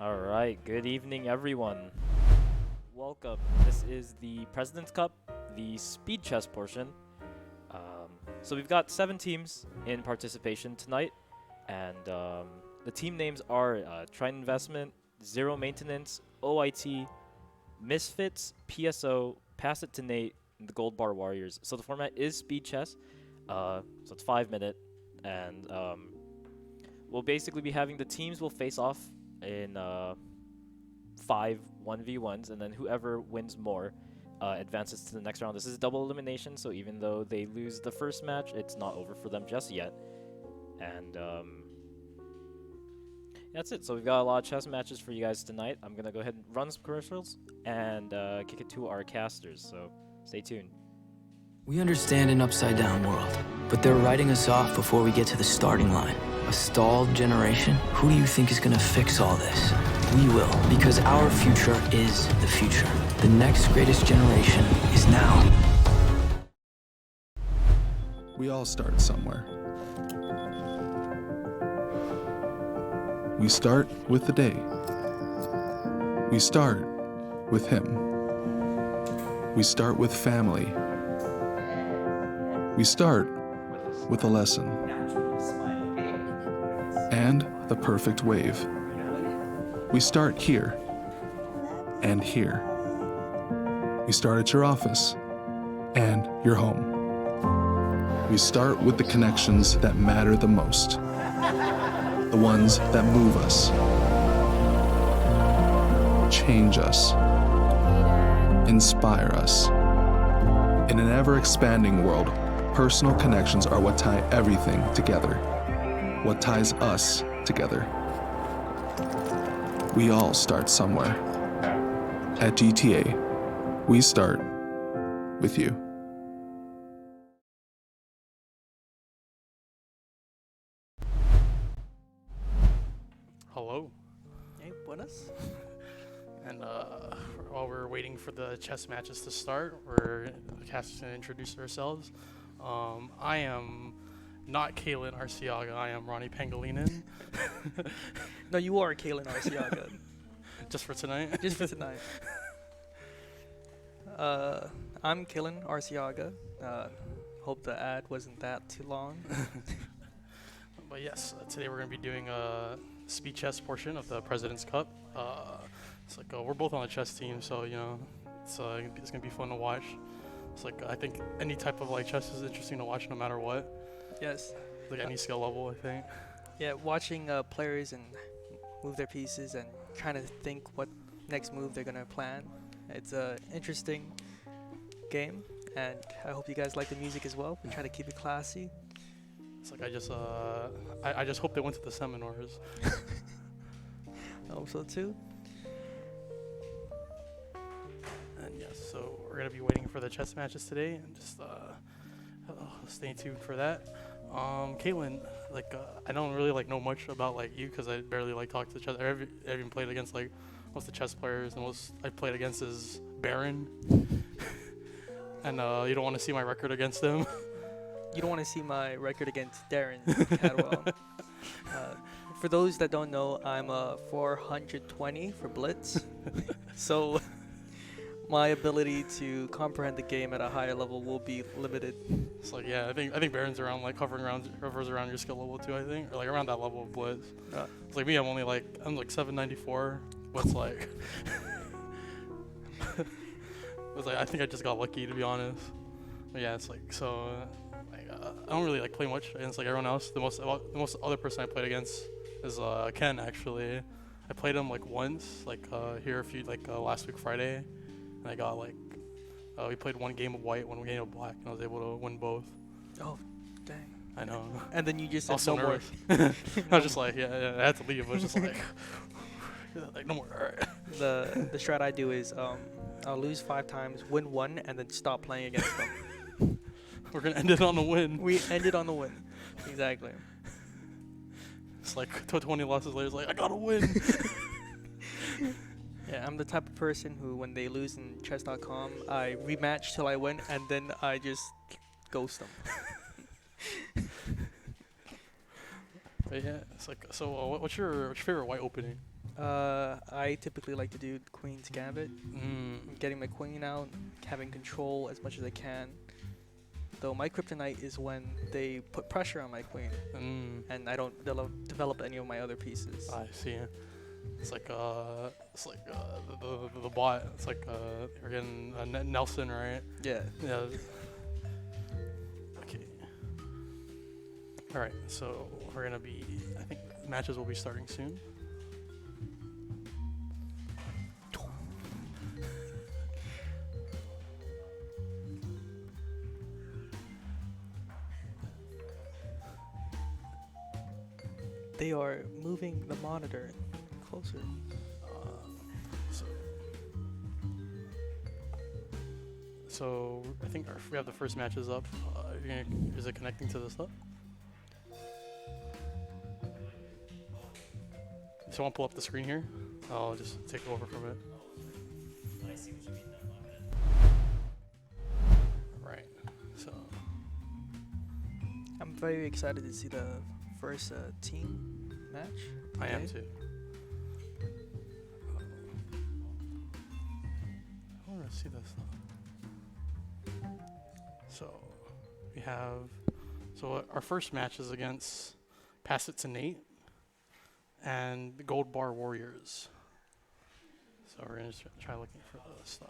All right, good evening, everyone. Welcome. This is the President's Cup, the speed chess portion. So we've got 7 teams in participation tonight, and the team names are Trident Investment, Zero Maintenance, OIT, Misfits, PSO, Pass It to Nate, and the Gold Bar Warriors. So the format is speed chess, so it's 5 minute, and we'll basically be having the teams will face off in five 1v1s, and then whoever wins more advances to the next round. This is double elimination, so even though they lose the first match, it's not over for them just yet. And that's it. So we've got a lot of chess matches for you guys tonight. I'm going to go ahead and run some commercials and kick it to our casters, so stay tuned. We understand an upside-down world, but they're writing us off before we get to the starting line. A stalled generation? Who do you think is gonna fix all this? We will, because our future is the future. The next greatest generation is now. We all start somewhere. We start with the day. We start with him. We start with family. We start with a lesson. And the perfect wave. We start here. And here. We start at your office. And your home. We start with the connections that matter the most. The ones that move us. Change us. Inspire us. In an ever-expanding world, personal connections are what tie everything together. What ties us together. We all start somewhere. At GTA, we start with you. Hello. Hey, buenas. And while we're waiting for the chess matches to start, we're casters gonna introduce ourselves. I am not Kalen Arciaga. I am Ronnie Pangilinan. No, you are Kalen Arciaga. Just for tonight. Just for tonight. I'm Kalen Arciaga. Hope the ad wasn't that too long. But yes, today we're gonna be doing a speed chess portion of the President's Cup. It's like we're both on the chess team, so you know it's gonna be fun to watch. It's like I think any type of like chess is interesting to watch no matter what. Yes. Like any skill level, I think. Yeah, watching players and move their pieces and trying to think what next move they're gonna plan. It's a interesting game, and I hope you guys like the music as well. We try to keep it classy. It's like I just hope they went to the seminars. I hope so too. And yes, so we're gonna be waiting for the chess matches today, and just stay tuned for that. Caitlin, like I don't really like know much about like you because I barely like talk to chess. I even played against like most of the chess players. The most I played against is Baron, and you don't want to see my record against him. You don't want to see my record against Darren Cadwell. For those that don't know, I'm a 420 for Blitz. So my ability to comprehend the game at a higher level will be limited. It's like I think Baron's around like hovers around your skill level too, I think, or like around that level of Blitz. It's like me, I'm like 794. But it's like I think I just got lucky, to be honest. But yeah, it's like so. I don't really like play much against like everyone else. The most other person I played against is Ken, actually. I played him like once, like here a few last week Friday, and I got like we played one game of white, one game of black, and I was able to win both. Oh, dang! I know. And then you just said Also no more. I was just like, yeah, I had to leave. I was just like, like no more. All right. The strat I do is I'll lose 5 times, win 1, and then stop playing against them. We're gonna end it on a win. We ended on the win. Exactly. It's like 20 losses later, it's like I gotta win. Yeah, I'm the type of person who, when they lose in chess.com, I rematch till I win, and then I just ghost them. But yeah, it's like so. What's your favorite white opening? I typically like to do Queen's Gambit. Getting my queen out, having control as much as I can. Though my kryptonite is when they put pressure on my queen, and I don't develop any of my other pieces. I see. It's like the bot. It's like we're getting Nelson, right? Yeah. Yeah. Okay. All right. So we're gonna be. I think matches will be starting soon. They are moving the monitor closer. So I think we have the first matches up. Is it connecting to this stuff? So I want to pull up the screen here. I'll just take over from it. I see what you mean Right. So I'm very excited to see the first team match. I am today. too. I want to see this. So we have. So our first match is against Pass It to Nate and the Gold Bar Warriors. So we're gonna just try looking for the stuff.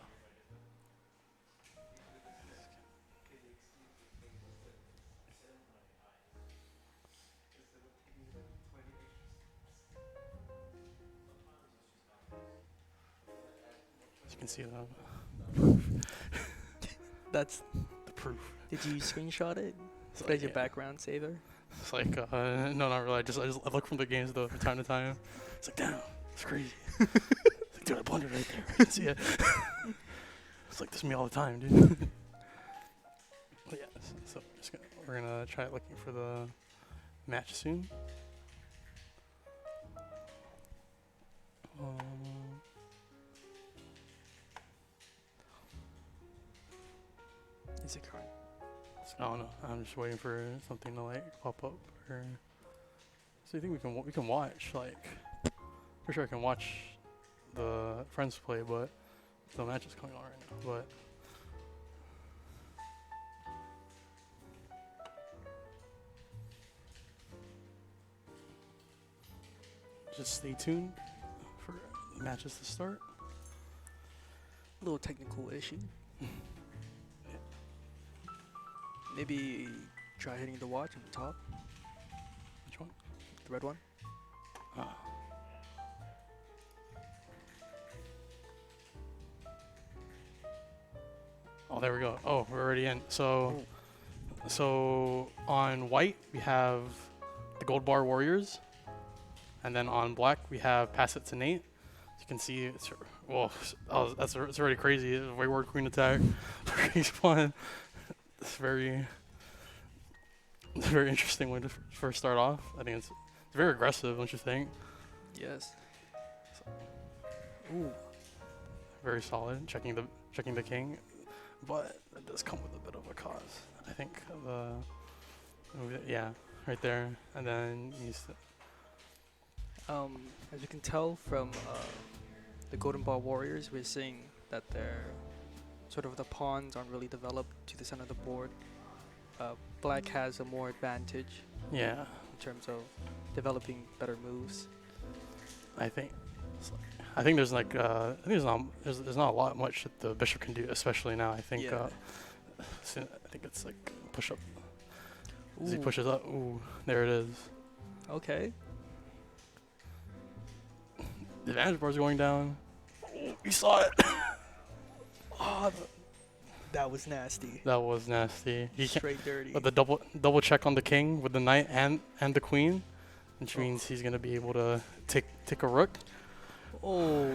As you can see That's. the proof. Did you screenshot it? So, Is that your yeah. background saver? It's like no, not really. I look from the games though from time to time. It's like, damn, it's crazy. It's like, dude, I blundered right there. I can see it. It's like this is me all the time, dude. But yeah, so we're gonna try looking for the match soon. Is it current? I don't know. I'm just waiting for something to like pop up. Or so you think we can watch like? For sure, I can watch the friends play, but the match is going on right now. But just stay tuned for the matches to start. Little technical issue. Maybe try hitting the watch on the top, Which one? the red one. Ah. Oh, there we go. Oh, we're already in. So on white we have the Gold Bar Warriors, and then on black we have Pass It to Nate. As you can see, it's it's already crazy. It's Wayward Queen attack. Very fun. It's very interesting way to first start off. I think it's very aggressive, don't you think? Yes. Ooh. Very solid. Checking the king, but it does come with a bit of a cost. I think yeah, right there, and then As you can tell from the Golden Ball Warriors, we're seeing that their sort of the pawns aren't really developed to the center of the board. Black has a more advantage yeah. in terms of developing better moves. I think there's like I think there's not a lot much that the bishop can do, especially now. I think Yeah. I think it's like push up. As he Ooh. pushes up, ooh, there it is. Okay. The advantage bar's going down. Ooh, you saw it. Oh, that was nasty. That was nasty. He can't, Straight dirty. but the double check on the king with the knight and the queen, which means he's gonna be able to take a rook. Oh,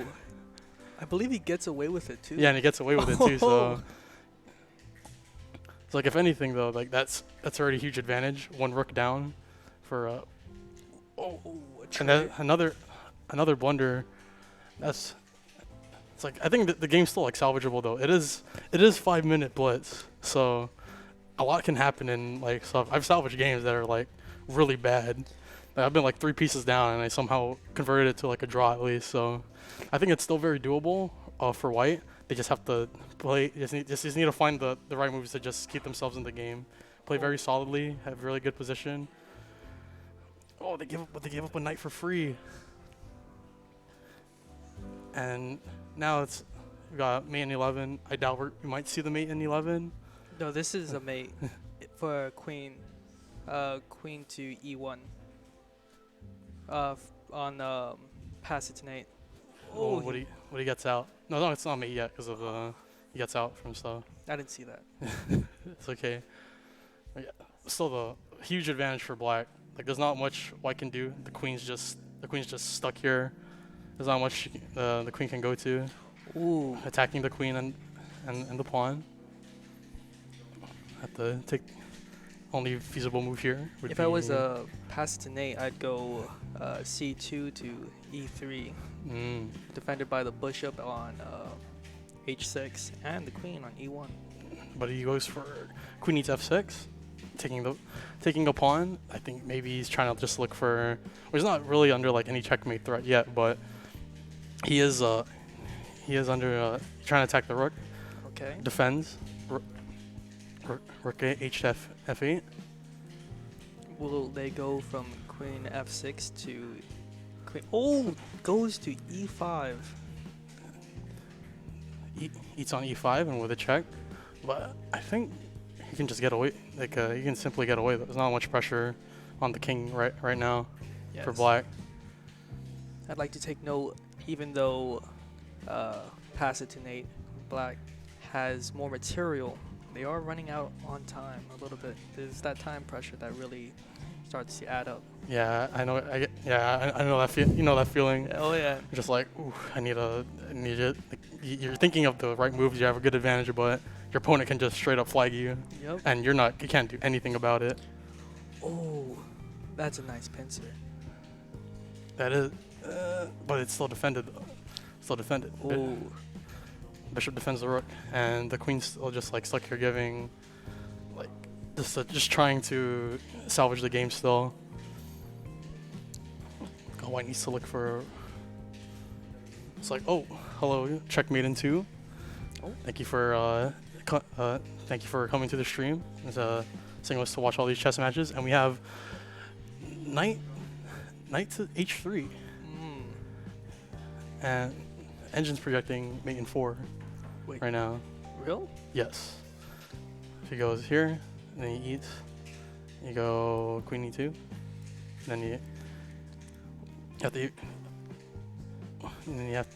I believe he gets away with it too. Yeah, and he gets away with it too. So it's like, if anything though, like that's already a huge advantage. One rook down for Oh, and then another blunder. It's like, I think that the game's still like salvageable though. It is 5-minute blitz, so a lot can happen in like. So I've salvaged games that are like really bad, Like, I've been like 3 pieces down, and I somehow converted it to like a draw at least. So I think it's still very doable for white. They just have to play. Just need to find the right moves to just keep themselves in the game. Play very solidly. Have really good position. Oh, they gave up a knight for free. And now we got mate in 11. I doubt we might see the mate in 11. No, this is a mate for queen. Queen to e1. On Passatinate. Oh, what he gets out? No, it's not mate yet because of he gets out from stuff. I didn't see that. It's okay. But yeah, still the huge advantage for black. Like there's not much white can do. The queen's just stuck here. There's not much the queen can go to. Ooh. Attacking the queen and the pawn. Have to take only feasible move here. If I was a Passatinate, I'd go c2 to e3, defended by the bishop on h6 and the queen on e1. But he goes for queen eats f6, taking a pawn. I think maybe he's trying to just look for. Well, he's not really under like any checkmate threat yet, but he is under trying to attack the rook. Okay. Defends. Rook h to f8. Will they go from queen f6 to queen? Oh, goes to e5. Eats on e5 and with a check, but I think he can just get away. Like he can simply get away. There's not much pressure on the king right now for black. I'd like to take note, even though Passatinate black has more material, they are running out on time a little bit. There's that time pressure that really starts to add up. Yeah, I know. I know that feel. You know that feeling. Oh yeah. You're just like, ooh, I need it. Like, you're thinking of the right moves. You have a good advantage, but your opponent can just straight up flag you. Yep. And you can't do anything about it. Oh, that's a nice pincer. That is, but it's still defended though. Still defended. Oh. Bishop defends the rook, and the queen's still just like stuck here, giving, like, just trying to salvage the game still. Oh, white needs to look for. It's like, oh, hello, checkmate in 2. Oh. Thank you for coming to the stream. It's saying us to watch all these chess matches, and we have knight to h3, and engine's projecting mate in 4. Wait. Right now. Real? Yes. If he goes here, and then he eats, you go queen e2, and then you have to. And then you have.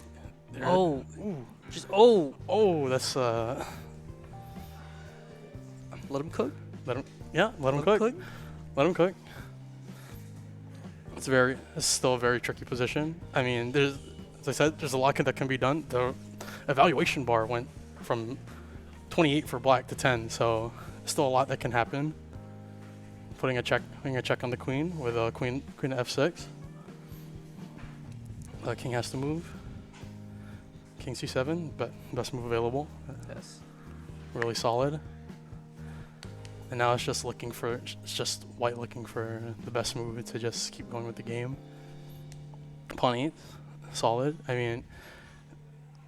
Oh. Ooh. Just oh. That's Let him cook. Let him cook. Let him cook. It's still a very tricky position. I mean, as I said, there's a lot that can be done. The evaluation bar went from 28 for black to 10, so still a lot that can happen. Putting a check on the queen with a queen to f6. King has to move. King c7, but best move available. Yes. Really solid. And now it's just white looking for the best move to just keep going with the game. Pawn 8, solid. I mean,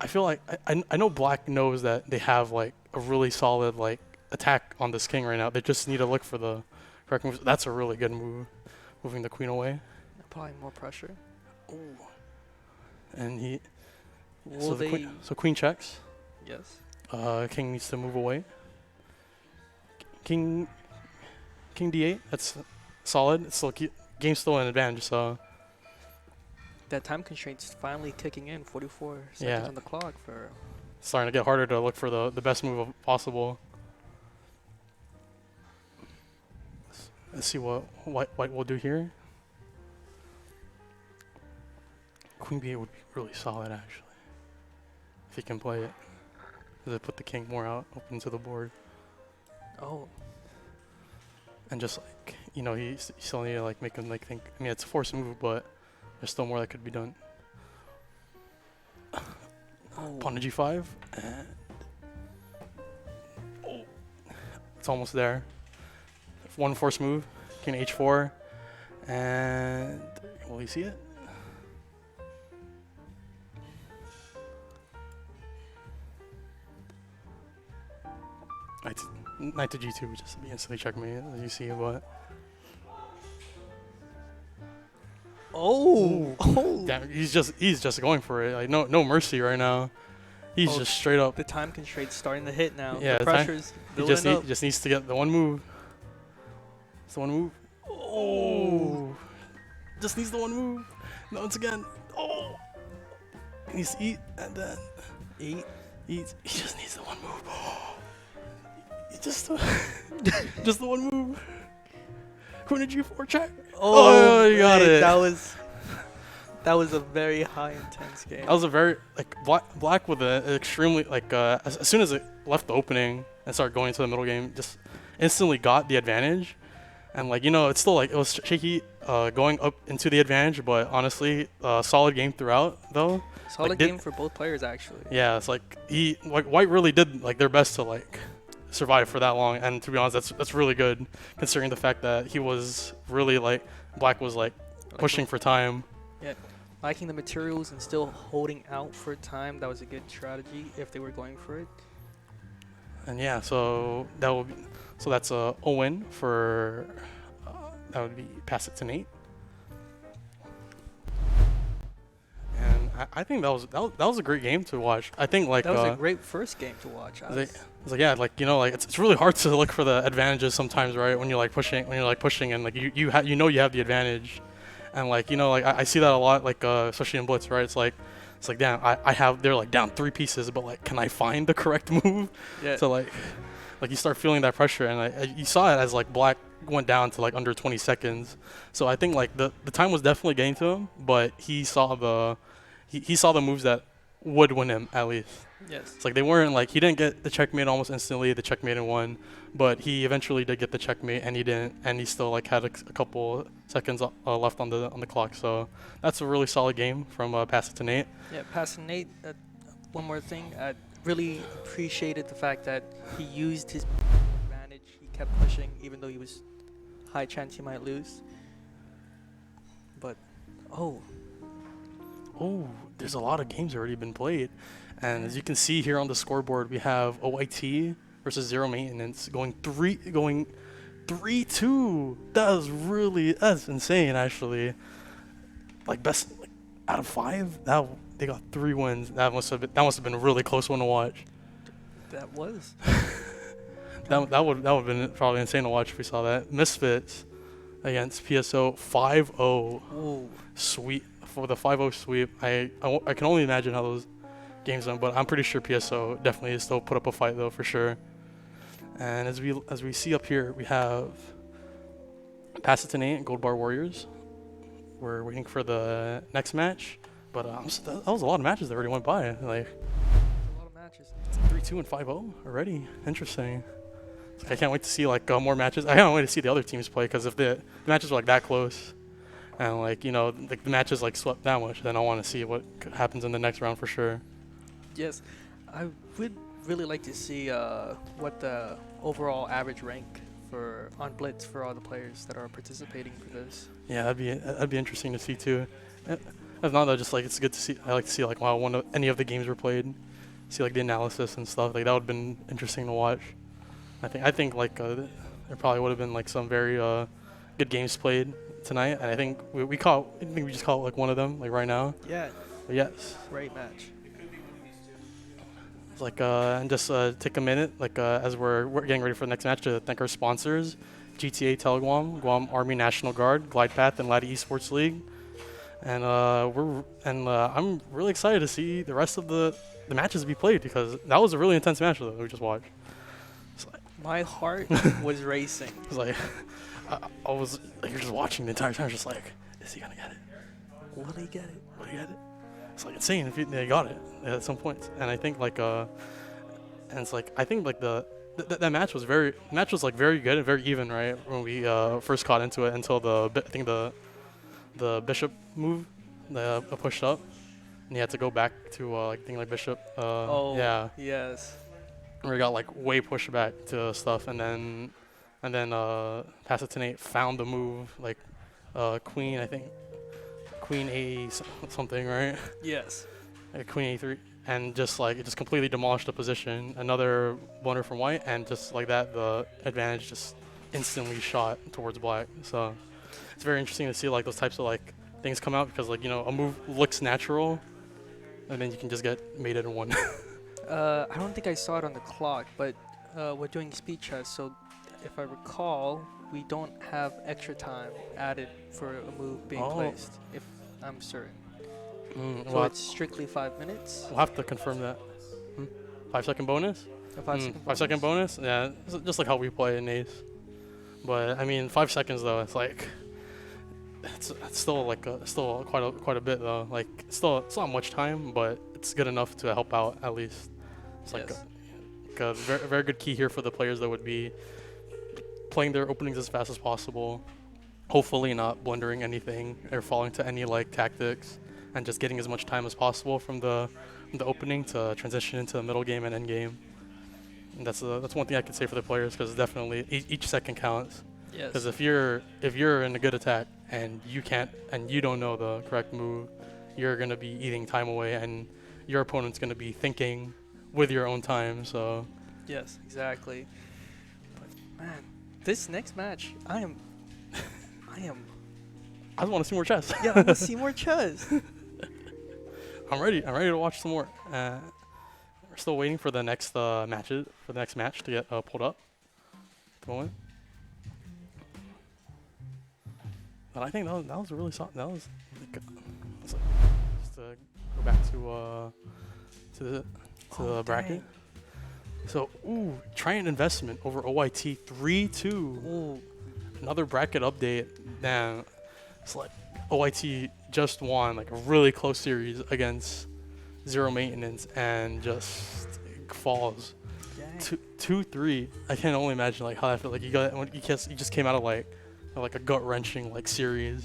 I feel like I know black knows that they have like a really solid like attack on this king right now. They just need to look for the correct move. That's a really good move, moving the queen away. Applying more pressure. Ooh. And he. So queen checks. Yes. King needs to move away. King d8. That's solid. It's still game's still an advantage. So. That time constraint's finally kicking in. 44 seconds on the clock for. Starting to get harder to look for the best move possible. Let's see what white will do here. Queen b8 would be really solid actually, if he can play it. Does it put the king more out, open to the board? Oh. And just like, you still need to like make him like think. I mean, it's a forced move, but there's still more that could be done. Pawn to g5. And it's almost there. One forced move. King h4. And will you see it? Knight to G2 would just be instantly checkmate, as you see, but damn, he's just going for it. Like no mercy right now. He's just straight up. The time constraint's starting to hit now. Yeah, the pressure's he building up. just needs to get the one move. It's the one move. Oh, just needs the one move. No, once again. Oh, he needs to eat and then eat. He just needs the one move. He just just the one move. Who did you for check? Oh, you got it. That was a very high intense game. That was a very Black with an extremely as soon as it left the opening and started going into the middle game, just instantly got the advantage, and it's still it was shaky going up into the advantage, but honestly, solid game throughout though. Solid game for both players actually. Yeah, it's White really did their best to survive for that long, and to be honest, that's really good considering the fact that he was really Black was pushing for time. Yeah, liking the materials and still holding out for time. That was a good strategy if they were going for it. And yeah, so that's a win for that would be Pass It to Nate. And I think that was a great game to watch. I think that was a great first game to watch. It's really hard to look for the advantages sometimes, right? When you're pushing and you have the advantage. And I see that a lot, especially in Blitz, right? It's like damn, they're down 3 pieces, but can I find the correct move? Yeah. So you start feeling that pressure, and you saw it as Black went down to under 20 seconds. So I think the time was definitely getting to him, but he saw the moves that would win him at least. Yes. It's they weren't he didn't get the checkmate almost instantly, the checkmate in one, but he eventually did get the checkmate, and he didn't, and he still had a couple seconds left on the clock. So that's a really solid game from Pass It to Nate. Yeah, Pass It to Nate. One more thing, I really appreciated the fact that he used his advantage. He kept pushing, even though he was high chance he might lose. But there's a lot of games already been played. And as you can see here on the scoreboard, we have OIT versus Zero Maintenance going 3-2. That's insane actually. Best out of 5. They got 3 wins. That must have been a really close one to watch. that was. that would have been probably insane to watch if we saw that. Misfits against PSO 5-0. Ooh. Sweep for the 5-0 sweep. I can only imagine how those games went, but I'm pretty sure PSO definitely still put up a fight though for sure. And as we see up here, we have Pass It to Nate and Gold Bar Warriors. We're waiting for the next match, but that was a lot of matches that already went by. A lot of matches. 3-2 and 5-0 already. Interesting. I can't wait to see more matches. I can't wait to see the other teams play, because if the matches were that close, and the matches swept that much, then I want to see what happens in the next round for sure. Yes, I would really like to see what the overall average rank on Blitz for all the players that are participating for this. Yeah, that'd be interesting to see too. If not though, just it's good to see. I like to see wow, any of the games were played, see the analysis and stuff. That would have been interesting to watch. I think there probably would have been some very good games played tonight, and I think we just caught one of them right now. Yeah. But yes. Great match. And just take a minute, as we're getting ready for the next match, to thank our sponsors, GTA Teleguam, Guam Army National Guard, Glidepath, and Laddie Esports League. And I'm really excited to see the rest of the matches be played, because that was a really intense match that we just watched. My heart was racing. It was I was you're just watching the entire time, just is he gonna get it? Will he get it? Will he get it? It's insane if they got it at some point. And I think and it's I think that match was very good and very even, right? When we first caught into it until the Bishop move, pushed up, and he had to go back to Bishop. Yeah. Yes. Where he got way pushed back to stuff, and then Pass It to Nate found the move queen, I think, queen a something, right? Yes. Queen a3, and just like it just completely demolished the position. Another blunder from white, and just like that, the advantage just instantly shot towards black. So it's very interesting to see like those types of like things come out, because like, you know, a move looks natural, and then you can just get mated in one. I don't think I saw it on the clock, but we're doing speed chess, so if I recall, we don't have extra time added for a move being placed, if I'm certain. So it's strictly 5 minutes. We'll have to confirm that. 5 second bonus? A 5 second 5 second bonus? Yeah, just like how we play in Ace. But I mean, 5 seconds though, it's like it's still like still quite a bit though. Like it's not much time, but it's good enough to help out at least. It's like a very, very good key here for the players that would be playing their openings as fast as possible, hopefully not blundering anything or falling to any like tactics, and just getting as much time as possible from the opening to transition into the middle game and end game. And that's one thing I could say for the players, because definitely each second counts. Yes. Because if you're in a good attack and you don't know the correct move, you're gonna be eating time away, and your opponent's gonna be thinking with your own time. So Yes, exactly. But man, this next match, I I just want to see more chess. I want to see more chess. I'm ready to watch some more. We're still waiting for the next match to get pulled up at the moment. But I think that was a really solid. That was like, just to go back to the bracket. Dang. So Triant Investment over OIT 3-2. Ooh. Another bracket update. Damn, it's like OIT just won like a really close series against Zero Maintenance and just falls Dang. 2-3. I can only imagine like how that felt. Like you just came out of like a gut wrenching like series,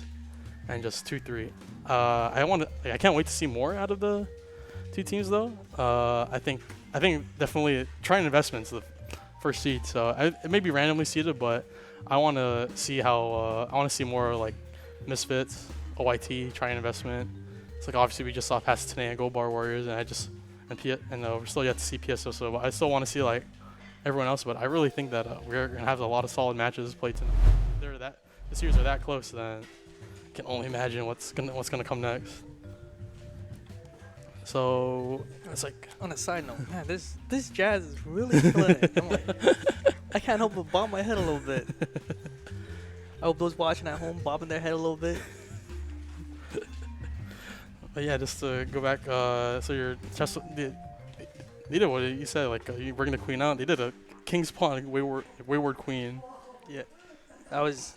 and just 2-3. I can't wait to see more out of the two teams though. I think definitely Triant Investment's the first seed, so it may be randomly seeded, but I want to see how I want to see more like Misfits, OIT, Triant Investment. It's like obviously we just saw Pass today and Gold Bar Warriors, and we're still yet to see PSO. So but I still want to see like everyone else. But I really think that we're gonna have a lot of solid matches played tonight. The series are that close, then I can only imagine what's gonna come next. So it's like, On a side note, man, this jazz is really killing it. I'm like, I can't help but bob my head a little bit. I hope those watching at home bobbing their head a little bit. but yeah, just to go back. So your chess, they did what you said, like you bring the queen out. They did a king's pawn, wayward queen. Yeah, that was.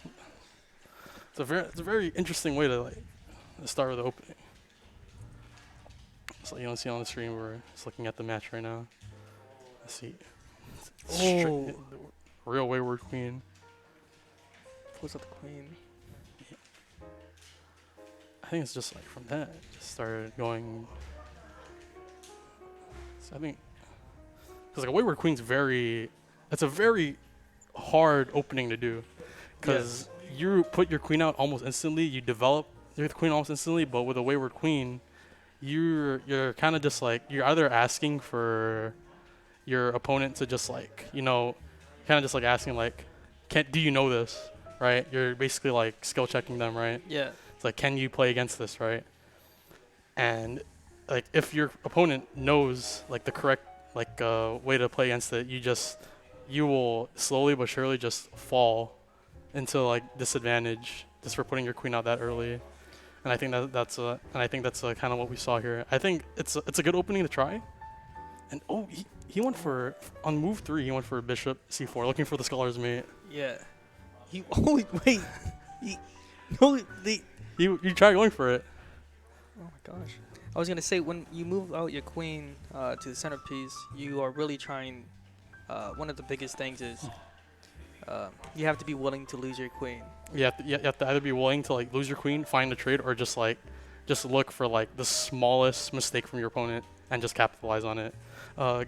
It's a very interesting way to start with the opening. So you don't see on the stream, we're just looking at the match right now. Let's see. Oh. Real wayward queen. Pulls out the queen. I think it's just like from that, it just started going. So I think, because like a wayward queen's it's a very hard opening to do, because you put your queen out almost instantly, you develop your queen almost instantly, but with a wayward queen, you're kind of just like, you're either asking for your opponent to just like, kind of just like asking like, do you know this, right? You're basically like skill checking them, right? Yeah. It's like, can you play against this, right? And like if your opponent knows like the correct way to play against it, you will slowly but surely just fall into like disadvantage just for putting your queen out that early. And I think that's kind of what we saw here. I think it's a good opening to try. And he went for, on move 3, he went for bishop c4, looking for the scholar's mate. Yeah. You tried going for it. Oh my gosh. I was gonna say, when you move out your queen to the centerpiece, you are really trying. One of the biggest things is you have to be willing to lose your queen. You have to either be willing to like lose your queen, find a trade, or just look for like the smallest mistake from your opponent and just capitalize on it.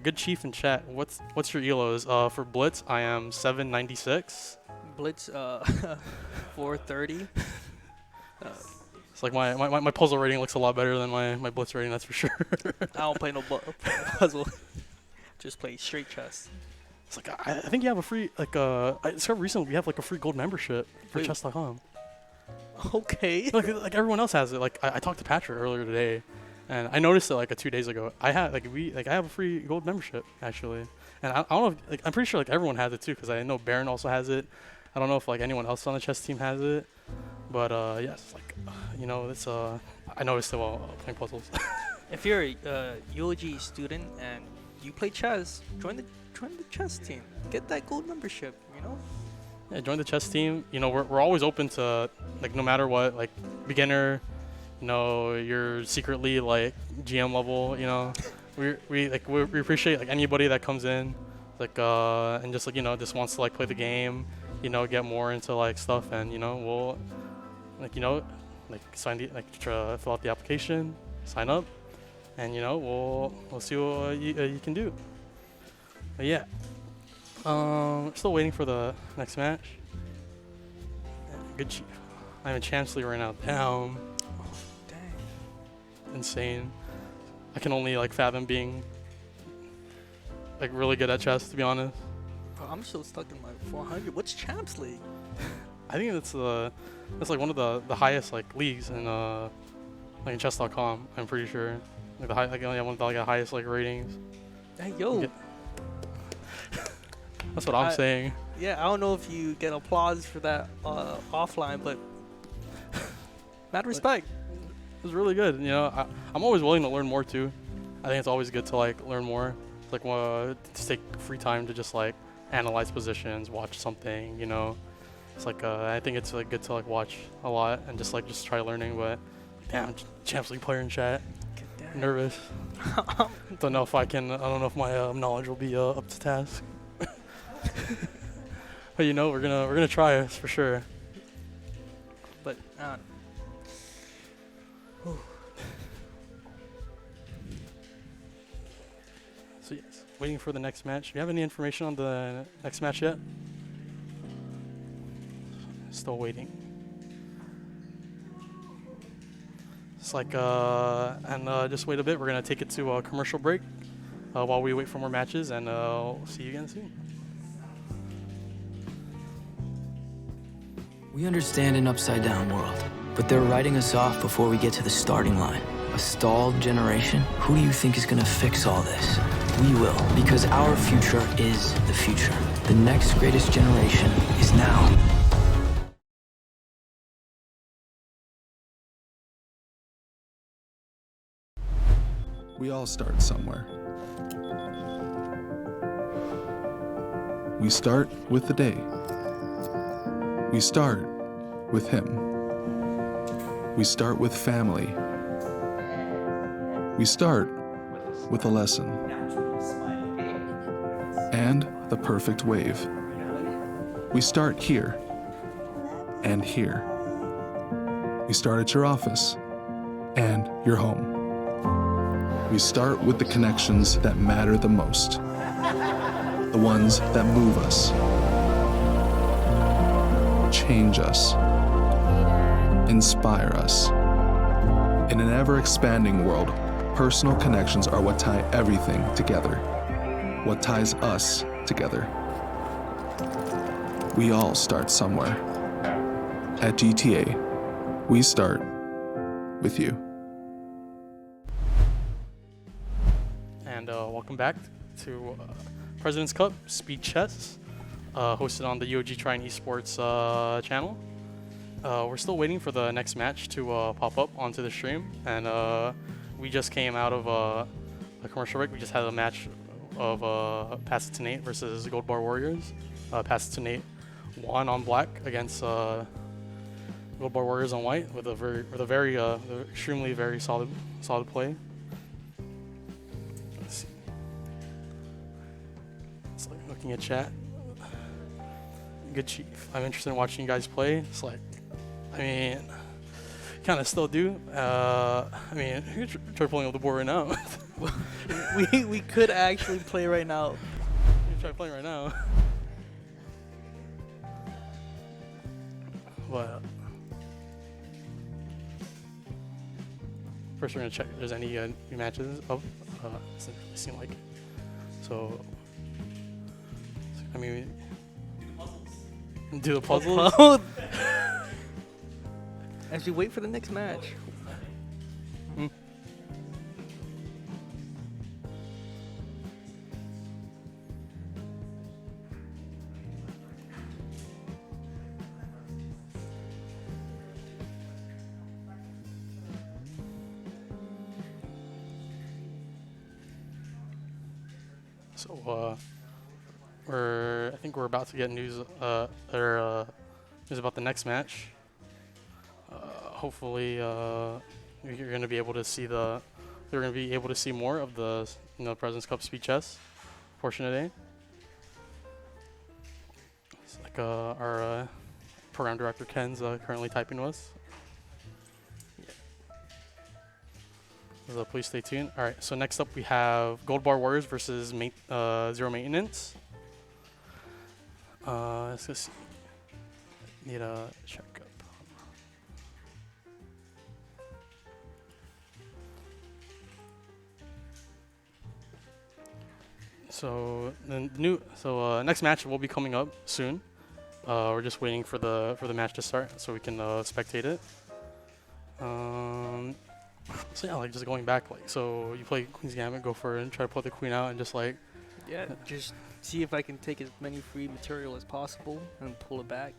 Good chief in chat. What's your elos? For Blitz, I am 796. Blitz 430. It's like my puzzle rating looks a lot better than my blitz rating, that's for sure. I don't play no puzzle. Just play straight chess. It's like I think you have a free I discovered recently we have like a free gold membership for Wait. chess.com. Okay. Like everyone else has it. Like I talked to Patrick earlier today, and I noticed it like 2 days ago. I have a free gold membership actually, and I don't know if, I'm pretty sure like everyone has it too because I know Baron also has it. I don't know if like anyone else on the chess team has it, but yes, like it's I noticed it while playing puzzles. If you're a UOG student and you play chess, join the chess team. Get that gold membership. Yeah, join the chess team. We're always open to like no matter what, like beginner, you're secretly like GM level. We appreciate like anybody that comes in, like and just like just wants to like play the game, get more into like stuff, and we'll fill out the application, sign up, and we'll see what you can do. But yeah. Still waiting for the next match. Good chief. I'm in Chancellery right now. Damn. Dang. Insane. I can only like fathom being like really good at chess, to be honest. Bro, I'm still stuck in my 400. What's Champs League? I think it's like one of the highest like leagues in like in chess.com. I'm pretty sure like one of the highest like ratings. Hey yo. That's what I'm saying. Yeah, I don't know if you get applause for that offline, but mad respect. It was really good. I'm always willing to learn more too. I think it's always good to like learn more. It's like to take free time to just like analyze positions, watch something. It's like I think it's like good to like watch a lot and just try learning. But damn, Champs League player in chat. Nervous. Don't know if I don't know if my knowledge will be up to task. But we're gonna try it for sure. But so yes, waiting for the next match. Do you have any information on the next match yet? Still waiting. It's like and just wait a bit. We're gonna take it to a commercial break while we wait for more matches, and we'll see you again soon. We understand an upside-down world, but they're writing us off before we get to the starting line. A stalled generation? Who do you think is gonna fix all this? We will, because our future is the future. The next greatest generation is now. We all start somewhere. We start with the day. We start with him. We start with family. We start with a lesson. And the perfect wave. We start here and here. We start at your office and your home. We start with the connections that matter the most. The ones that move us, change us, inspire us. In an ever-expanding world, personal connections are what tie everything together, what ties us together. We all start somewhere. At GTA, we start with you. And welcome back to President's Cup Speed Chess, hosted on the UOG Trine Esports channel. We're still waiting for the next match to pop up onto the stream, and we just came out of a commercial break. We just had a match of Pass It to Nate versus Gold Bar Warriors. Pass It to Nate won on black against Gold Bar Warriors on white with a very extremely very solid play. Let's see. It's like looking at chat. Good chief. I'm interested in watching you guys play. It's like, I mean, kind of still do. I mean, you can try pulling up the board right now. we could actually play right now. You try playing right now. But first we're gonna check if there's any new matches up. Doesn't really seem like. So, I mean, do the puzzles. As we wait for the next match. Hmm. So I think we're about to get news news about the next match. Hopefully you're going to be able to see they're going to be able to see more of the President's Cup Speed Chess portion today. It's like our program director Ken's currently typing to us. So please stay tuned. All right, so next up we have Gold Bar Warriors versus Zero Maintenance. Let's just need a checkup. So next match will be coming up soon. We're just waiting for the match to start so we can spectate it. So yeah, like just going back, like so you play Queen's Gambit, go for it and try to put the queen out and just like Just see if I can take as many free material as possible and pull it back.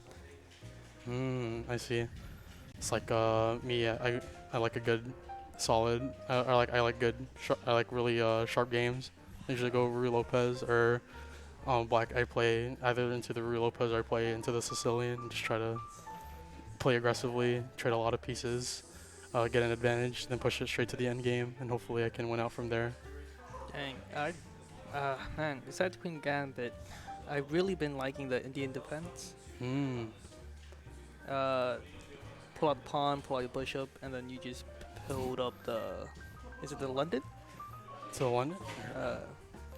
I see. It's like me. I like a good, solid. I like good. I like really sharp games. I usually go Ruy Lopez or black. I play either into the Ruy Lopez or I play into the Sicilian. Just try to play aggressively, trade a lot of pieces, get an advantage, then push it straight to the end game, and hopefully I can win out from there. Dang, man, besides Queen Gambit, I've really been liking the Indian defense. Pull out the pawn, pull out your bishop, and then you just build up the. Is it the London? So one.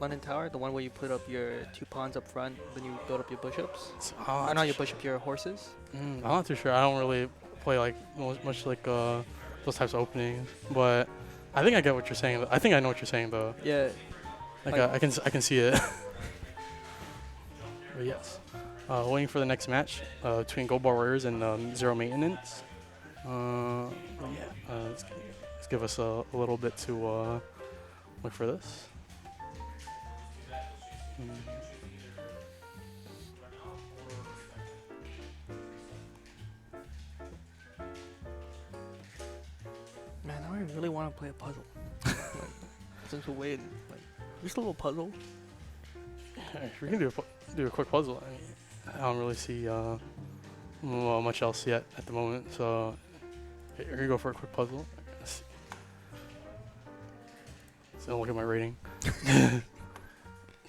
London Tower, the one where you put up your 2 pawns up front, then you build up your bishops. I'm Not your bishop, your horses. I'm not too sure. I don't really play like much like those types of openings, but I think I get what you're saying. I think I know what you're saying though. Yeah. Like I can see it. But yes. Waiting for the next match between Gold Bar Warriors and Zero Maintenance. Let's give us a little bit to look for this. Man, now I really want to play a puzzle. Like, since we're waiting, like, just a little puzzle. If we can do a quick puzzle, I mean, I don't really see much else yet at the moment. So here you go for a quick puzzle. Let's see. So look at my rating.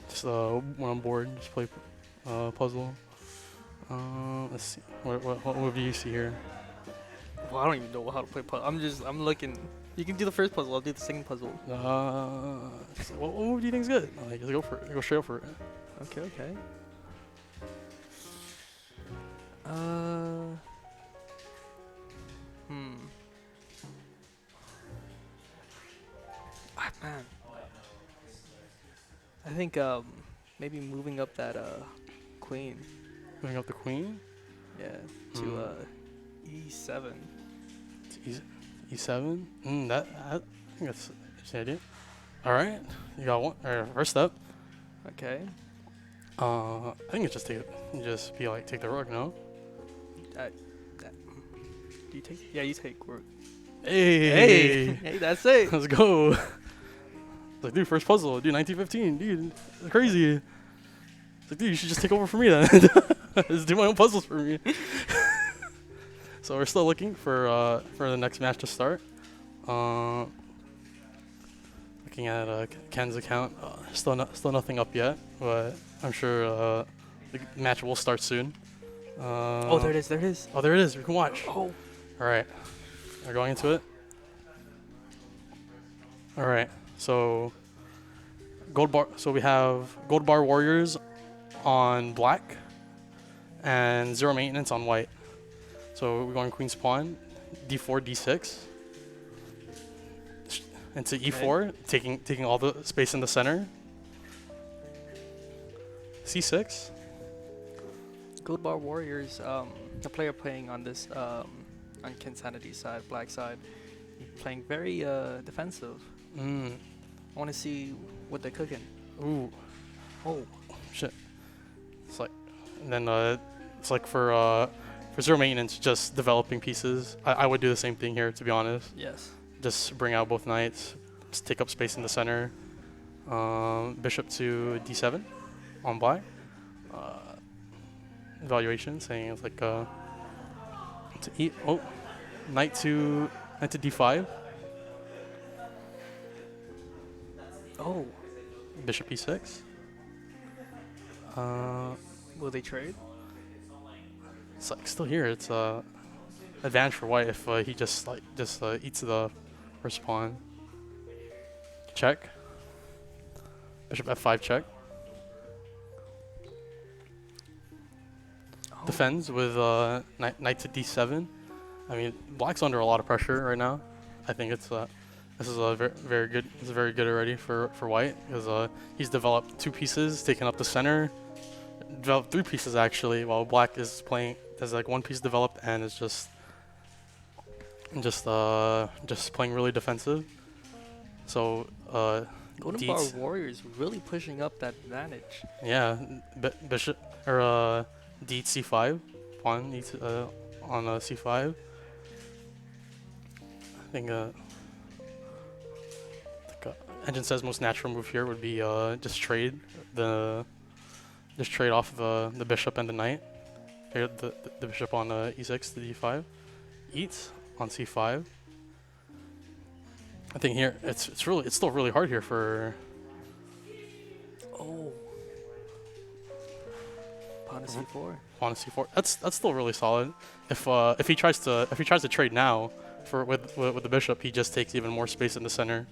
Just when I'm bored, just play puzzle. Let's see. What do you see here? Well, I don't even know how to play puzzle. I'm looking. You can do the first puzzle. I'll do the second puzzle. What move do you think is good? Like, just go for it. Go straight up for it. Okay. Man. I think maybe moving up that queen. Moving up the queen? Yeah. To E7. E7? I think that's the idea. All right, you got one. First up. Okay. I think it's just take the rook. No. Do you take? Yeah, you take rook. Hey, that's it. Let's go. It's like, dude, first puzzle, dude, 1915, dude, it's crazy. It's like, dude, you should just take over for me then. Just do my own puzzles for me. So we're still looking for the next match to start. Looking at Ken's account, still nothing up yet, but I'm sure the match will start soon. Oh, there it is. Oh, there it is. We can watch. Oh. All right, we're going into it. All right, so we have Gold Bar Warriors on black and Zero Maintenance on white. So we're going Queen's Pawn, D4, D6. into e4, taking all the space in the center. c6. Gold Bar Warriors, the player playing on this, on Kinsanity's side, black side, playing very defensive. I want to see what they're cooking. Ooh. Oh. Shit. It's like, and then it's like for zero maintenance, just developing pieces. I would do the same thing here, to be honest. Yes. Just bring out both knights, just take up space in the center. Bishop to d7 on black. Evaluation saying it's like to e. Oh, knight to d5. Oh. Bishop e6. Will they trade? It's like still here. It's advantage for white if he just eats the first pawn. Check. Bishop f5 check. Oh. Defends with knight to d7. I mean, black's under a lot of pressure right now. I think it's this is a very good. It's very good already for white because he's developed 2 pieces, taken up the center. Developed 3 pieces actually, while black is playing. There's like 1 piece developed and it's just playing really defensive. So Golden Bar Warriors really pushing up that advantage. yeah, bishop or d c5, pawn needs on c5. I think Engine says most natural move here would be just trade off the bishop and the knight. Here, the bishop on e6 to d5, eats on c5. I think here it's still really hard here for. Oh. Pawn to c4. Pawn to c4. That's still really solid. If he tries to trade now with the bishop, he just takes even more space in the center.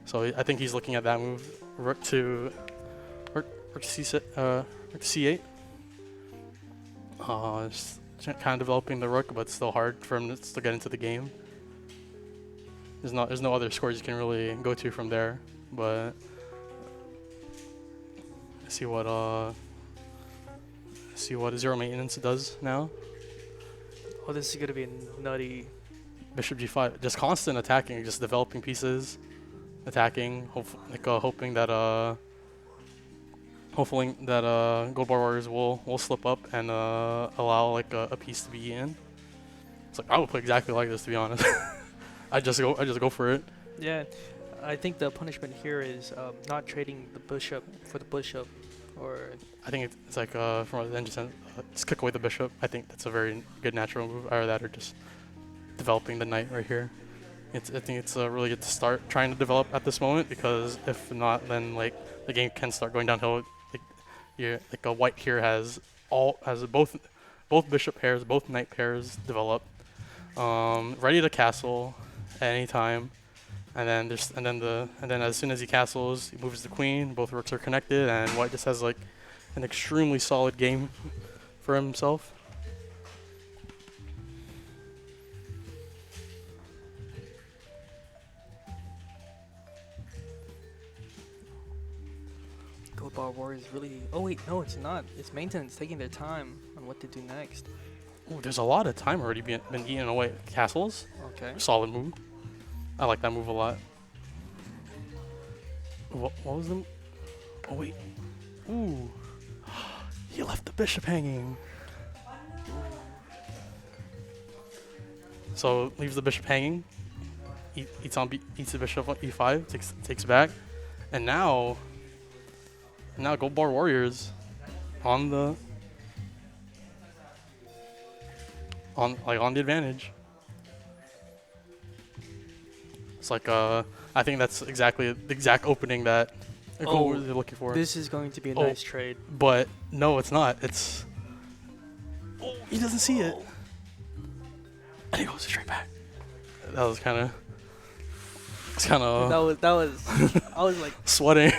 So I think he's looking at that move. Rook to c8. Just kind of developing the rook, but still hard for him to still get into the game. There's no other scores you can really go to from there. But see what zero maintenance does now. Oh, this is gonna be a nutty. Bishop g5, just constant attacking, just developing pieces, attacking, hoping that Gold Bar Warriors will slip up and allow like a piece to be eaten. It's like I would play exactly like this, to be honest. I just go for it. Yeah, I think the punishment here is not trading the bishop for the bishop, or I think it's like from the engine sense, just kick away the bishop. I think that's a very good natural move. Either that or just developing the knight right here. I think it's really good to start trying to develop at this moment, because if not, then like the game can start going downhill. Like a white here has both bishop pairs, both knight pairs developed, ready to castle at any time, and then as soon as he castles, he moves the queen. Both rooks are connected, and white just has like an extremely solid game for himself. Gold Bar Warriors really. Oh wait, no, it's not. It's maintenance, taking their time on what to do next. Ooh, there's a lot of time already been eaten away. Castles, Okay. solid move. I like that move a lot. What was the? Oh wait. Ooh. He left the bishop hanging. So leaves the bishop hanging. Eats the bishop on e5. Takes back, and now Gold Bar Warriors on the advantage. It's like I think that's exactly the exact opening that Gold Warriors are looking for. This is going to be a nice trade. But no, it's not. It's he doesn't see it, and he goes straight back. That was kind of. It's kind of. That was. I was like sweating.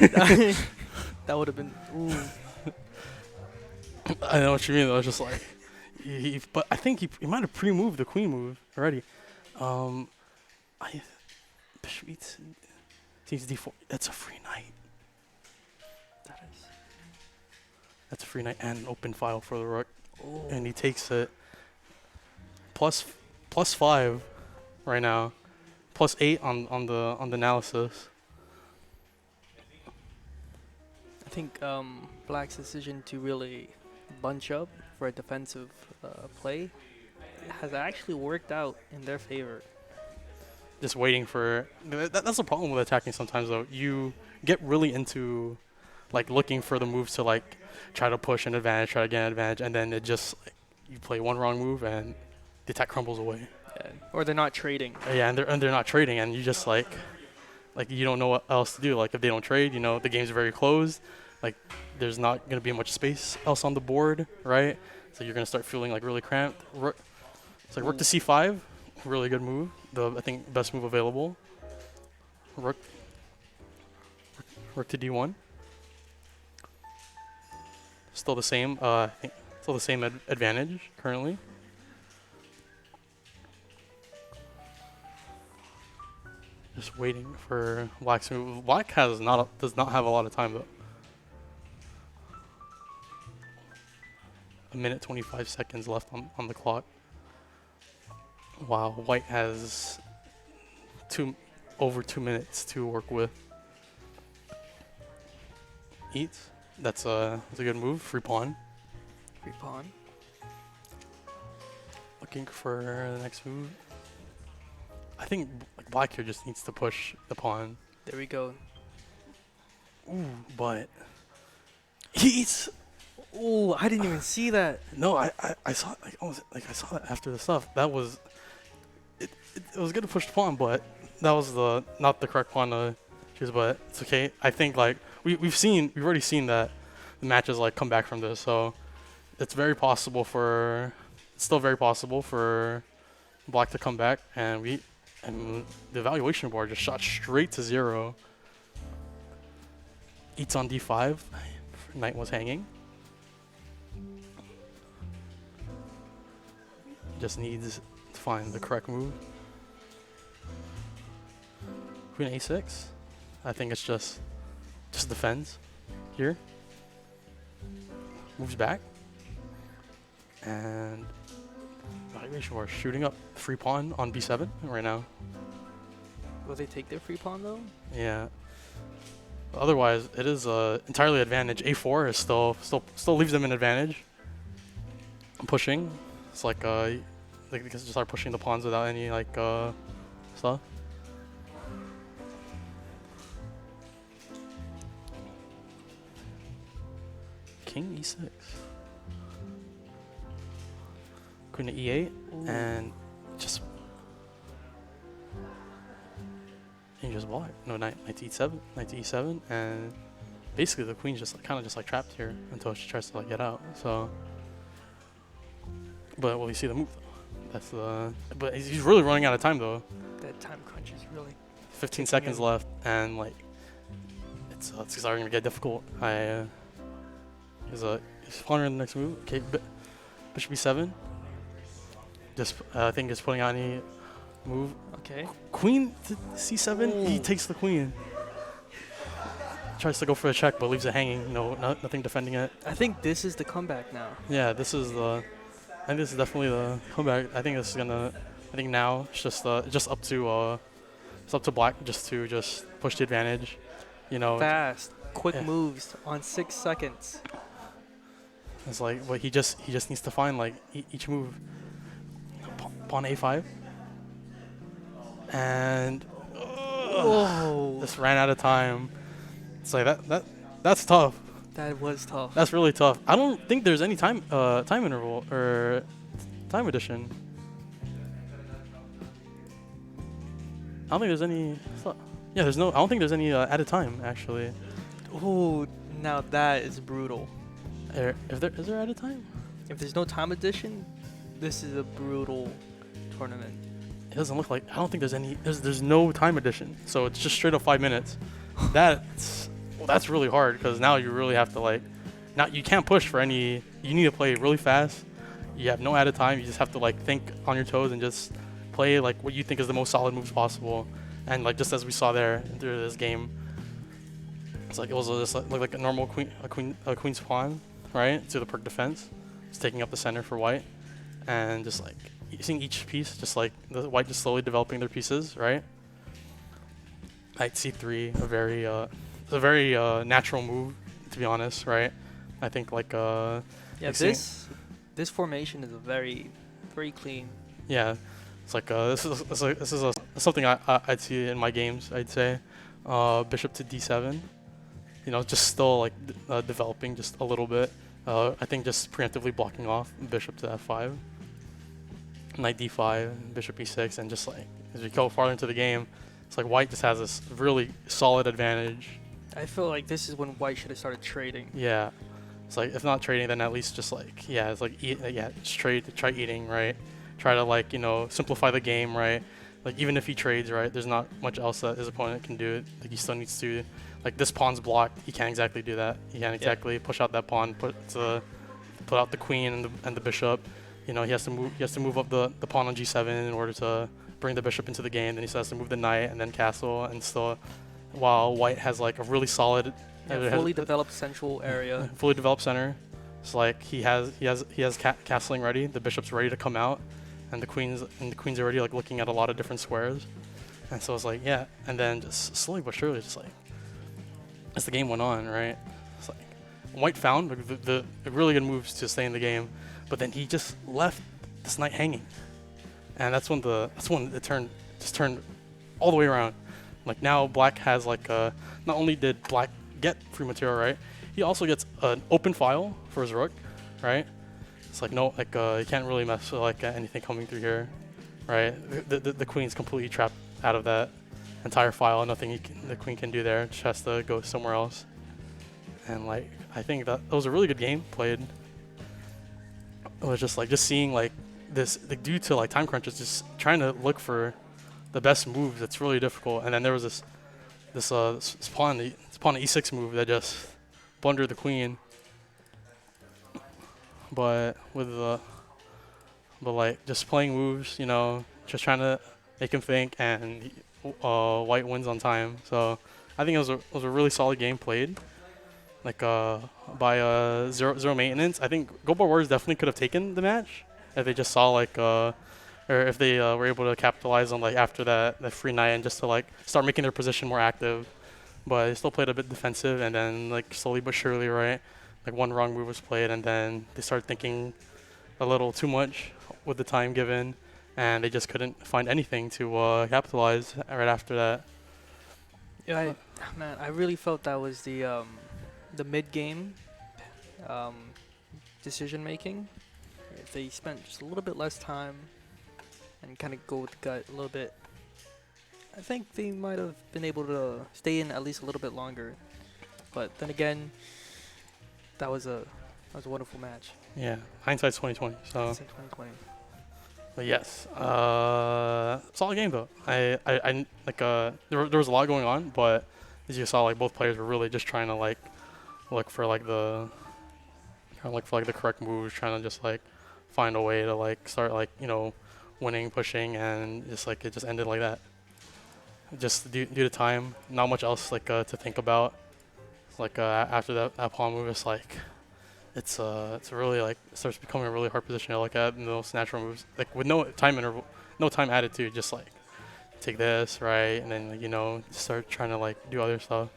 That would have been. Ooh. I know what you mean though. It's just like, but I think he might have pre-moved the queen move already. Bishop eats. Takes d4. That's a free knight. That is. That's a free knight and an open file for the rook. Oh. And he takes it plus 5 right now. Plus 8 on the analysis. I think Black's decision to really bunch up for a defensive play has actually worked out in their favor. Just waiting for that's the problem with attacking sometimes though. You get really into like looking for the moves to like try to push an advantage, try to get an advantage, and then it just like, you play one wrong move and the attack crumbles away. Yeah. Or they're not trading. Yeah, and they're not trading, and you just like you don't know what else to do. Like if they don't trade, you know the game's very closed. Like there's not gonna be much space else on the board, right? So you're gonna start feeling like really cramped. It's like rook to c5, really good move. I think best move available. Rook to d1. Still the same. I think still the same advantage currently. Just waiting for Black's move. Black does not have a lot of time though. A minute 25 seconds left on the clock. Wow, White has over 2 minutes to work with. Eats. That's a good move. Free pawn. Free pawn. Looking for the next move. I think Black here just needs to push the pawn. There we go. Ooh, but he eats. Oh, I didn't even see that. No, I saw I saw that after the stuff. That was it was good to push the pawn, but that was not the correct pawn to choose. But it's okay. I think like we've already seen that the matches like come back from this, so it's still very possible for Black to come back, and the evaluation board just shot straight to 0. Eats on d5. Knight was hanging. Just needs to find the correct move. Queen a6. I think it's just defends here. Moves back. And evaluation board shooting up free pawn on b7 right now. Will they take their free pawn though? Yeah. Otherwise, it is entirely advantage. A4 is still leaves them an advantage. Pushing. It's like they can just start pushing the pawns without any like stuff. King e6. Queen to e8. Ooh. And just block. No, knight to e7, and basically the queen's just kind of just trapped here until she tries to get out. So, but will you see the move though? That's the. But he's really running out of time though. That time crunch is really. 15 seconds left, and it's starting to get difficult. He's pondering the next move. Okay, bishop e7. Just I think is putting out any move. Okay. Queen to c7. Ooh. He takes the queen. Tries to go for a check, but leaves it hanging. No, nothing defending it. I think this is the comeback now. Yeah, this is definitely the comeback. I think this is gonna. I think now it's just up to Black just to push the advantage. You know. Fast, quick Yeah. moves on 6 seconds. It's like, but he just needs to find each move. Pawn a5. And Oh, just ran out of time. It's like that's tough. that was tough. That's really tough. I don't think there's any time interval or time addition. I don't think there's any. Yeah, there's no. I don't think there's any added time actually. Oh, now that is brutal. Is there added time? If there's no time addition, this is a brutal tournament. It doesn't look like. I don't think there's any. There's no time addition. So it's just straight up 5 minutes. That's really hard because now you really have to now you can't push for any. You need to play really fast. You have no added time. You just have to think on your toes and just play what you think is the most solid moves possible. And like just as we saw there through this game, it's like it was just like a normal queen's pawn, right, to the perk defense. It's taking up the center for white, and just like using each piece, just like the white just slowly developing their pieces, right. Knight c3, a very natural move, to be honest, right. I think like Yeah, like seeing- this formation is a very clean. Yeah, it's like this is something I'd see in my games. I'd say bishop to d7. You know, just still like developing just a little bit. I think just preemptively blocking off bishop to f5, knight d5, bishop e6, and just like as we go farther into the game, it's like white just has this really solid advantage. I feel like this is when white should have started trading. Yeah, it's like if not trading, then at least just like it's like just try eating, right? Try to like simplify the game, right? Like even if he trades, right, there's not much else that his opponent can do. Like he still needs to, like this pawn's blocked. He can't exactly do that. He can't exactly push out that pawn, put out the queen and the bishop. He has to move up the pawn on g7 in order to bring the bishop into the game. Then he still has to move the knight and then castle, and still while white has like a really solid Fully developed central area. fully developed center. It's like he has castling ready. The bishop's ready to come out, and the queen's already like looking at a lot of different squares. And so it's like and then just slowly but surely, just like as the game went on, right? It's like white found the really good moves to stay in the game, but then he just left this knight hanging, and that's when it turned all the way around. Like now black has like not only did black get free material, right, he also gets an open file for his rook, right? It's like no, like you can't really mess with like anything coming through here, right? The queen's completely trapped out of that entire file. Nothing the queen can do there. Just has to go somewhere else. And like I think that was a really good game played. It was just seeing like this, like, due to like time crunches, just trying to look for the best moves. It's really difficult. And then there was this pawn e6 move that just blundered the queen. But like just playing moves, just trying to make him think, and white wins on time. So I think it was a really solid game played. Like by zero maintenance. I think Gold Bar Warriors definitely could have taken the match if they just saw like or if they were able to capitalize on like after that free knight and just to like start making their position more active. But they still played a bit defensive, and then like slowly but surely, right, like one wrong move was played, and then they started thinking a little too much with the time given, and they just couldn't find anything to capitalize right after that. Yeah, I really felt that was the mid game decision making. If they spent just a little bit less time and kind of go with the gut a little bit, I think they might have been able to stay in at least a little bit longer. But then again, that was a wonderful match. Yeah, hindsight's 2020. So. It's in 2020. But yes, solid game though. I like there was a lot going on, but as you saw, like both players were really just trying to like look for like the correct moves, trying to just like find a way to like start like winning, pushing, and just like it just ended like that. Just due to time, not much else like to think about. Like after that pawn move, it's like it's really like it starts becoming a really hard position to look at in those natural moves. Like with no time interval, no time added to, just like take this, right, and then just start trying to like do other stuff.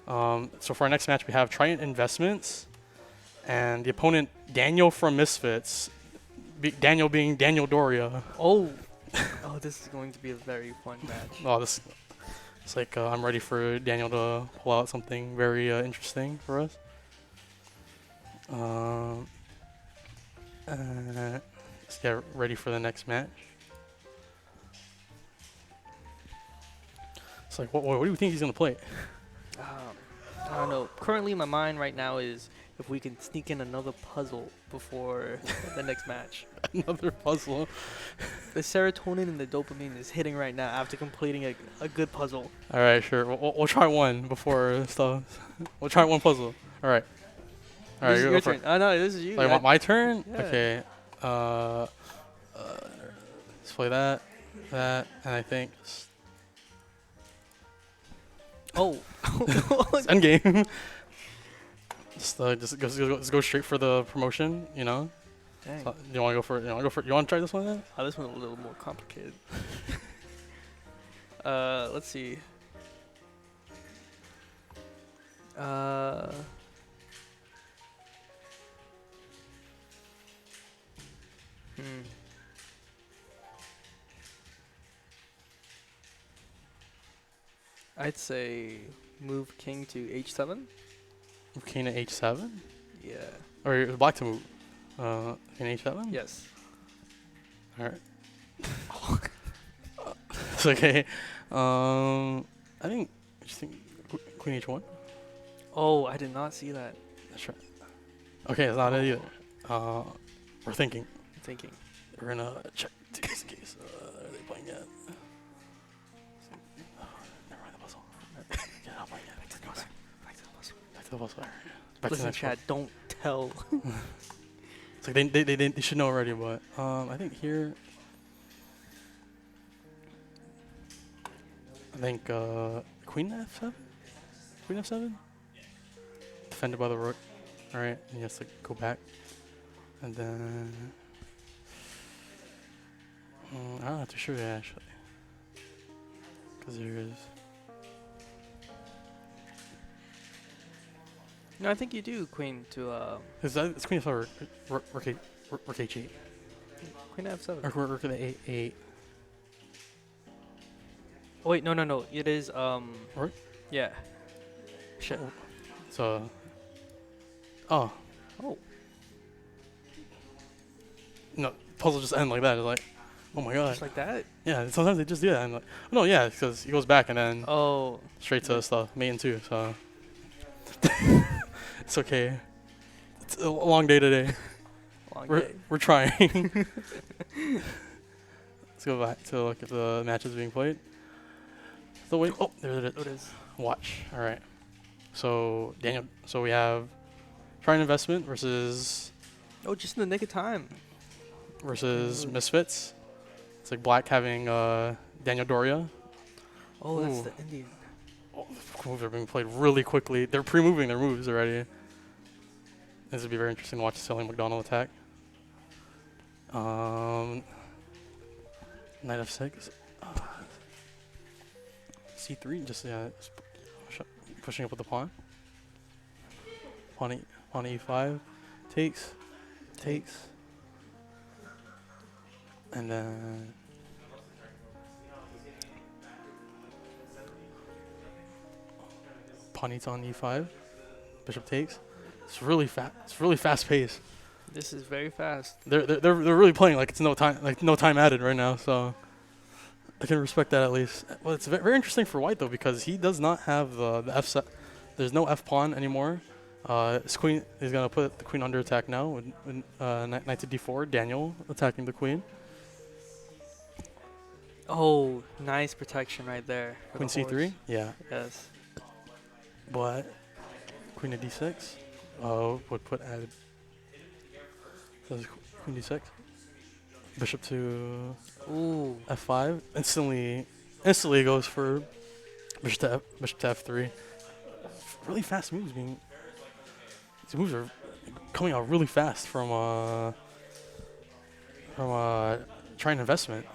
So for our next match, we have Trident Investments, and the opponent Daniel from Misfits. Daniel being Daniel Doria. Oh, this is going to be a very fun match. Oh, it's like I'm ready for Daniel to pull out something very interesting for us. Let's get ready for the next match. It's like, what do you think he's gonna play? I don't know. Currently, my mind right now is if we can sneak in another puzzle before the next match. Another puzzle. The serotonin and the dopamine is hitting right now after completing a good puzzle. All right, sure. We'll try one before stuff. We'll try one puzzle. All right. All right, This is your turn. Oh no, this is you. Like my turn? Yeah. Okay. Let's play that, and I think Oh. It's endgame. Just go straight for the promotion, you know. Dang. So, you want to go for it? You want to try this one then? Oh, this one's a little more complicated. Let's see. I'd say move king to h7. King to h7, Yeah. or black to move. In h7. Yes. All right. It's okay. I think. Just think. Queen h1. Oh, I did not see that. That's right. Okay, it's not it either. We're thinking. I'm thinking. We're gonna check just in case. Are they playing yet? Never mind the puzzle. Yeah, not playing yet. Back to the puzzle. Back to the puzzle. Back to the Listen, next Chad, don't tell. It's like they should know already, but I think here. I think Queen f7. Queen f7. Defended by the rook. All right, and he has to go back, and then I'm not too sure actually, because there is. No, I think you do queen to It's Queen f7 rook h8 queen f7. or rook to the a8. Oh wait, no. It is Rook? Yeah. Shit. So. Oh. Oh. No, puzzle just end like that. It's like, oh my god. Just like that? Yeah, sometimes they just do that. I'm like, oh, no, yeah, because he goes back and then Oh. straight to stuff, main two. So it's okay. It's a long day today. Long We're day. we're trying. Let's go back to look at the matches being played. So wait, oh, there it is. Oh, it is. Watch. All right. So Daniel. So we have Trying Investment versus Oh, just in the nick of time. Misfits. It's like black having Daniel Doria. Oh, that's Ooh. the Indian. Oh, the moves are being played really quickly. They're pre-moving their moves already. This would be very interesting to watch the Selling McDonald attack. Knight f6. C3, just pushing up with the pawn. Pawn e5, takes, and then pawn eats on e5, bishop takes. It's really fast. It's really fast paced. This is very fast. They're really playing like it's no time added right now. So I can respect that at least. Well, it's very interesting for White though because he does not have the f set. There's no f pawn anymore. His queen is gonna put the queen under attack now with knight to d4. Daniel attacking the queen. Oh, nice protection right there. for Queen the c3. horse. Yeah, Yes. but queen to d6. Would put added. So queen d6. Bishop to Ooh. f5. Instantly goes for bishop to f3. Really fast moves being. These moves are coming out really fast from Trying Investment.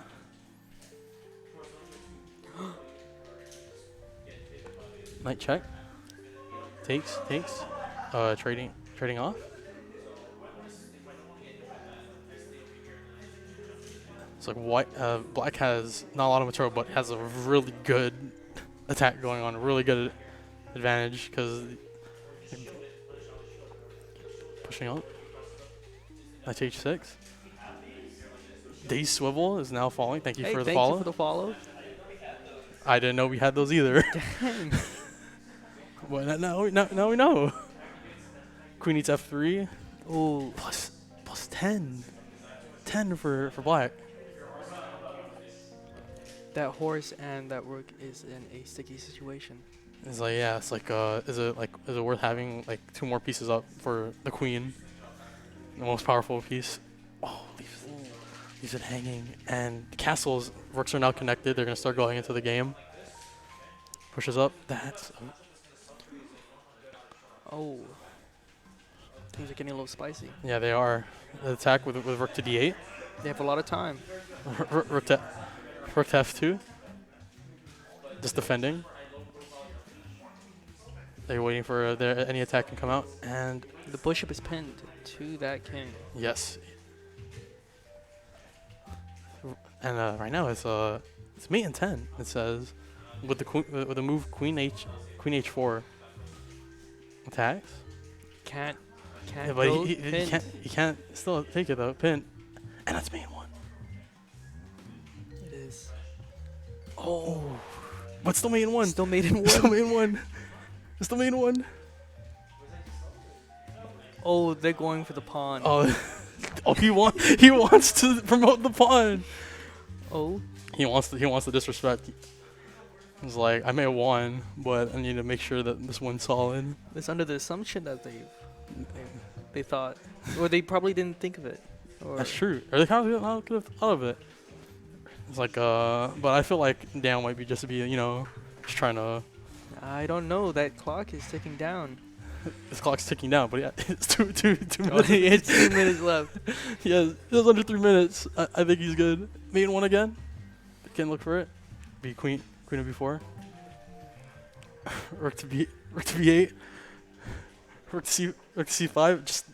Knight check. Takes. Trading off. It's like white. Black has not a lot of material, but has a really good attack going on. A really good advantage because pushing up. Knight to h6. Day swivel is now falling. Thank you Hey, for the thank follow. you for the follow. I didn't know we had those either. Dang. Well, now we know. Queen eats f3. Ooh. Plus 10. 10 for black. That horse and that rook is in a sticky situation. It's like, yeah, it's like, is it worth having like 2 more pieces up for the queen? The most powerful piece. Oh, leaves it hanging. And castles, rooks are now connected. They're going to start going into the game. Pushes up. That's Oh. Things are getting a little spicy. yeah, they are. The attack with rook to d8. They have a lot of time. Rook to f2. Just defending. They're waiting for any attack can come out, and The bishop is pinned to that king. yes. And right now it's mate in 10. It says with the move queen h4 attacks. Can't Yeah, but go he pinned. can't still take it though. Pin, and that's mate in 1. It is. Oh, but still mate in 1. Still made in Still one. mate in 1. Still mate in 1. Oh, they're going for the pawn. Oh, oh, he wants to promote the pawn. Oh. He wants to disrespect. He's like, I may have won, but I need to make sure that this one's solid. It's under the assumption that they thought, or they probably didn't think of it. Or That's true. Or they kind of could have thought of it. It's like, but I feel like Dan might be just just trying to. I don't know. That clock is ticking down. This clock's ticking down, but yeah, it's two Oh, minutes. it's 2 minutes left. Yeah, it's under 3 minutes. I think he's good. Mate in 1 again. Can't look for it. Be queen of b4. rook to b8. Rook to c5. Just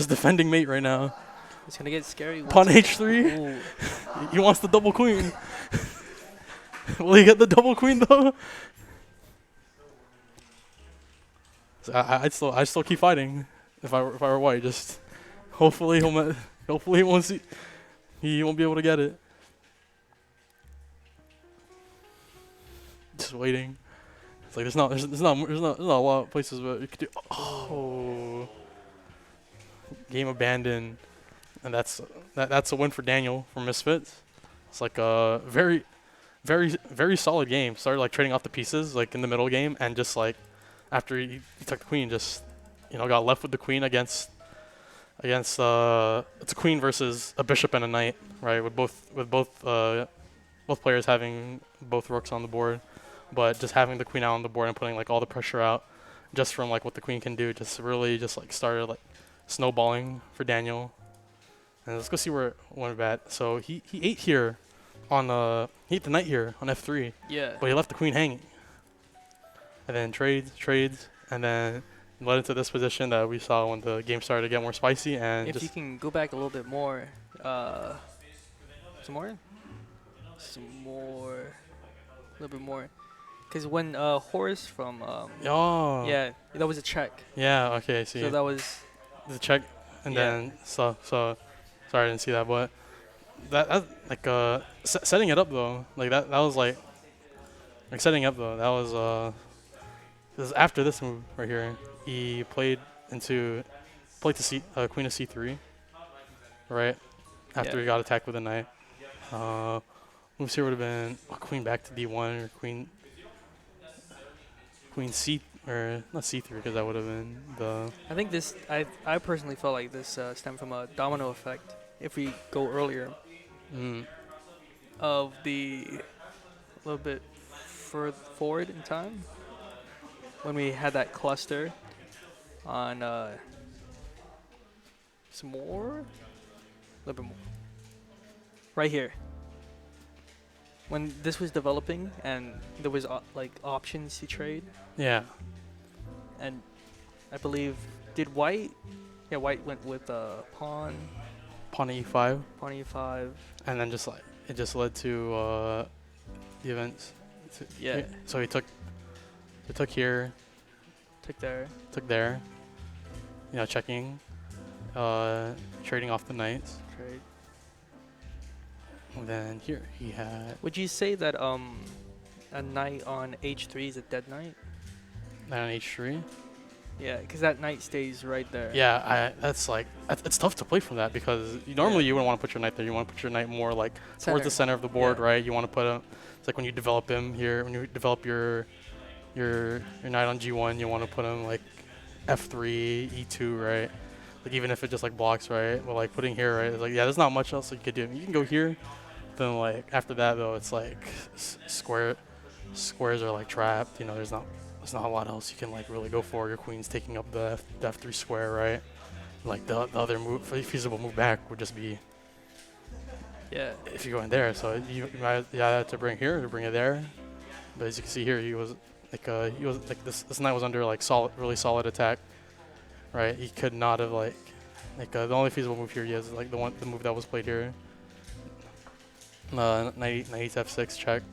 defending mate right now. It's gonna get scary. Pawn h3. Ooh. He wants the double queen. Will he get the double queen though? So I'd still keep fighting if I were white. Just hopefully he won't be able to get it. Just waiting. It's like there's not a lot of places where you could do. Oh, game abandoned, and that's a win for Daniel from Misfits. It's like a very, very, very solid game. Started like trading off the pieces like in the middle game, and just like after he took the queen, just got left with the queen against it's a queen versus a bishop and a knight, right? With both players having both rooks on the board. But just having the queen out on the board and putting like all the pressure out just from like what the queen can do just really just like started like snowballing for Daniel. And let's go see where it went bad. So he ate here on he ate the knight here on f3. Yeah. But he left the queen hanging. And then trades, and then led into this position that we saw when the game started to get more spicy. And If you can go back a little bit more, some more, a little bit more, because when Horace from oh yeah, that was a check. yeah, okay, see So that was the check, and Yeah. then so sorry I didn't see that, but that like setting it up though, like that was like setting up though, that was after this move right here. He played to queen of c3, right after Yeah. he got attacked with a knight. Moves here would have been queen back to d1 or queen c, or not c3, because that would have been the I think this. I personally felt like this stemmed from a domino effect. If we go earlier, of the a little bit forward in time, when we had that cluster on some more, a little bit more, right here. When this was developing and there was like options to trade, yeah. and I believe did white? Yeah, white went with pawn e5, pawn e5. and then just like it just led to the events. Yeah. So he took here, Took there. took there, checking, trading off the knights. Trade. And then here he had Would you say that a knight on h3 is a dead knight? knight on h3. Yeah, because that knight stays right there. Yeah, it's tough to play from that, because normally you wouldn't want to put your knight there. You want to put your knight more like towards the center of the board, Yeah. right? You want to put him. It's like when you develop him here, when you develop your knight on g1, you want to put him like f3, e2, right? Like even if it just like blocks, right? But like putting here, right? It's like, yeah, there's not much else you could do. You can go here, then like after that though, it's like square squares are like trapped. You know, there's not a lot else you can like really go for. Your queen's taking up the F3 square, right? Like the other move, feasible move back would just be Yeah. if you go in there. So you might have to bring here to bring it there. But as you can see here, he was like this knight was under like really solid attack, right? He could not have the only feasible move here he has is like the move that was played here. Knight f6 check,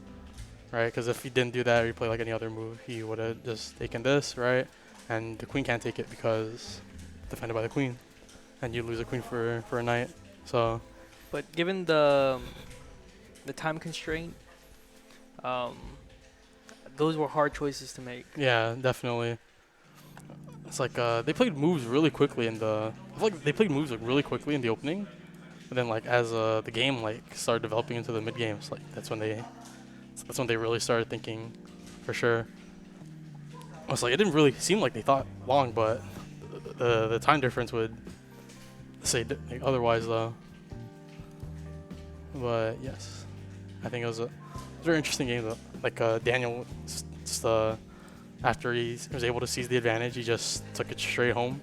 right? Because if he didn't do that or he played like any other move, he would have just taken this, right? And the queen can't take it because defended by the queen, and you lose a queen for a knight. So, But given the time constraint, those were hard choices to make. yeah, definitely. It's like they played moves really quickly in the. I feel like they played moves like really quickly in the opening, but then like as the game like started developing into the mid games, like that's when they really started thinking, for sure. It's like it didn't really seem like they thought long, but the time difference would say otherwise though. But yes, I think it was a very interesting game though. Like Daniel, after he was able to seize the advantage, he just took it straight home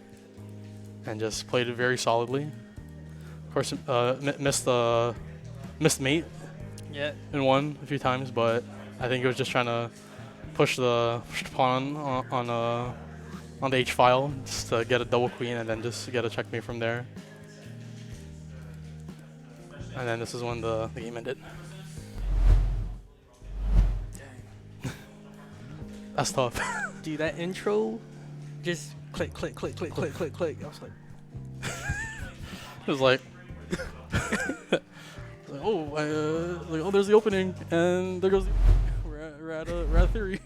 and just played it very solidly. Of course, missed mate Yeah. and won a few times, but I think it was just trying to push the pawn on the H file just to get a double queen and then just get a checkmate from there. And then this is when the game ended. That's tough. Dude, that intro, just click, click, click, click, click, click, click. I was like, It was like, there's the opening, and there goes. We're at a theory.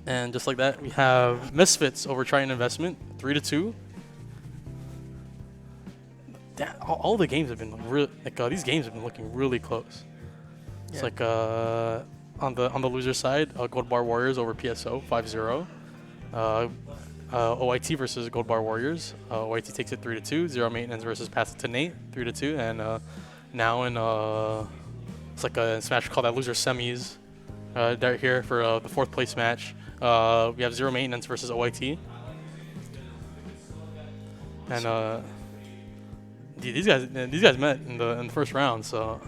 And just like that, we have Misfits over Triton Investment, 3-2. All the games have been really these games have been looking really close. It's Yeah. like on the loser side, Gold Bar Warriors over PSO 5-0. OIT versus Gold Bar Warriors. OIT takes it 3-2. Zero Maintenance versus Pass It to Nate 3-2. And now in it's like a match called that loser semis. Right here for the fourth place match. We have Zero Maintenance versus OIT. And dude, these guys met in the first round, so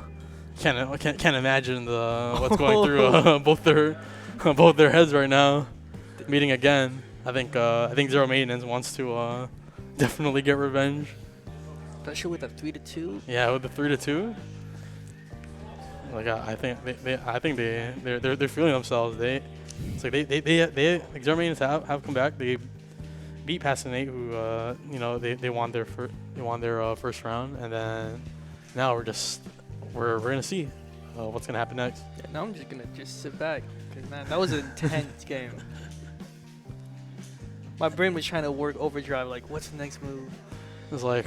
can't imagine what's going through both their heads right now. Meeting again, I think Zero Maintenance wants to definitely get revenge. especially with a 3-2. Yeah, with the 3-2. Like I think they're feeling themselves. It's like they Zero Maintenance have come back. They beat Passionate, who they won their first round, and then now we're gonna see what's gonna happen next. Yeah, now I'm just gonna sit back, cause man, that was an intense game. My brain was trying to work overdrive, like, what's the next move? It's like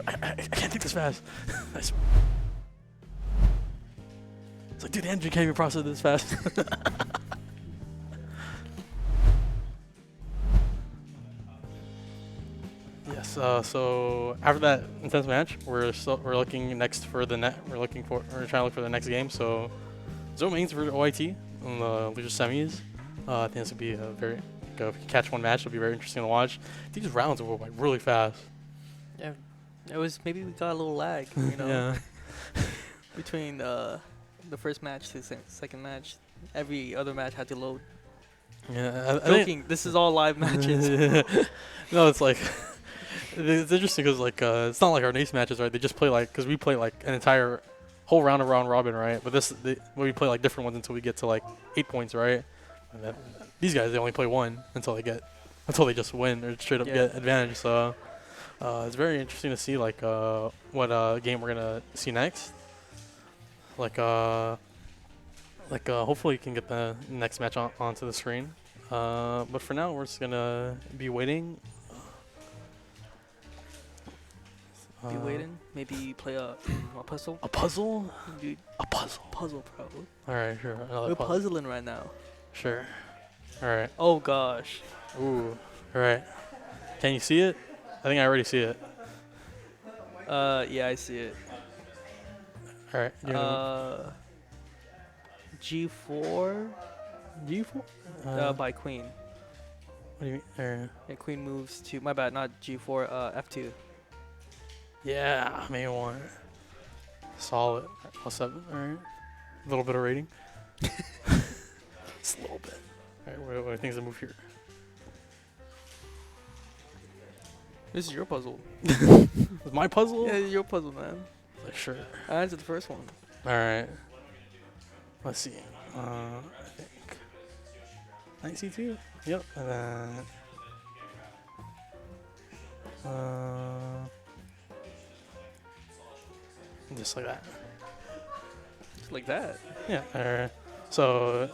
I can't think this fast. It's like, dude, the engine can't even process this fast. Yes. So after that intense match, we're looking next for the net. We're trying to look for the next game. So Zero Mains for OIT in the loser semis. I think this would be a very if you catch one match, it'll be very interesting to watch. These rounds will go by really fast. Yeah, it was maybe we got a little lag, you know, Yeah. between the first match to the second match. Every other match had to load. Yeah. Joking, this is all live matches. No, it's like it's interesting because it's not like our Nace matches, right? They just play because we play like an entire whole round of round robin, right? But we play like different ones until we get to like 8 points, right? And then these guys, they only play one until they just win or straight up get advantage. So it's very interesting to see what game we're gonna see next. Hopefully we can get the next match onto the screen. But for now, we're just gonna be waiting. Be waiting. Maybe play a puzzle. A puzzle? Dude, A puzzle. puzzle, bro. All right, sure. Another We're puzzle. puzzling right now. Sure. All right. Oh gosh. Ooh. All right. Can you see it? I think I already see it. Yeah, I see it. All right. G4 G4. by queen. What do you mean? And queen moves to, my bad, not G4, F2. Yeah, maybe one. Solid. +7. All right. A little bit of rating. Just a little bit. All right. What are things to move here? This is your puzzle. Is my puzzle? Yeah, it's your puzzle, man. Like, sure. I answered the first one. All right. Let's see. I think knight c2. Yep. And then just like that. Just like that. Yeah. So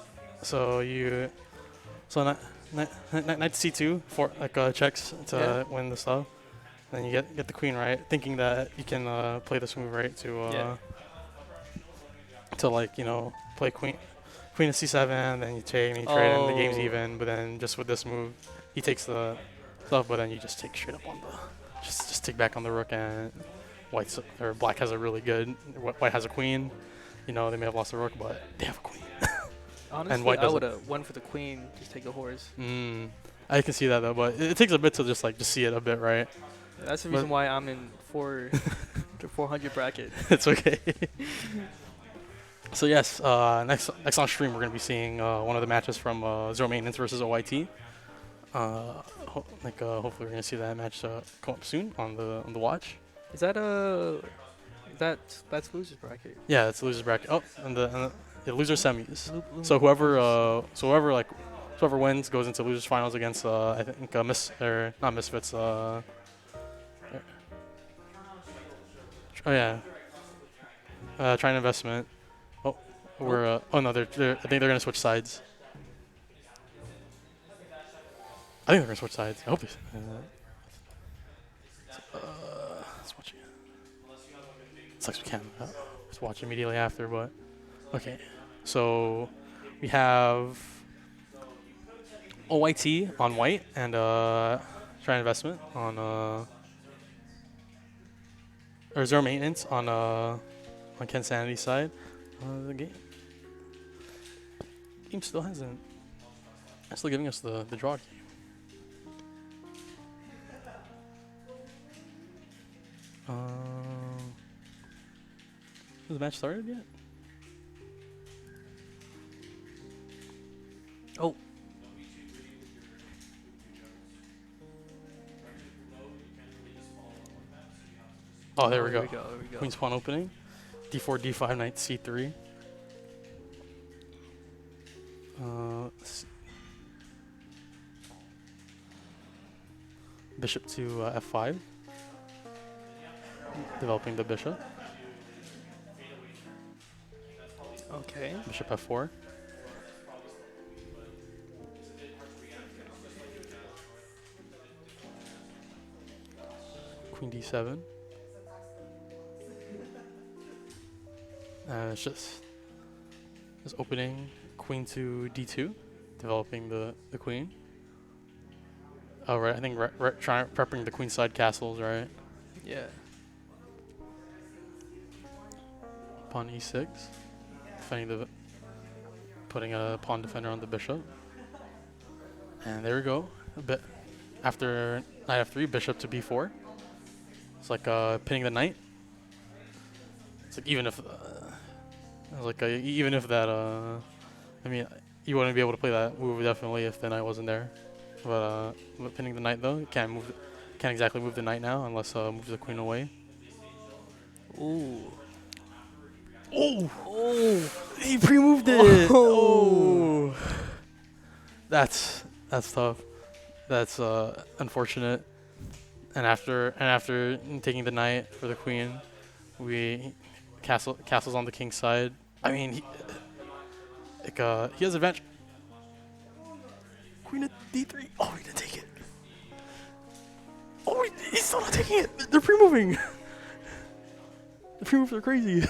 knight c2 for like checks to win the stuff. Then you get the queen right, thinking that you can play this move right to like play queen to c7, then you take and you trade and the game's even. But then just with this move, he takes the stuff, but then you just take straight up on the just take back on the rook, and black has a really good, white has a queen. They may have lost the rook, but they have a queen. Honestly, white I doesn't. would have went for the queen, just take the horse. I can see that though, but it takes a bit to just see it a bit, right? That's the reason why I'm in the 400 bracket. It's okay. So yes, next on stream we're gonna be seeing one of the matches from Zero Maintenance versus OYT. Hopefully we're gonna see that match come up soon on the watch. Is that that's losers bracket? Yeah, it's losers bracket. Oh, and the loser semis. So whoever wins goes into losers finals against I think not Misfits. Trying investment. Oh, I think they're gonna switch sides. I think they're gonna switch sides. I hope they. Let's watch it. Sucks we can't. Let's watch immediately after, but okay. So we have OYT on white and trying investment on or Zero Maintenance on Ken Sanity's side. The game still hasn't. It's still giving us the draw game. Has the match started yet? Oh. Oh, there we go. There we go. Queen's pawn opening. D4, D5, knight C3. Bishop to F5. Developing the bishop. Okay. Bishop F4. Queen D7. It's just opening queen to D2, developing the queen. Oh right, I think prepping the queenside castles, right? Yeah. Pawn E6, putting a pawn defender on the bishop. And there we go. A bit after knight F3, bishop to B4. It's like pinning the knight. It's like even if that I mean you wouldn't be able to play that move definitely if the knight wasn't there. But pinning the knight though, you can't exactly move the knight now unless move the queen away. Ooh. Oh! He pre-moved it. Oh! That's tough. That's unfortunate. And after taking the knight for the queen, we castles on the king's side. I mean, he has advantage. Queen at D3. Oh, he didn't take it. Oh, he's still not taking it. They're pre-moving. The pre-moves are crazy.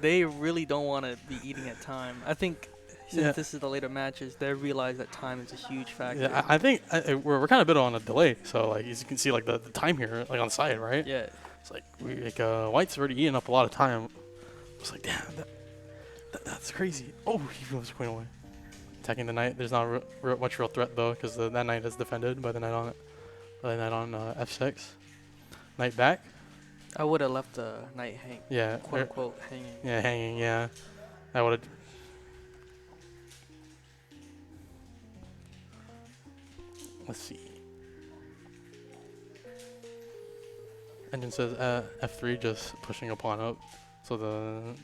They really don't want to be eating at time. I think since this is the later matches, they realize that time is a huge factor. Yeah, I think we're kind of a bit on a delay. So like as you can see, like the time here, like on the side, right? Yeah. It's like White's already eaten up a lot of time. was like, damn, that's crazy. Oh, he moves the queen away. Attacking the knight. There's not much real threat though, because that knight is defended by the knight on f6. Knight back. I would have left the knight hang. Yeah. Quote unquote hanging. Yeah, hanging. Yeah, I would have. Let's see. Engine says f3, just pushing a pawn up, so the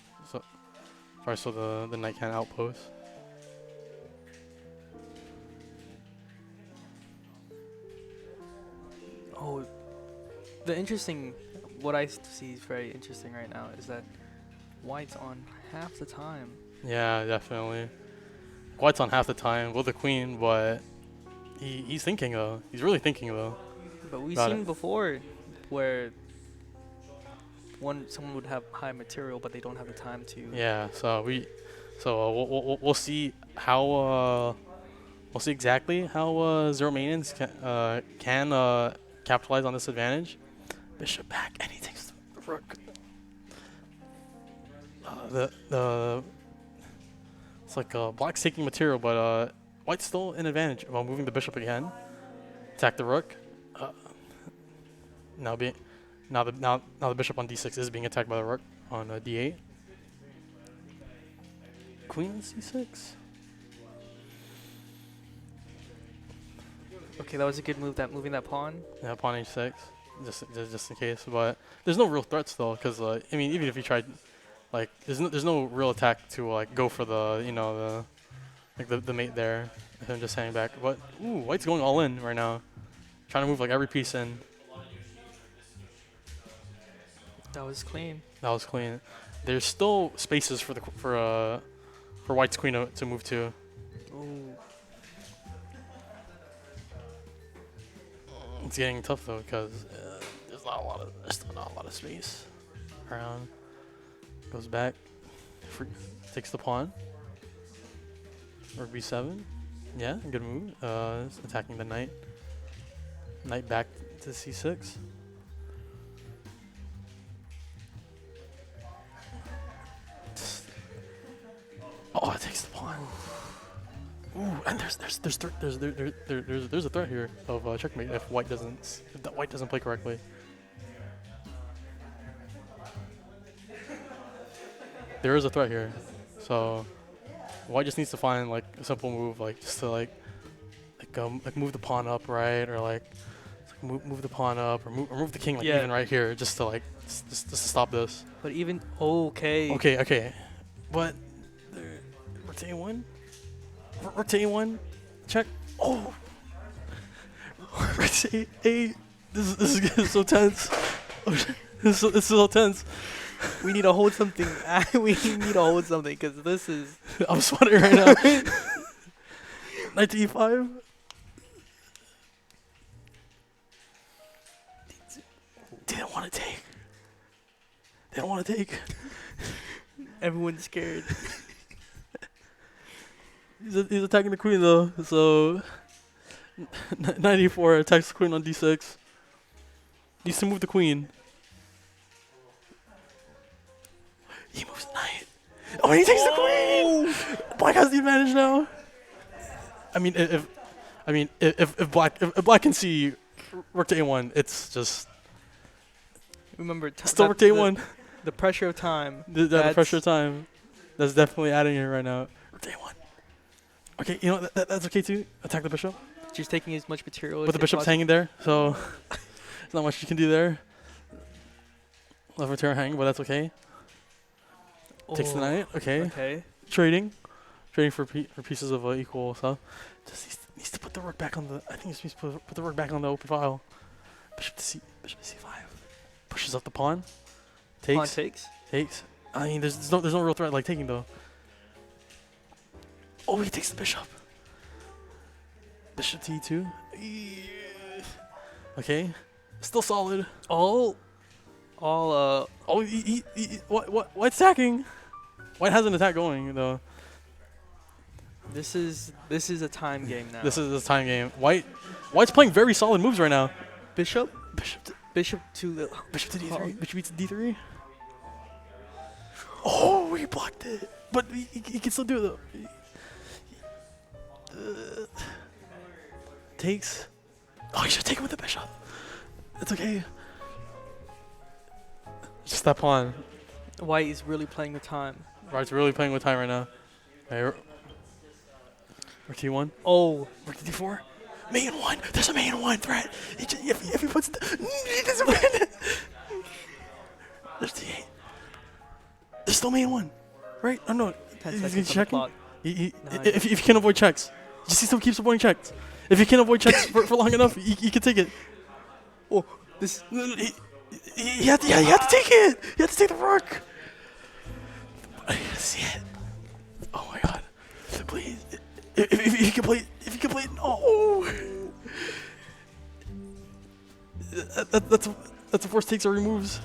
knight can't outpost. Oh, what I see is very interesting right now is that white's on half the time. Yeah, definitely. White's on half the time with the queen, but he's thinking though. He's really thinking though. But we've Got seen it. before where someone would have high material, but they don't have the time to. Yeah, so we'll see how we'll see exactly how Zero Maintenance can capitalize on this advantage. Bishop back, and he takes the rook. It's like black's taking material, but white's still in advantage while moving the bishop again. Attack the rook. Now the bishop on d6 is being attacked by the rook on d8. Queen c6. Okay, that was a good move. That moving that pawn. Yeah, pawn h6, just in case. But there's no real threats though, because I mean, even if you tried, like, there's no real attack to like go for the the mate there. Him just hanging back. But ooh, white's going all in right now, trying to move like every piece in. That was clean. That was clean. There's still spaces for white's queen to move to. Ooh. It's getting tough though, because there's still not a lot of space around. Goes back, takes the pawn. Rook b7. Yeah, good move. It's attacking the knight. Knight back to c6. Oh, it takes the pawn. Ooh, and there's a threat here of checkmate if white doesn't play correctly. There is a threat here, so white just needs to find like a simple move, like just to like move the pawn up, right, or like move the pawn up, or move the king like even right here, just to just to stop this. But even okay. Okay, but rook to a1, rook to a1, check. Oh, rook to a8. This is getting so tense. This is so tense. We need to hold something. We need to hold something because this is. I'm sweating right now. Knight to e5. They don't want to take. They don't want to take. Everyone's scared. He's attacking the queen though. So knight e4 attacks the queen on d6. Needs to move the queen. He moves the knight. Oh, he takes the queen. Black has the advantage now. I mean, if black can see rook to a1, it's just Remember, still rook to a1. The pressure of time. The pressure of time. That's definitely adding here right now. Rook to a1. Okay, you know that's okay too. Attack the bishop. Just taking as much material. But the bishop's hanging there, so there's not much you can do there. Left return hang, but that's okay. Takes the knight. Okay. Okay. Trading for pieces of equal stuff. Just needs to put the rook back on the. I think he needs to put the rook back on the open file. Bishop to c5. Pushes up the pawn. Pawn takes. I mean, there's no real threat like taking though. Oh, he takes the bishop. Bishop to e2. Okay. Still solid. Oh, White's attacking. White has an attack going though. This is a time game now. This is a time game. White's playing very solid moves right now. Bishop to Bishop to d3. Bishop beats d3. Oh, he blocked it. But he can still do it, though. Takes. Oh, you should take him with the bishop. It's okay. Just that pawn. White is really playing the time. White's really playing with time right now. Hey, we're T1. Oh, We're D4. Main one. There's a main one threat. If he puts he doesn't win. There's D8. There's still main one. Right? Oh no. 10 He's seconds gonna on the check him. clock. Nine. If you can avoid checks. Just he still keeps avoiding checks. If you can avoid checks for long enough, you can take it. Oh, this. You have to take it. You have to take the rook. See it. Oh my god. Please. If you can play, no. That's the force takes or removes.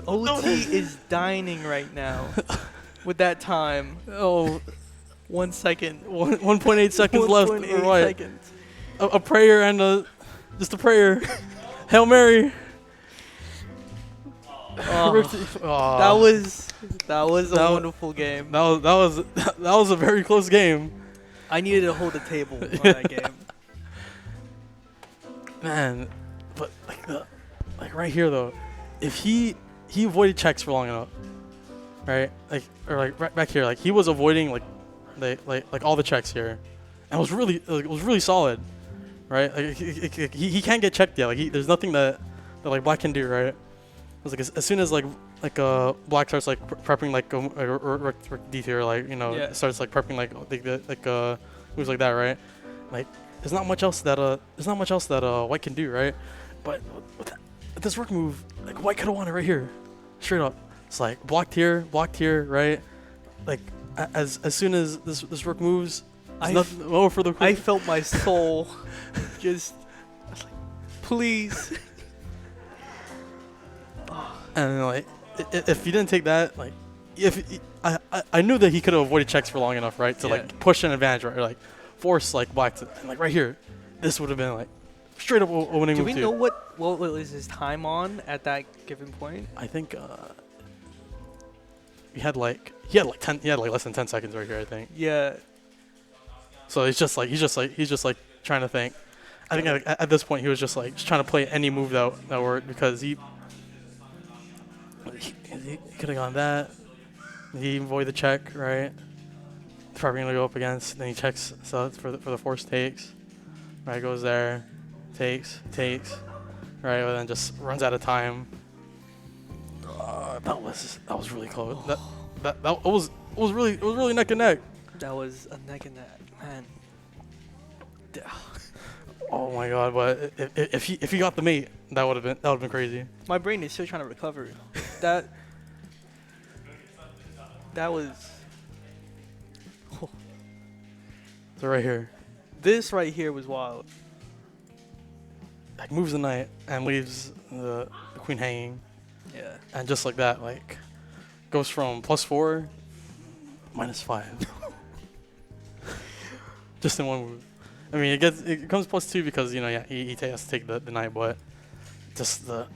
OT is dining right now with that time. Oh, 1 second. 1.8 seconds left. 1.8 Or what? seconds. A prayer and just a prayer. Hail Mary. Oh, that was a That- wonderful game. That was a very close game. I needed to hold the table on that game. Man, but like right here though, if he avoided checks for long enough, right? Right back here, like he was avoiding like all the checks here, and it was really solid, right? Like he can't get checked yet. Like there's nothing that like black can do, right? It's like as soon as black starts like prepping like D tier, like Yeah. starts like prepping like moves like that, right? Like there's not much else that white can do, right? But with this rook move, like white could have won it right here, straight up. It's like blocked here, right? Like as soon as this rook moves, I there's nothing over for the queen. I felt my soul just I was like, please. And like, if you didn't take that, like, I knew that he could have avoided checks for long enough, right, to Yeah. like push an advantage, right, or like force like black to, and like right here, this would have been like straight up winning Do move we too. know what was his time on at that given point? I think he had like less than 10 seconds right here, I think. Yeah. So he's just like trying to think. I think at this point he was just trying to play any move that worked, because he could have gone that. He avoided the check, right? Probably gonna go up against. Then he checks, so for the force takes. Right, goes there, takes, right, and then just runs out of time. That was really close. That was really neck and neck. That was a neck and neck, man. Oh my god! But if he got the mate, that would have been crazy. My brain is still trying to recover. That was So right here, this right here was wild. like moves the knight and leaves the queen hanging, Yeah. and just like that, like goes from +4, -5, just in one move. I mean, it comes +2 because he has to take the knight, but just the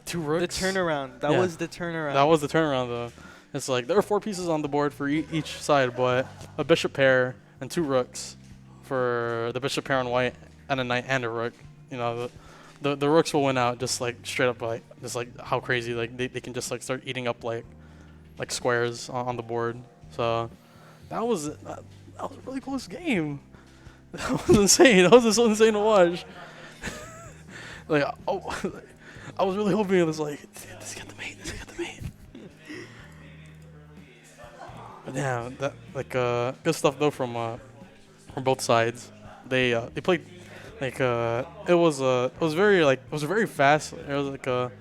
two rooks. The turnaround. That Yeah. was the turnaround. That was the turnaround though. It's like there are 4 pieces on the board for each side, but a bishop pair and 2 rooks for the bishop pair on white, and a knight and a rook. The rooks will win out just like straight up, like just like how crazy like they can just like start eating up like squares on the board. So that was a really close game. That was insane. That was so insane to watch. Like I was really hoping it was like, let's get the mate. But yeah, that good stuff though from both sides. They played like it was very fast. It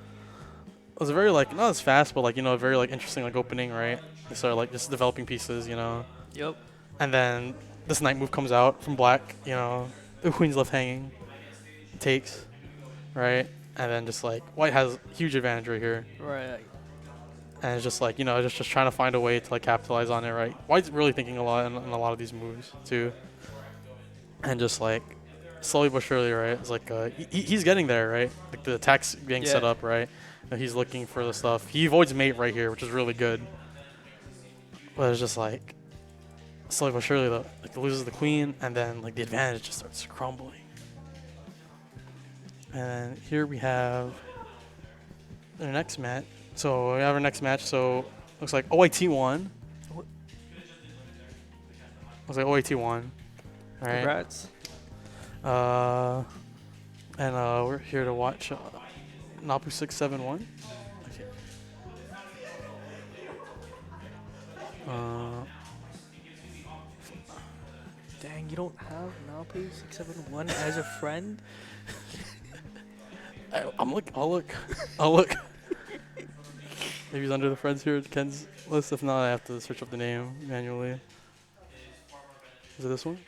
was very like not as fast, but like very like interesting like opening, right? They started like just developing pieces, Yep. and then this knight move comes out from black, the queen's left hanging, takes, right, and then just like white has huge advantage right here. Right. And it's just like, just trying to find a way to like capitalize on it, right? White's really thinking a lot in a lot of these moves too. And just like slowly but surely, right? It's like he's getting there, right? Like the attack's being set Yeah. up, right? He's looking for the stuff. He avoids mate right here, which is really good. But it's just like slowly but surely, like loses the queen, and then like the advantage just starts crumbling. And here we have our next match. So we have our next match. So looks like OIT won. Looks like OIT won. All right. Congrats. And we're here to watch Napu 671. Okay. Dang, you don't have Napu 671 as a friend? I'll look. Maybe he's under the friends here at Ken's list. If not, I have to search up the name manually. Is it this one?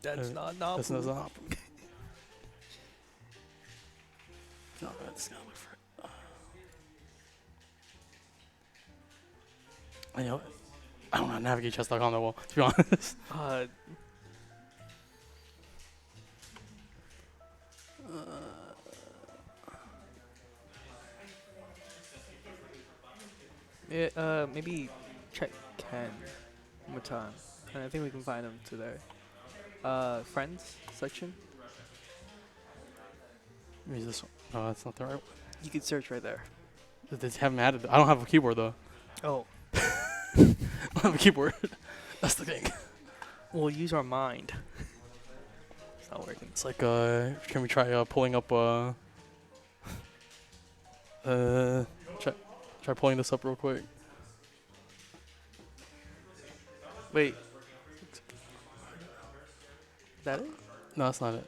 That's not Napu. That's not Napu. No, I'm just gonna look for it. I know. I don't know how to navigate chess.com that well, to be honest. Maybe check Ken one more time. And I think we can find him to there. Friends section. Maybe this one. No, that's not the right one. You can search right there. They haven't added. I don't have a keyboard though. Oh. I don't have a keyboard. That's the thing. We'll use our mind. It's not working. It's like, can we try pulling up? Try pulling this up real quick. Wait. Is that it? No, that's not it.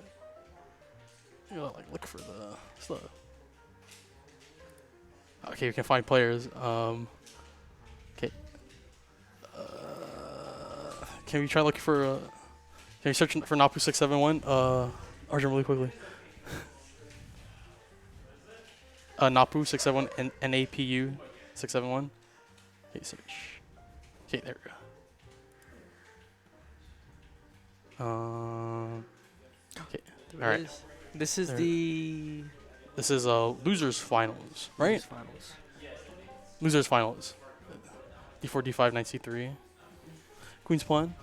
You gotta like look for the stuff. Okay, we can find players. Okay. Can we try looking for? Can you search for Napu 671? Arjun, really quickly. Napu 671 and NAPU 671. Okay, search. Okay, there we go. Okay. There All it right. is. This is There. the This is losers finals, right? Losers finals. Losers finals. D4, D5, Knight C3. Queen's pawn.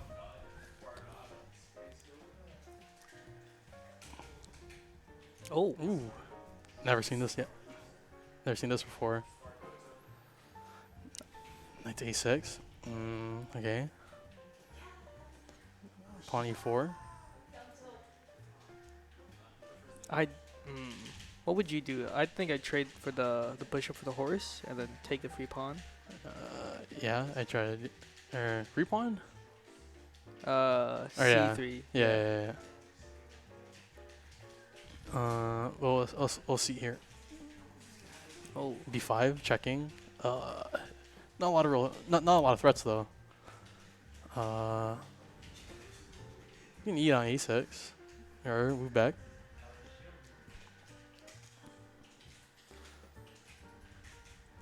Oh. Ooh. Never seen this yet. Never seen this before. Knight to A6. Okay. Pawn E4. What would you do? I think I'd trade for the bishop for the horse and then take the free pawn. Yeah, I tried. Free pawn? C3. Yeah. Well, we'll see here. Oh. B5 checking. Not a lot of threats though. You can eat on A6 or move back.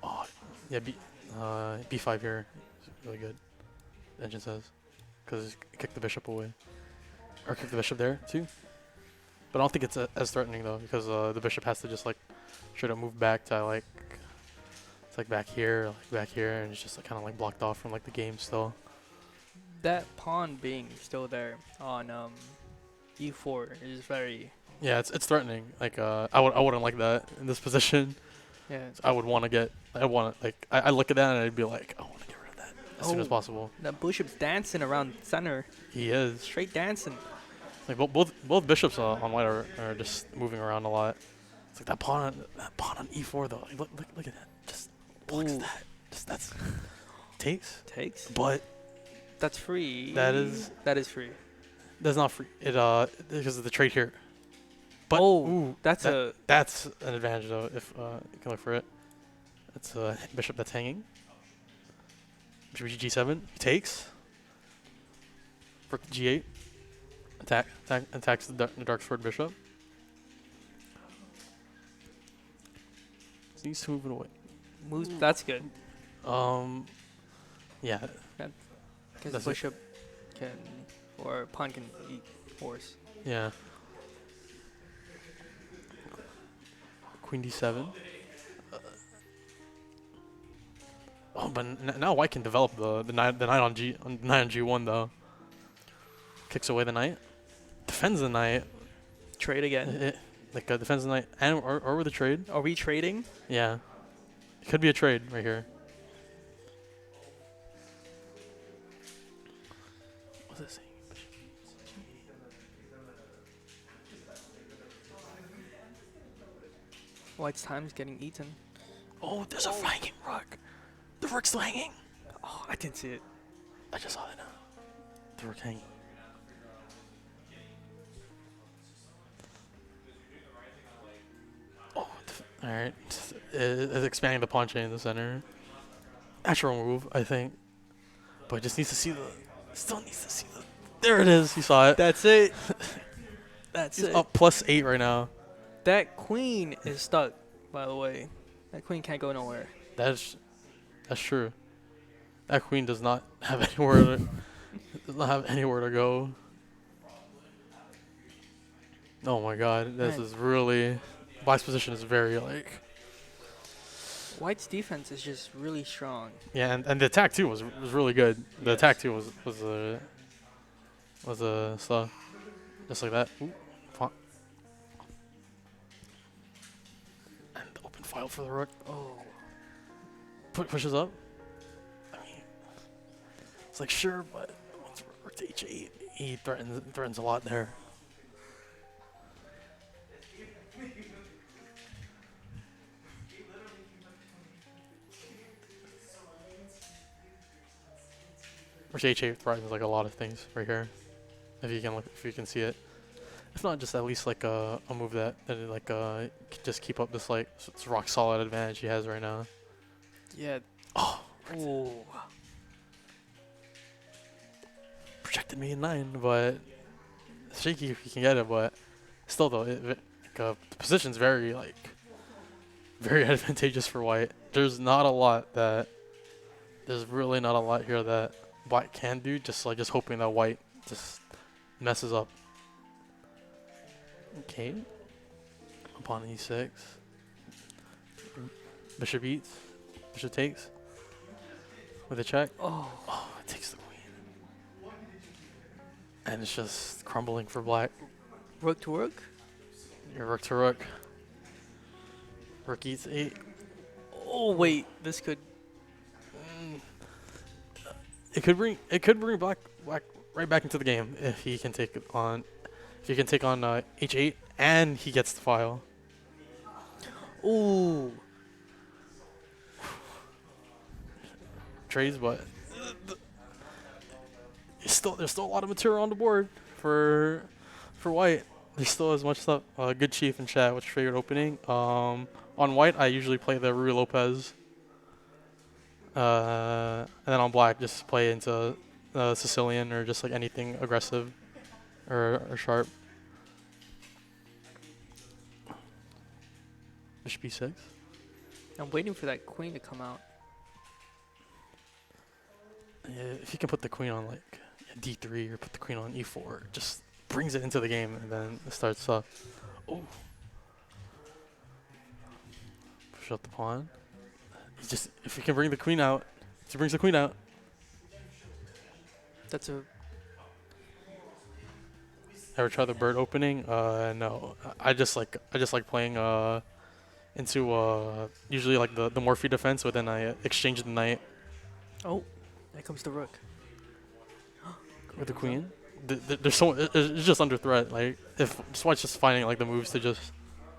Oh, yeah. B5 here is really good. The engine says, because kick the bishop away, or kick the bishop there too. But I don't think it's as threatening though, because the bishop has to just like try to move back to like it's like back here, and it's just like kind of like blocked off from like the game still. That pawn being still there on E4 is very Yeah, it's threatening. Like I wouldn't like that in this position. So I I look at that and I'd be like, I want to get rid of that as soon as possible. That bishop's dancing around center, He is. straight dancing. Like both bishops on white are just moving around a lot. It's like that pawn on E4 though. Like, look at that. Just blocks Ooh. that. Just that's takes. Takes. But That's free. That is free. that's not free. It because of the trade here. But Oh, that's that's an advantage though if you can look for it. It's a bishop that's hanging. Bishop G7 takes. Rook G8. Attacks the dark sword bishop. So he's moving away. moves. That's good. Yeah. Because That's it. bishop can or pawn can eat horse. Yeah. Queen D7. Oh, but now white can develop the knight on G1 though. Kicks away the knight, defends the knight. Trade again. Defends the knight and or with a trade. Are we trading? Yeah, it could be a trade right here. What's it saying? White's time's getting eaten. Oh, there's a hanging rook. The rook's still hanging. Oh, I didn't see it. I just saw it now. The rook hanging. Oh, alright. It's expanding the pawn chain in the center. Natural move, I think. But it just needs to see the. Still needs to see the. There it is. You saw it. That's it. That's He's it. up +8 right now. That queen is stuck, by the way. That queen can't go nowhere. That's true. That queen does not have anywhere to go. Oh my god, this Man. is really Black's position is very like White's defense is just really strong. yeah, and the attack too was really good. The Yes. attack too was stuff just like that. Ooh, and the open file for the rook. Oh. Pushes up. I mean, it's like sure, but once rook to h8, he threatens a lot there. Rook to h8 threatens like a lot of things right here. If you can see it. If not, just at least like a move that like can just keep up this like it's rock solid advantage he has right now. Yeah. Oh, Oh. projected me in 9, but it's shaky if he can get it. But still, though, the position's very advantageous for white. There's really not a lot here that Black can do. Just hoping that white just messes up. Okay. Pawn e6. Bishop eats. Bishop takes. With a check. Oh. Oh, it takes the queen. And it's just crumbling for Black. Rook to rook? Your rook to rook. Rook eats 8. Oh wait, this could. It could bring Black right back into the game if he can take on h8 and he gets the file. Ooh. Trades, but there's still a lot of material on the board for white. There's still as much stuff. Good chief in chat. What's your favorite opening? On white, I usually play the Ruy Lopez. And then on black, just play into Sicilian or just like anything aggressive or sharp. Bishop b6. I'm waiting for that queen to come out. Yeah, if you can put the queen on like d3 or put the queen on e4, it just brings it into the game and then it starts up. Oh. Push out the pawn. If you can bring the queen out, he brings the queen out. That's a. Ever try the bird opening? No. I just like playing into usually like the Morphe defense, but then I exchange the knight Oh, there comes the rook. with the queen. There's so it's just under threat. Like if White's just finding like the moves to just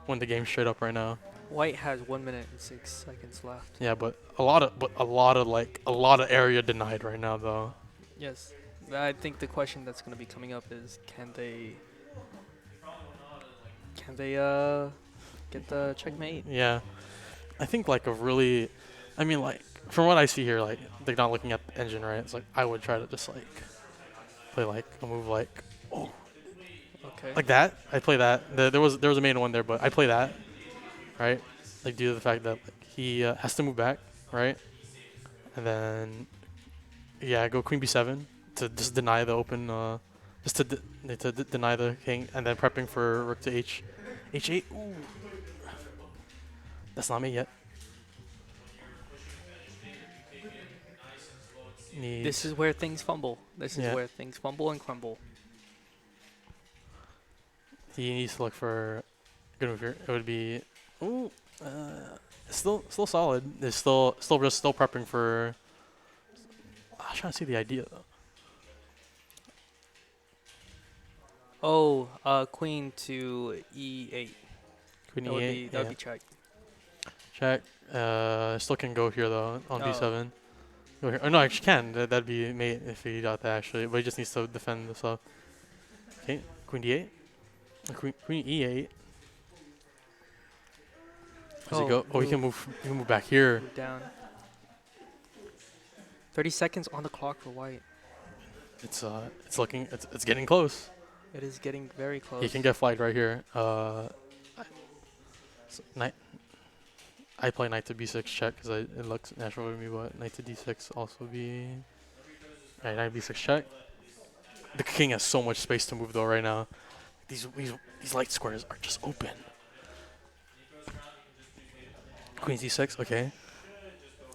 win the game straight up right now. White has 1 minute and 6 seconds left. Yeah, but a lot of area denied right now though. Yes. I think the question that's going to be coming up is can they get the checkmate? Yeah, I think like from what I see here, like they're not looking at the engine right. It's like I would try to just like play like a move like Okay. like that. I play that. There was a main one there, but I play that, right? Like due to the fact that like, he has to move back, right? And then go queen b7 to just deny the open, just to deny the king, and then prepping for rook to h8. Ooh, that's not me yet. needs. This is where things fumble. This is Yeah. where things fumble and crumble. He needs to look for good move here. It would be still solid. It's still prepping for. I'm trying to see the idea though. Oh, queen to e8. Queen That would E8. be that would be check. Check. Still can go here though on Oh. B7. Go here. Oh no, actually can. That'd be mate if he got that actually, but he just needs to defend this up. Okay, Queen D8. Queen E8. Does he go? Oh, he can move. He can move back here. Move down. 30 seconds on the clock for white. It's looking. It's getting close. It is getting very close. He can get flagged right here. Knight. I play knight to b6 check because it looks natural to me, but knight to d6 also be. Alright, knight b6 check. The king has so much space to move though right now. These light squares are just open. Queen d6, okay.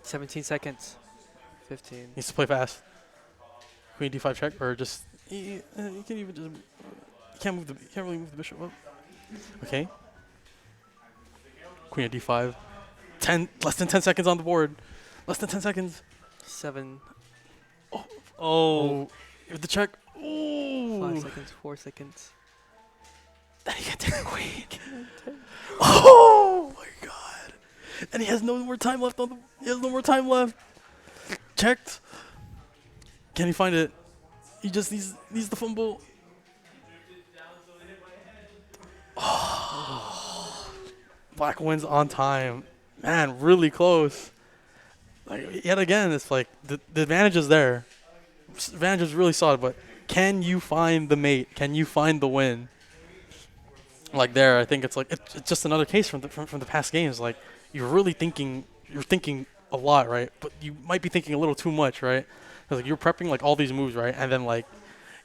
17 seconds. 15. Needs to play fast. Queen d5 check or just you can even just you can't really move the bishop up. Okay. Queen of d5. Less than 10 seconds on the board. Less than 10 seconds. 7. Oh, with the check. Ooh. 5 seconds. 4 seconds. Then he can take the queen. Oh my god. And he has no more time left on the. He has no more time left. Checked. Can he find it? He just needs the fumble. Oh. Black wins on time. Man, really close. Like yet again, it's like the advantage is there. The advantage is really solid, but can you find the mate? Can you find the win? Like there, I think it's like it's just another case from the past games. Like you're thinking a lot, right? But you might be thinking a little too much, right? 'Cause like you're prepping like all these moves, right? And then like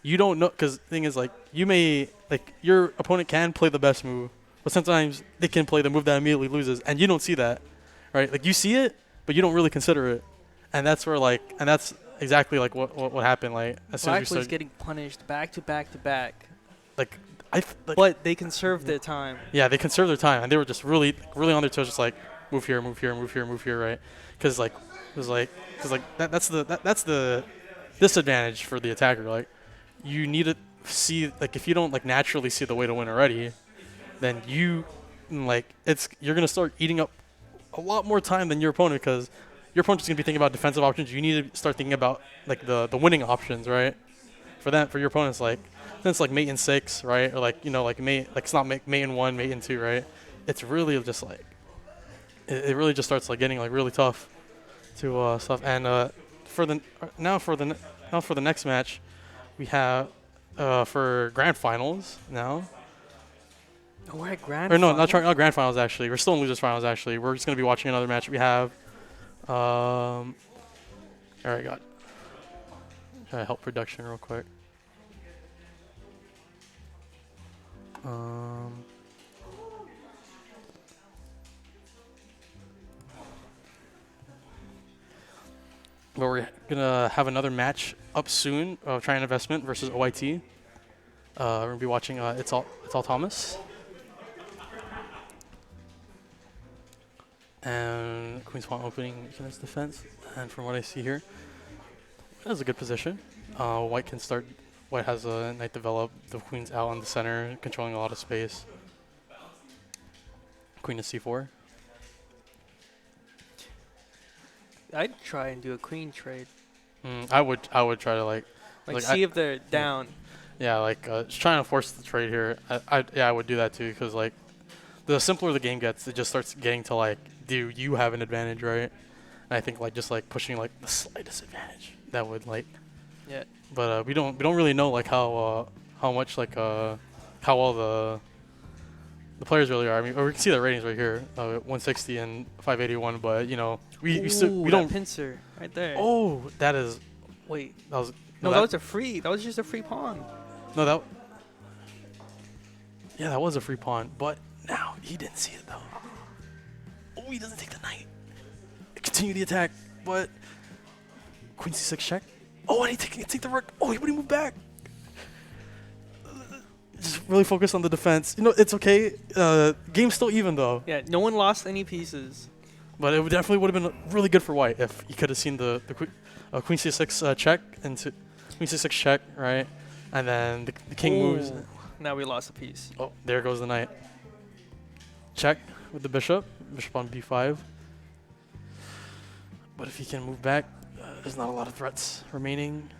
you don't know, because the thing is like you may like your opponent can play the best move, but sometimes they can play the move that immediately loses, and you don't see that, right? Like you see it, but you don't really consider it, and that's where like that's exactly like what happened. Like as soon as we Black was started, getting punished back to back to back. like But they conserved their time. yeah, they conserved their time, and they were just really on their toes, just like move here, move here, move here, move here, right? Because that's the disadvantage for the attacker. Like you need to see, like if you don't like naturally see the way to win already, then you're gonna start eating up a lot more time than your opponent, because your opponent's gonna be thinking about defensive options. You need to start thinking about like the winning options, right? For your opponents, like then it's like mate in 6, right? Or like like mate, like it's not mate in 1, mate in 2, right? It's really just like it really just starts like getting like really tough to stuff. And for the next match, we have for grand finals now. Oh, we're at grand. Or no, not grand finals actually. We're still in losers finals actually. We're just gonna be watching another match. We have all right, try to help production real quick. But we're gonna have another match up soon of Trion Investment versus OIT. We're gonna be watching It's all Thomas. And Queen's Pawn opening against defense. And from what I see here, that's a good position. White has a knight develop. The queen's out in the center, controlling a lot of space. Queen to c4. I'd try and do a queen trade. I would try to like see if they're down. Yeah, like just trying to force the trade here. I would do that too, because like the simpler the game gets, it just starts getting to like, do you have an advantage, right? And I think like just like pushing like the slightest advantage, that would like. Yeah. But we don't really know like how much like how well the players really are. I mean, we can see the ratings right here, 160 and 581. But we don't. Pincer right there. Oh, that is. Wait. That was. No, that was a free. That was just a free pawn. No, that. Yeah, that was a free pawn, but now he didn't see it though. Oh, he doesn't take the knight. Continue the attack, but Queen c6 check. Oh, and he take the rook. Oh, he wouldn't move back. Just really focus on the defense. You know, it's okay. Game's still even though. Yeah, no one lost any pieces. But it definitely would have been really good for white if he could have seen the queen c6 check into queen c6 check, right? And then the king moves. Ooh, now we lost a piece. Oh, there goes the knight. Check with the bishop. Bishop on b5. But if he can move back, there's not a lot of threats remaining.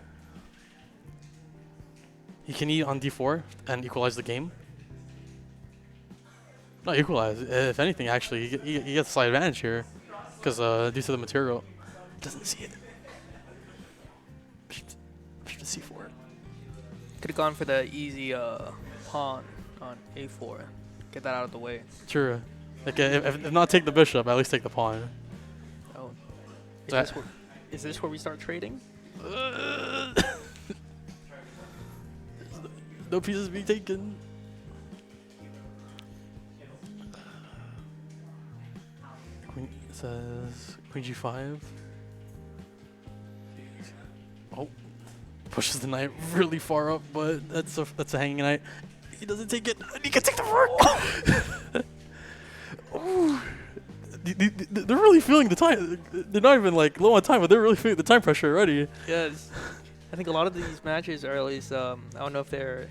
He can eat on d4 and equalize the game. Not equalize. If anything, actually, he gets a slight advantage here. Because due to the material, doesn't see it. Bishop to c4. Could have gone for the easy pawn on a4. Get that out of the way. True. Like, if not take the bishop, at least take the pawn. Oh. So Is this where we start trading? No pieces being taken. Queen says queen g5. Oh, pushes the knight really far up, but that's a hanging knight. He doesn't take it. And he can take the rook. Ooh. They're really feeling the time. They're not even like low on time, but they're really feeling the time pressure already. Yes. I think a lot of these matches are at least, I don't know if they're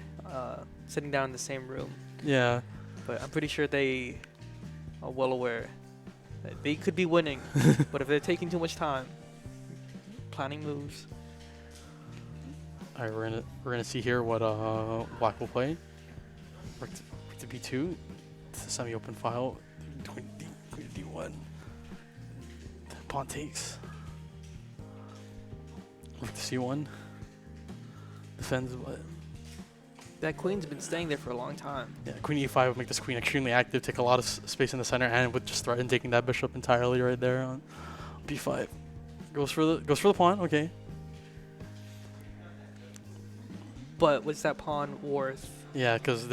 sitting down in the same room, Yeah. but I'm pretty sure they are well aware that they could be winning, but if they're taking too much time, planning moves. All right, we're gonna see here what Black will play. Rook to b2. It's a semi-open file. Queen to d1. Pawn takes. Rook to c1. Defends, but That queen's been staying there for a long time. yeah, queen e5 would make this queen extremely active, take a lot of space in the center, and would just threaten taking that bishop entirely right there on b5. Goes for the pawn. Okay. But what's that pawn worth? Yeah, because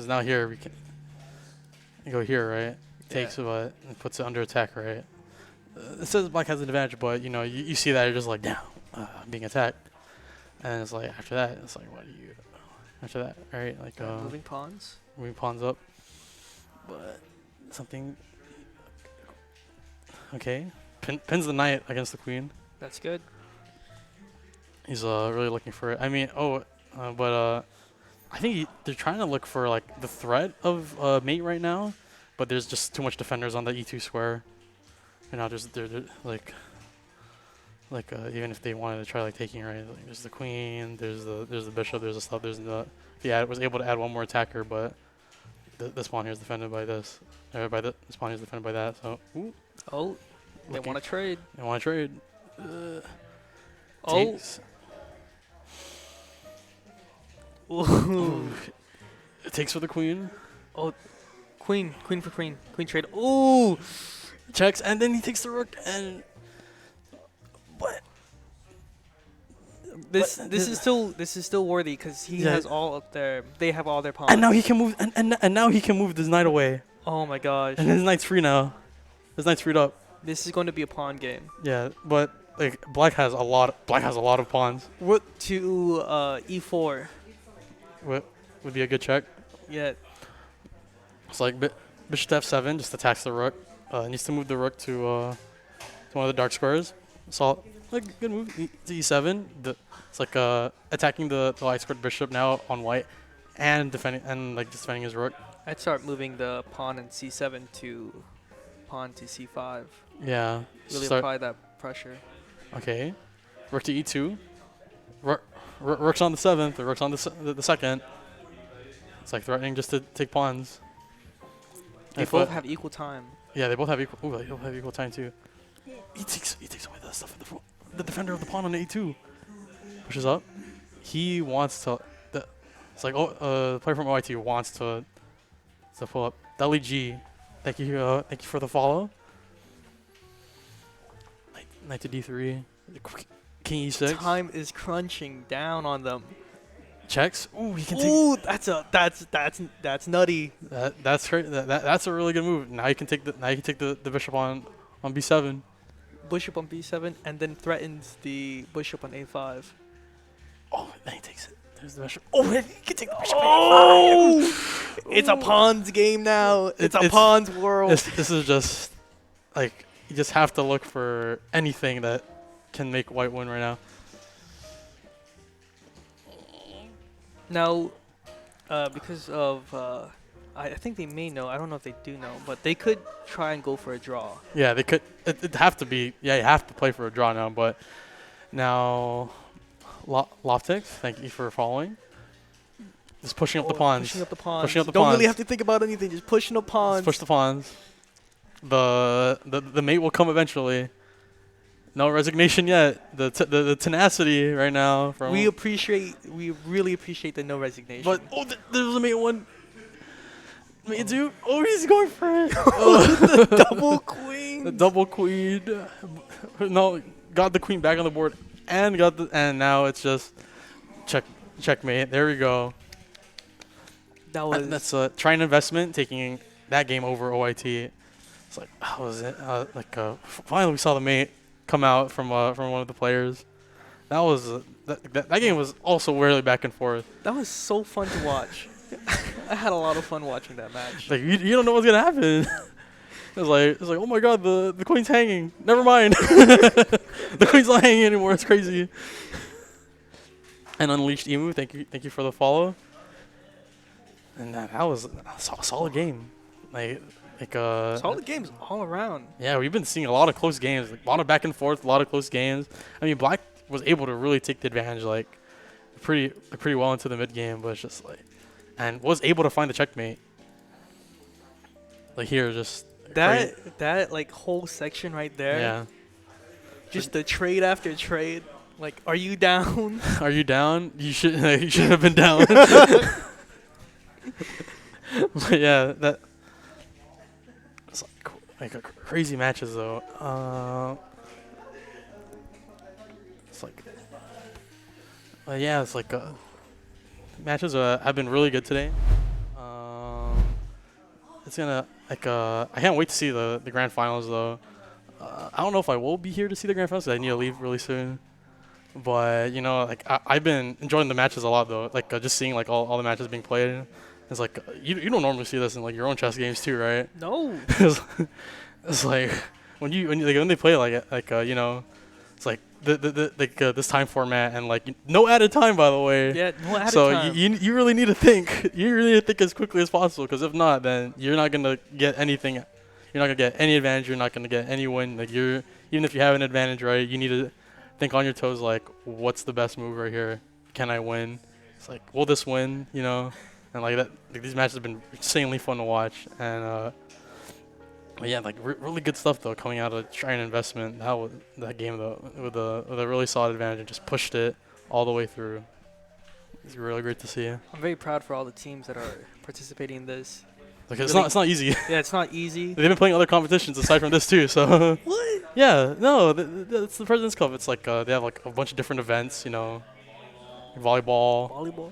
now here we can go here, right? Takes Yeah. it, but it puts it under attack, right? It says black has an advantage, but you know, you see that you're just like, damn, I'm being attacked, and it's like after that, it's like, what do you? After that, right? Like Moving pawns. moving pawns up, but something. Okay, pins the knight against the queen. That's good. He's really looking for it. I mean, but I think they're trying to look for like the threat of mate right now, but there's just too much defenders on the e2 square. You know, they're like even if they wanted to try like taking, right, like there's the queen, there's the bishop, there's the stuff, there's the was able to add one more attacker, but this pawn here is defended by this, this pawn here is defended by that. So Oh, they looking- want to trade. they want to trade. Oh. Takes. Ooh. It takes for the queen. Queen for queen. Queen trade. Ooh. Checks, and then he takes the rook, and what? This is still worthy because he Yeah. has all of their. They have all their pawns. And now he can move, and now he can move this knight away, Oh my gosh. and his knight's free now. His knight's freed up. This is going to be a pawn game. Yeah, but like black has a lot of pawns. Rook to e4. What would be a good check? Yeah. It's like bishop to f7 just attacks the rook. Needs to move the rook to one of the dark squares. So like good move. To e7. It's like attacking the light squared bishop now on white, and defending his rook. I'd start moving the pawn in c7 to pawn to c5. Yeah. Really Start- apply that pressure. Okay. Rook to e2. Rook's on the 7th. The rook's on the 2nd. It's like threatening just to take pawns. They If, both have equal time. Yeah, they both have equal. Ooh, they both have equal time too. He takes away the stuff in the defender of the pawn on e2. Pushes up. He wants to. It's like the player from OIT wants to pull up. Dali G. Thank you for the follow. Knight to d3. King e6. Time is crunching down on them. Checks. Ooh, he can take. Ooh, that's nutty. That's great. That's a really good move. Now you can take the bishop on b7. bishop on b7 and then threatens the bishop on a5. Oh, then he takes it. There's the bishop. Oh, he can take the bishop. Oh! It's a pawn's game now. It's a pawn's world. This is just like you just have to look for anything that can make white win right now. Now, because of I think they may know. I don't know if they do know, but they could try and go for a draw. Yeah, they could. It'd have to be. Yeah, you have to play for a draw now. But now, Loftex, thank you for following. Just pushing up the pawns. Pushing up the pawns. Pushing up the Don't pawns. really have to think about anything. Just pushing the pawns. Just push the pawns. The mate will come eventually. No resignation yet. The tenacity right now. From We really appreciate the no resignation. But there's a mate one. Mate two. Oh, he's going for it. Oh, double queen. the double queen. No, got the queen back on the board and now it's just checkmate. There we go. That was That's a trying investment, taking that game over OIT. It's like, how was it? Finally we saw the mate come out from one of the players. That was that game was also really back and forth. that was so fun to watch. I had a lot of fun watching that match. Like you don't know what's gonna happen. It's like oh my god, the queen's hanging. Never mind. The queen's not hanging anymore. It's crazy. And Unleashed Emu, thank you for the follow. And that was a solid game. Solid games all around. Yeah, we've been seeing a lot of close games, like, a lot of back and forth, a lot of close games. I mean, Black was able to really take the advantage, like pretty well into the mid game, but it's just like, and was able to find the checkmate. Like here, just That like whole section right there. yeah. Just the trade after trade. Like, are you down? Are you down? You should have been down. But yeah, that it's like crazy matches though. It's like, yeah, it's like matches have been really good today. It's gonna I can't wait to see the grand finals though. I don't know if I will be here to see the grand finals 'cause I need to leave really soon. But you know, like I've been enjoying the matches a lot though. Like just seeing like all the matches being played. It's like you don't normally see this in like your own chess games too, right? No. It's like when they play you know, it's like this time format and like no added time, by the way. Yeah, no added so time. you really need to think. You really need to think as quickly as possible, because if not, then you're not gonna get anything. You're not gonna get any advantage. You're not gonna get any win. Like even if you have an advantage, right? You need to think on your toes. Like, what's the best move right here? Can I win? It's like, will this win? You know, and like that. Like these matches have been insanely fun to watch, and yeah, like really good stuff though coming out of Shrine Investment. That game though with a really solid advantage and just pushed it all the way through. It's really great to see. I'm very proud for all the teams that are participating in this. Like it's not easy. Yeah, it's not easy. They've been playing other competitions aside from this too. So What? yeah, no, it's the President's Cup. It's like they have like a bunch of different events. You know, volleyball. Volleyball?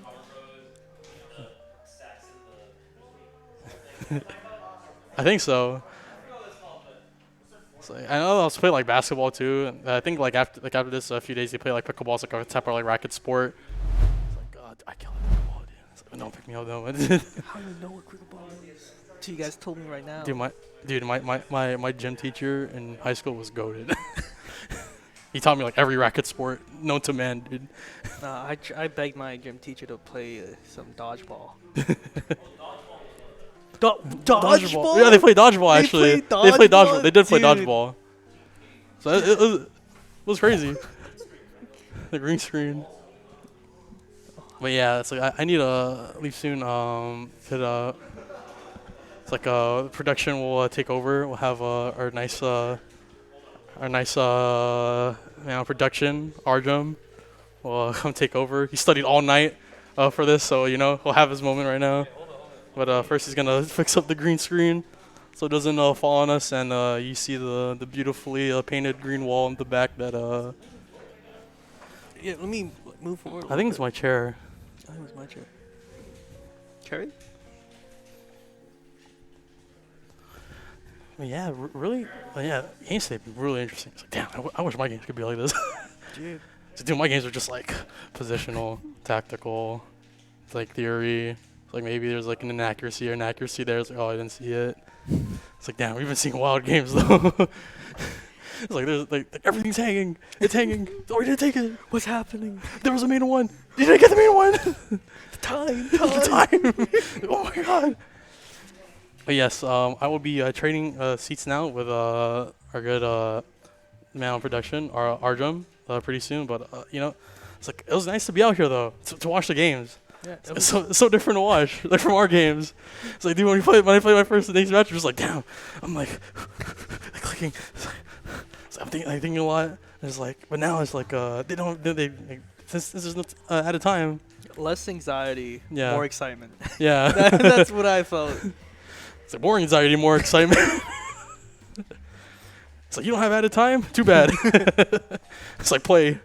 I think so. So I know they'll play like basketball too. And I think like after this, a few days they play like pickleball. It's like a separate like racket sport. It's like God, I killed pickleball, dude. It's like, don't pick me up, no. How do you know what pickleball is? So you guys told me right now. Dude, my gym teacher in high school was goated. He taught me like every racket sport known to man, dude. I begged my gym teacher to play some dodgeball. Dodgeball? Yeah, they play dodgeball actually. They play dodgeball. They did play Dude. dodgeball. So it was crazy. The green screen. But yeah, it's like I need to leave soon. It's like production will take over. We'll have our nice production, Arjun, will come take over. He studied all night for this, so you know he'll have his moment right now. But first he's gonna fix up the green screen so it doesn't fall on us, and you see the beautifully painted green wall in the back that Yeah, let me move forward. I think it's my chair. I think it's my chair. Cherry? I mean, yeah, really, yeah, games today be really interesting. It's like, damn, I wish my games could be like this. Dude. So, dude, my games are just like positional, tactical, it's like theory. It's like maybe there's like an inaccuracy or an accuracy there. It's like, oh, I didn't see it. It's like, damn, we've been seeing wild games though. It's like there's like everything's hanging. It's hanging. Oh, we didn't take it. What's happening? There was a main one. You didn't get the main one. Time. The time. Oh my god. But yes, I will be trading seats now with our good man on production, Arjun, pretty soon. But you know, it's like it was nice to be out here though to watch the games. Yeah. It's so different to watch, like from our games. It's like, dude, when I played my first next match, I'm just like, damn. I'm like clicking. So I'm thinking a lot. And it's like, but now it's like they since this is not at a time. Less anxiety, Yeah. more excitement. Yeah. That's what I felt. It's like more anxiety, more excitement. It's like, you don't have added time? Too bad. It's like play.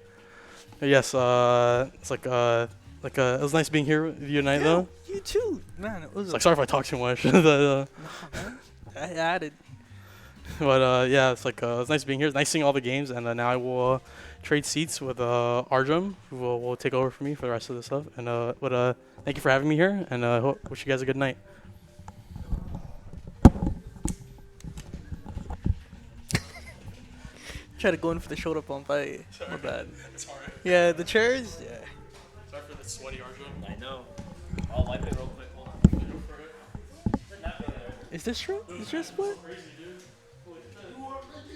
But yes, it's like it was nice being here with you tonight though. You too, man. It was It's like, sorry if I talk too much. The, I added. but yeah, it's like it was nice being here. It's nice seeing all the games, and now I will trade seats with Arjun, who will take over for me for the rest of the stuff. And thank you for having me here, and wish you guys a good night. Try to go in for the shoulder bump. My bad. Sorry. Yeah, the chairs. Yeah. Sorry for the sweaty Arjun. I know. I'll wipe it real quick. Hold on. Is this true? Is there a split?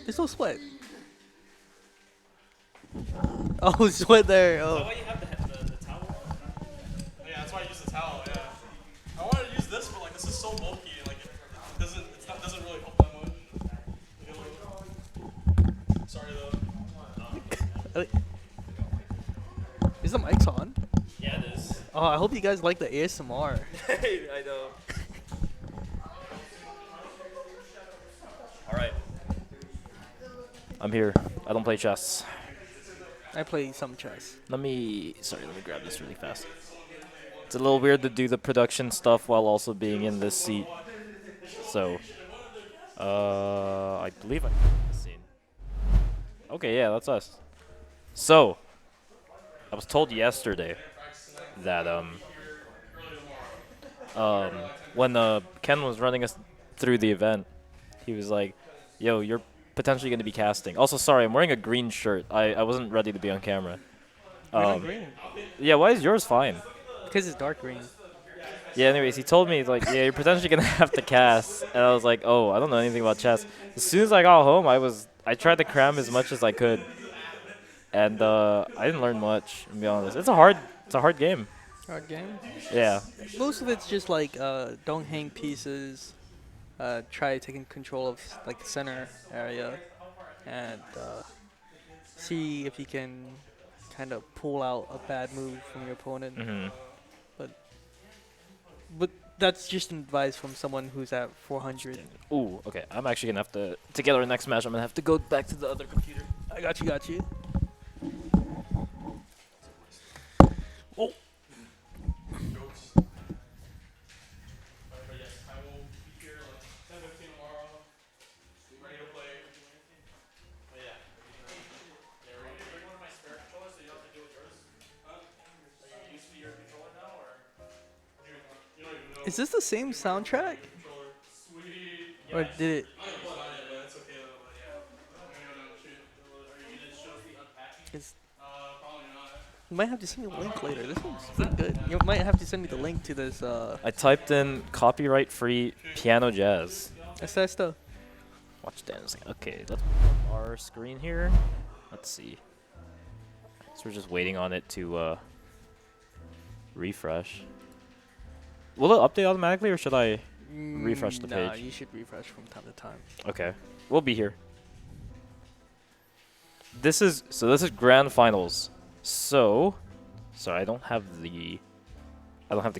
There's no split. Oh, sweat there. Oh. why you have the towel? Yeah, that's why I use the towel. Yeah. I wanted to use this, but like this is so bulky, and like it doesn't really help that much. Sorry though. Is the mics on? Yeah, it is. Oh, I hope you guys like the ASMR. I know. All right. I'm here. I don't play chess. I play some chess. Let me grab this really fast. It's a little weird to do the production stuff while also being in this seat. So, I believe I can the scene. Okay, yeah, that's us. So, I was told yesterday that when Ken was running us through the event, he was like, "Yo, you're potentially going to be casting." Also, sorry, I'm wearing a green shirt. I wasn't ready to be on camera. Green. Yeah, why is yours fine? Because it's dark green. Yeah, anyways, he told me, like, yeah, you're potentially going to have to cast. And I was like, oh, I don't know anything about chess. As soon as I got home, I tried to cram as much as I could. And I didn't learn much, to be honest. It's a hard game. Hard game. Yeah. Most of it's just like don't hang pieces. Try taking control of like the center area, and see if you can kind of pull out a bad move from your opponent. Mm-hmm. But that's just advice from someone who's at 400. Ooh, okay. I'm actually going to have to get our next match, I'm going to have to go back to the other computer. I got you. Oh. Is this the same soundtrack? Or did it? You might have to send me the link later. This one's pretty good. You might have to send me the link to this. I typed in copyright-free piano jazz. That's that stuff. Watch dance. Okay, let's put up our screen here. Let's see. So we're just waiting on it to refresh. Will it update automatically, or should I refresh the Nah, page? you should refresh from time to time. Okay, we'll be here. This is grand finals. So, sorry, I don't have the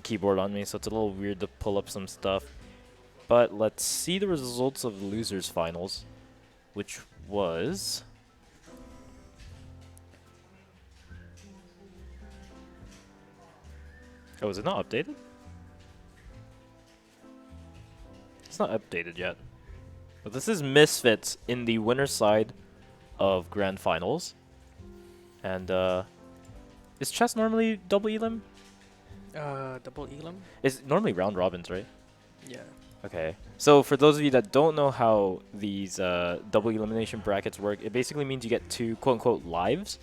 keyboard on me, so it's a little weird to pull up some stuff. But let's see the results of the losers finals, which was oh, is it not updated? It's not updated yet. But this is Misfits in the winner's side of Grand Finals. And is chess normally double elim? Double elim? It's normally round robins, right? Yeah. Okay. So for those of you that don't know how these double elimination brackets work, it basically means you get 2 quote-unquote lives.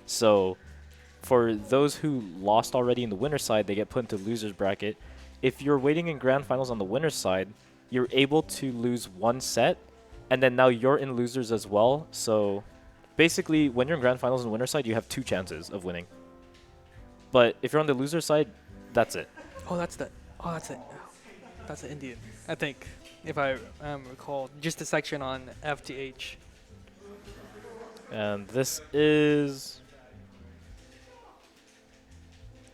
So for those who lost already in the winner's side, they get put into loser's bracket. If you're waiting in grand finals on the winner's side, you're able to lose 1 set, and then now you're in losers as well. So basically, when you're in grand finals and winner's side, you have 2 chances of winning. But if you're on the loser side, that's it. Oh, that's the. Oh, that's it. That's the Indian. I think, if I recall, just the section on FTH. And this is...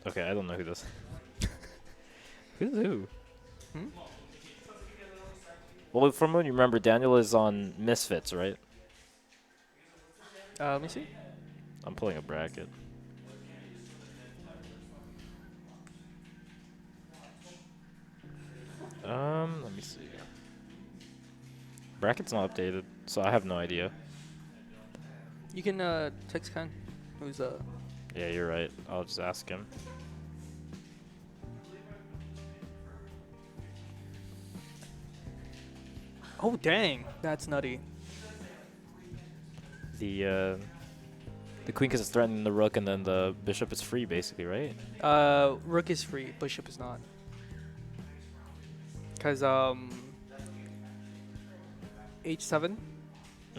Okay, I don't know who this. Who's who? Hmm? Well, from what you remember, Daniel is on Misfits, right? Let me see. I'm pulling a bracket. Let me see. Bracket's not updated, so I have no idea. You can text Khan, who's Yeah, you're right. I'll just ask him. Oh dang, that's nutty. The queen because it's threatening the rook, and then the bishop is free, basically, right? Rook is free, bishop is not. Cause h7,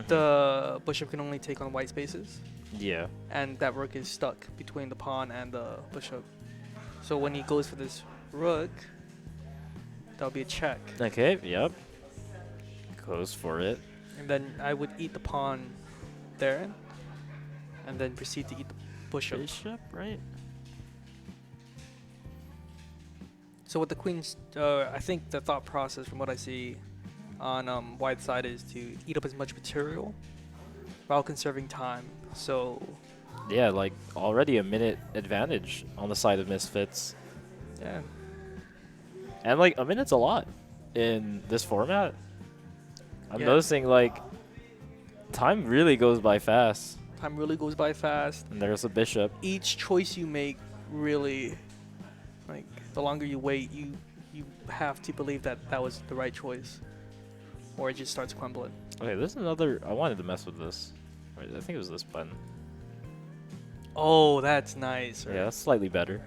the bishop can only take on white spaces, Yeah. and that rook is stuck between the pawn and the bishop. So when he goes for this rook, that'll be a check, Okay. Yep. Goes for it. and then I would eat the pawn there, and then proceed to eat the bishop. Bishop, right? So with the queen's, I think the thought process from what I see on white side is to eat up as much material while conserving time. So Yeah, like already a minute advantage on the side of Misfits. yeah, And like a minute's a lot in this format. I'm Yeah. noticing like time really goes by fast. time really goes by fast. And there's a bishop. Each choice you make really, like the longer you wait, you have to believe that that was the right choice, or it just starts crumbling. Okay, there's another. I wanted to mess with this. Wait, I think it was this button. Oh, that's nice. Right? Yeah, that's slightly better.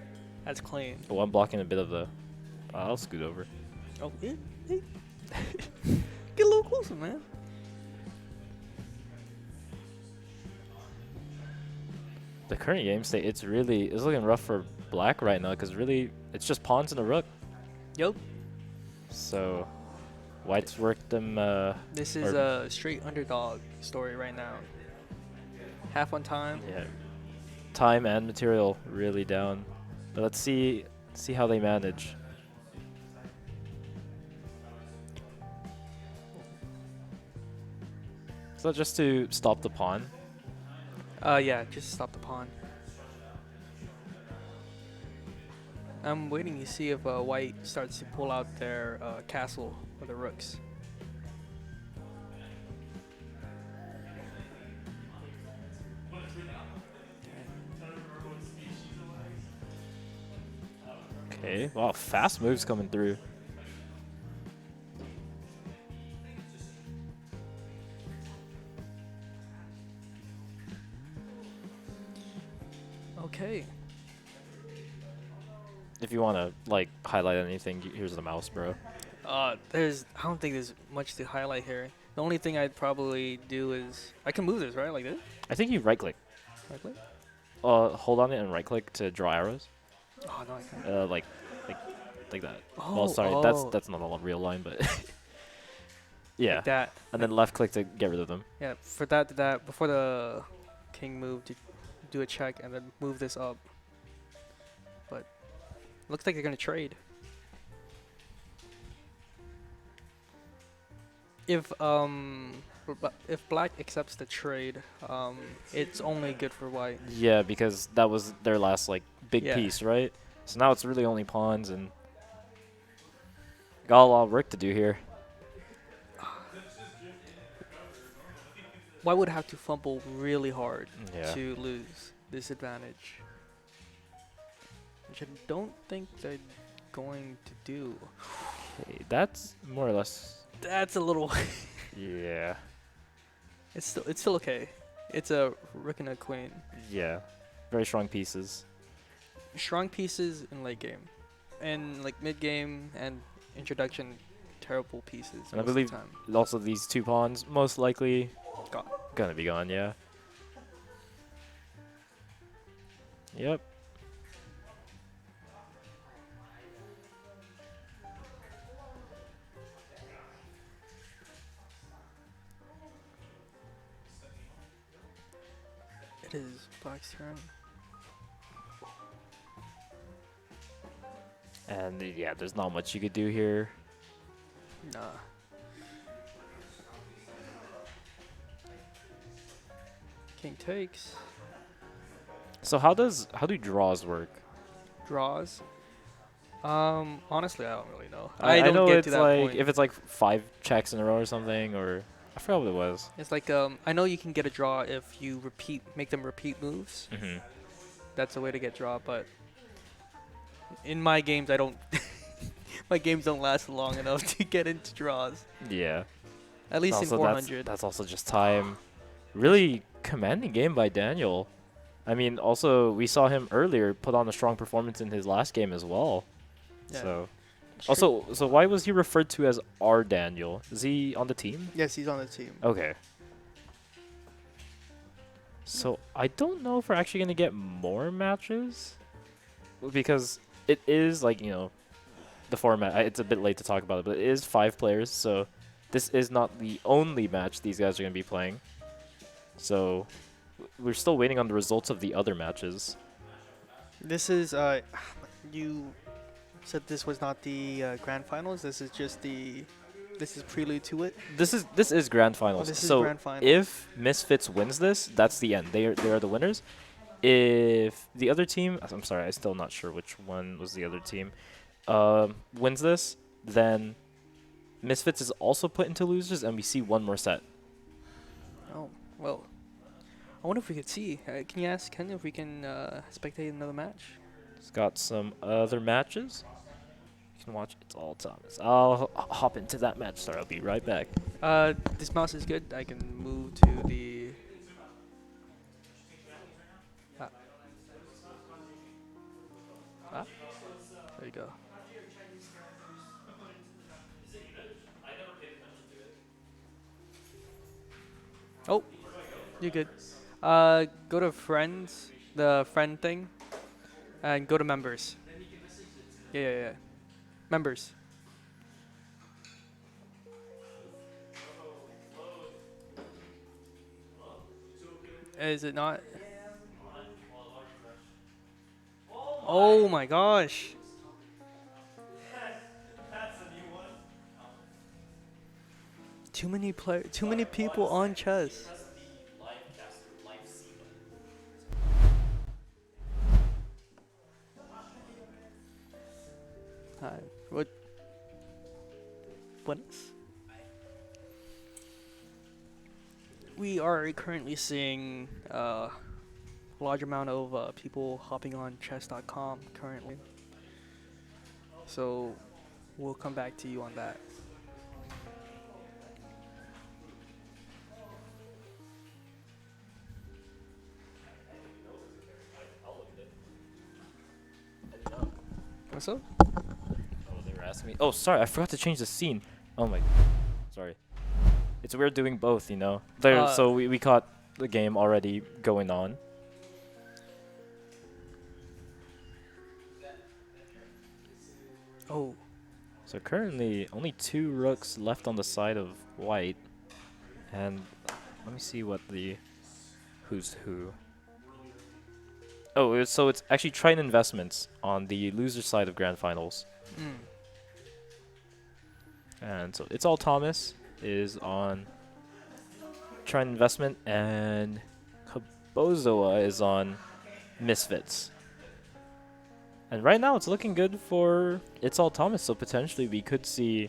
That's clean. Oh, I'm blocking a bit of the. I'll scoot over. Oh, yeah. Hey. Get a little closer, man. The current game state, it's looking rough for black right now because really it's just pawns and a rook. Yup. So white's worked them. This is Or- a straight underdog story right now. Half on time. Yeah, time and material really down. But let's see how they manage. So just to stop the pawn. Yeah, just stop the pawn. I'm waiting to see if white starts to pull out their castle or the rooks. Okay, wow, fast moves coming through. Okay. If you want to like highlight anything, here's the mouse, bro. I don't think there's much to highlight here. The only thing I'd probably do is I can move this, right? Like this? I think you right click. Right click? Hold on it and right click to draw arrows. Oh no, I can't. Like that. Oh, Well, sorry, oh. that's not a real line, but yeah. Like that. And then left click to get rid of them. Yeah, for that before the king move to do a check and then move this up. But looks like they're gonna trade. If black accepts the trade, it's only good for white. Yeah, because that was their last like big Yeah. piece, right? So now it's really only pawns and got a lot of work to do here. why would I have to fumble really hard Yeah. to lose this advantage? Which I don't think they're going to do. Okay, that's more or less. That's a little. Yeah. It's still okay. It's a rook and a queen. Yeah. Very strong pieces. Strong pieces in late game, and like mid game and introduction, terrible pieces. And I most of the believe time. also these 2 pawns most likely Gone. gonna be gone. Yeah. Yep. It is Black's turn. And yeah, there's not much you could do here. Nah. King takes. So how do draws work? Draws. Honestly, I don't really know. I don't know get it's to that like point. if it's like 5 checks in a row or something, or I forgot what it was. It's like I know you can get a draw if you make them repeat moves. Mm-hmm. That's a way to get draw, but in my games, I don't. My games don't last long enough to get into draws. Yeah. At least in Also, 400. that's also just time. Really commanding game by Daniel. I mean, also we saw him earlier put on a strong performance in his last game as well. Yeah. So so why was he referred to as our Daniel? Is he on the team? Yes, he's on the team. Okay. So I don't know if we're actually gonna get more matches, because it is like, you know, the format. It's a bit late to talk about it, but it is 5 players, so this is not the only match these guys are gonna be playing. So we're still waiting on the results of the other matches. This is you said this was not the grand finals. This is just this is prelude to it. This is grand finals. This is so grand finals. if Misfits wins this, that's the end. They are the winners. If the other team, I'm sorry, I'm still not sure which one was the other team, wins this, then Misfits is also put into losers, and we see one more set. Oh well. I wonder if we could see. Can you ask Ken if we can spectate another match? It's got some other matches. You can watch It's All Thomas. I'll hop into that match. Sorry, I'll be right back. This mouse is good. I can move to the. There you go. Oh, you're good. Go to friends, the friend thing, and go to members. Yeah. Members. Is it not? Oh my gosh. Too many people on chess. What? Buenas? We are currently seeing a large amount of people hopping on chess.com currently. So we'll come back to you on that. What's up? Oh, they were asking me. Oh, sorry, I forgot to change the scene. Oh my. Sorry. It's weird doing both, you know. So we caught the game already going on. Oh. So currently only 2 rooks left on the side of white, and let me see what the who's who. Oh, so it's actually Triton Investments on the loser side of Grand Finals. And so It's All Thomas is on Triton Investment, and Kabozoa is on Misfits. And right now it's looking good for It's All Thomas, so potentially we could see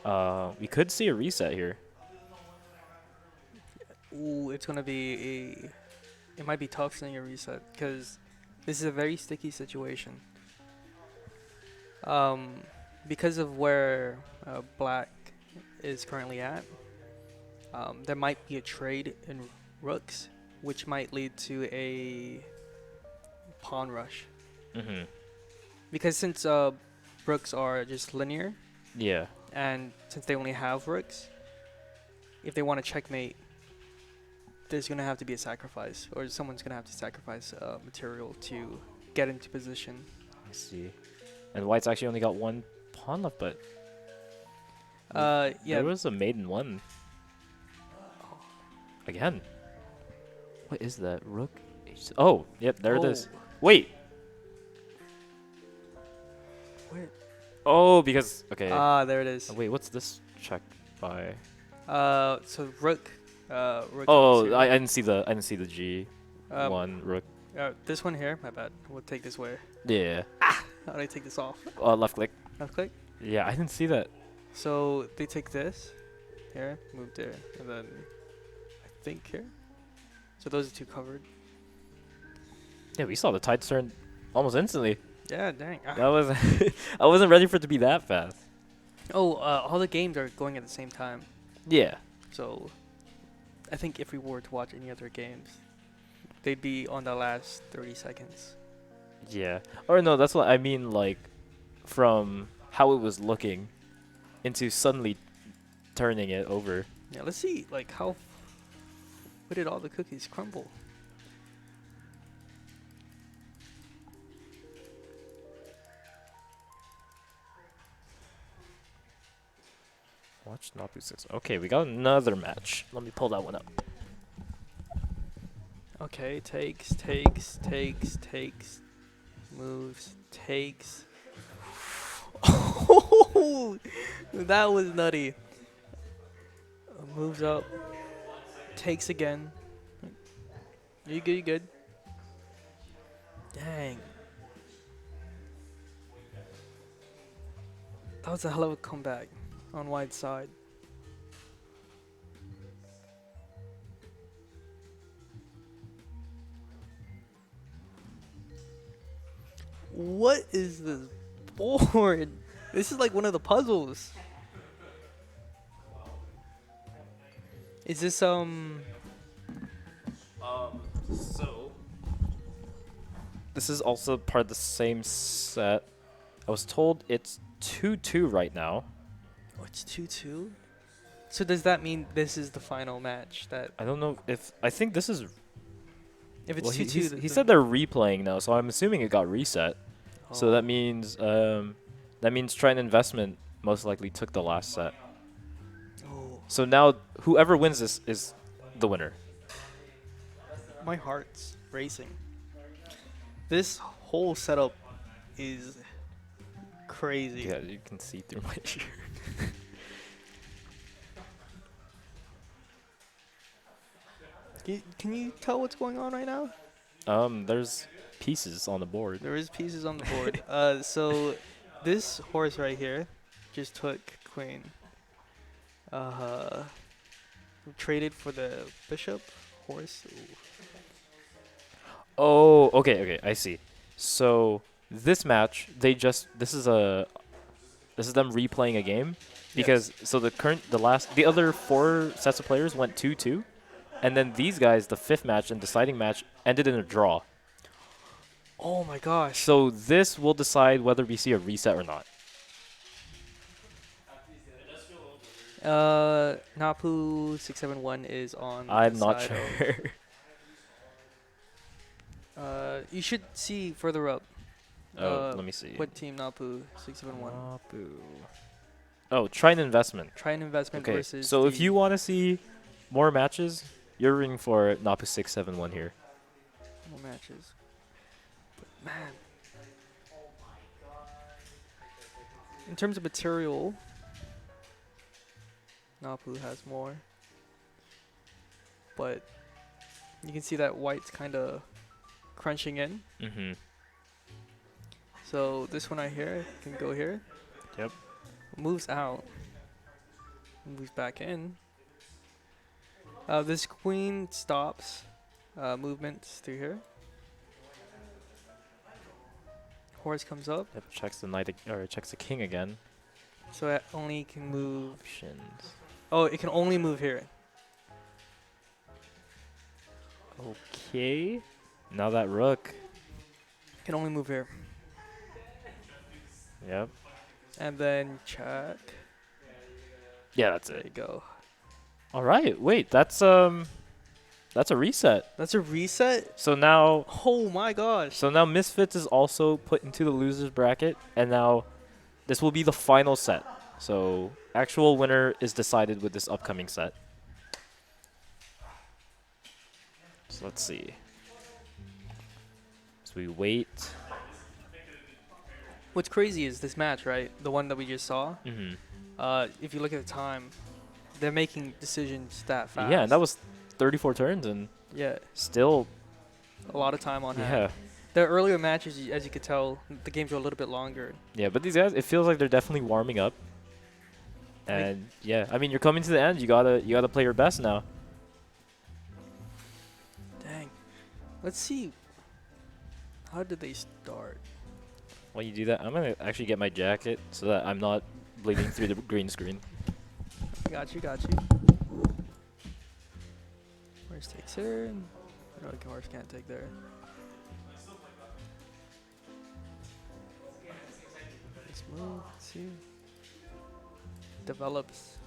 a reset here. Ooh, it's gonna be it might be tough seeing a reset because this is a very sticky situation. Because of where black is currently at, there might be a trade in rooks, which might lead to a pawn rush. Mm-hmm. Because since rooks are just linear, Yeah. and since they only have rooks, if they want to checkmate, there's gonna have to be a sacrifice, or someone's gonna have to sacrifice material to get into position. I see. And white's actually only got one pawn left, but Yeah. there was a maiden one. Again. What is that? Rook? Oh, yep, there it is. Wait. Where? Oh, because okay. Ah, there it is. Wait, what's this check by? So rook. Rook. Oh, to- I didn't see the G uh, one rook. This one here. My bad. We'll take this way. Yeah. How do I take this off? Left click. Left click. Yeah, I didn't see that. So they take this. Here. Move there. And then I think here. So those are two covered. Yeah, we saw the tides turn almost instantly. Yeah, dang. That was I wasn't ready for it to be that fast. Oh, all the games are going at the same time. Yeah. So I think if we were to watch any other games, they'd be on the last 30 seconds. Yeah. Or no, that's what I mean, like from how it was looking into suddenly turning it over. Yeah, let's see, like, where did all the cookies crumble? Watch Napu 6. Okay, we got another match. Let me pull that one up. Okay, takes, moves, takes. Oh, that was nutty. Moves up, takes again. You good? You good? Dang. That was a hell of a comeback on white side. What is this board? This is like one of the puzzles. Is this So this is also part of the same set. I was told it's 2-2 right now. Oh, it's 2-2? So does that mean this is the final match? That I don't know if I think this is. if it's Well, 2-2, he said they're replaying now, so I'm assuming it got reset. So Oh. that means Triton Investment most likely took the last set. Oh, So now whoever wins this is the winner. my heart's racing. This whole setup is crazy. Yeah, you can see through my shirt. Can you tell what's going on right now? There's pieces on the board. There is pieces on the board. So this horse right here just took queen. Traded for the bishop horse. Ooh. Oh, okay, I see. So this match, this is them replaying a game because so the other 4 sets of players went 2-2, and then these guys, the 5th match and deciding match, ended in a draw. Oh my gosh. So this will decide whether we see a reset or not. Napu 671 is on. I'm the not side sure. of- you should see further up. Let me see. What team Napu 671? Napu. Oh, Triton Investment. Try an investment Okay, versus. so if the- you want to see more matches, you're rooting for Napu 671 here. more matches. But man. In terms of material, Napu has more. But you can see that white's kind of crunching in. Mm-hmm. So this one right here can go here. Yep. Moves out. Moves back in. This queen stops movements through here. Horse comes up, Yep, checks the knight or checks the king again. so it only can move. Options. Oh, it can only move here. Okay. Now that rook. Can only move here. Yep. And then check. Yeah, that's There it. you go. All right. Wait, that's a reset. That's a reset. So now Oh my gosh. Misfits is also put into the losers bracket, and now this will be the final set. So actual winner is decided with this upcoming set. So let's see. So we wait. What's crazy is this match, right? The one that we just saw. Mm-hmm. If you look at the time, they're making decisions that fast. Yeah, and that was 34 turns, and yeah, still, a lot of time on hand. yeah. The earlier matches, as you could tell, the games were a little bit longer. Yeah, but these guys, it feels like they're definitely warming up. And yeah, I mean, you're coming to the end. You gotta play your best now. Dang. Let's see. How did they start? While you do that, I'm gonna actually get my jacket so that I'm not bleeding through the green screen. Got you. Horse takes here. No, horse can't take there. Let's move. Let's see. Develops.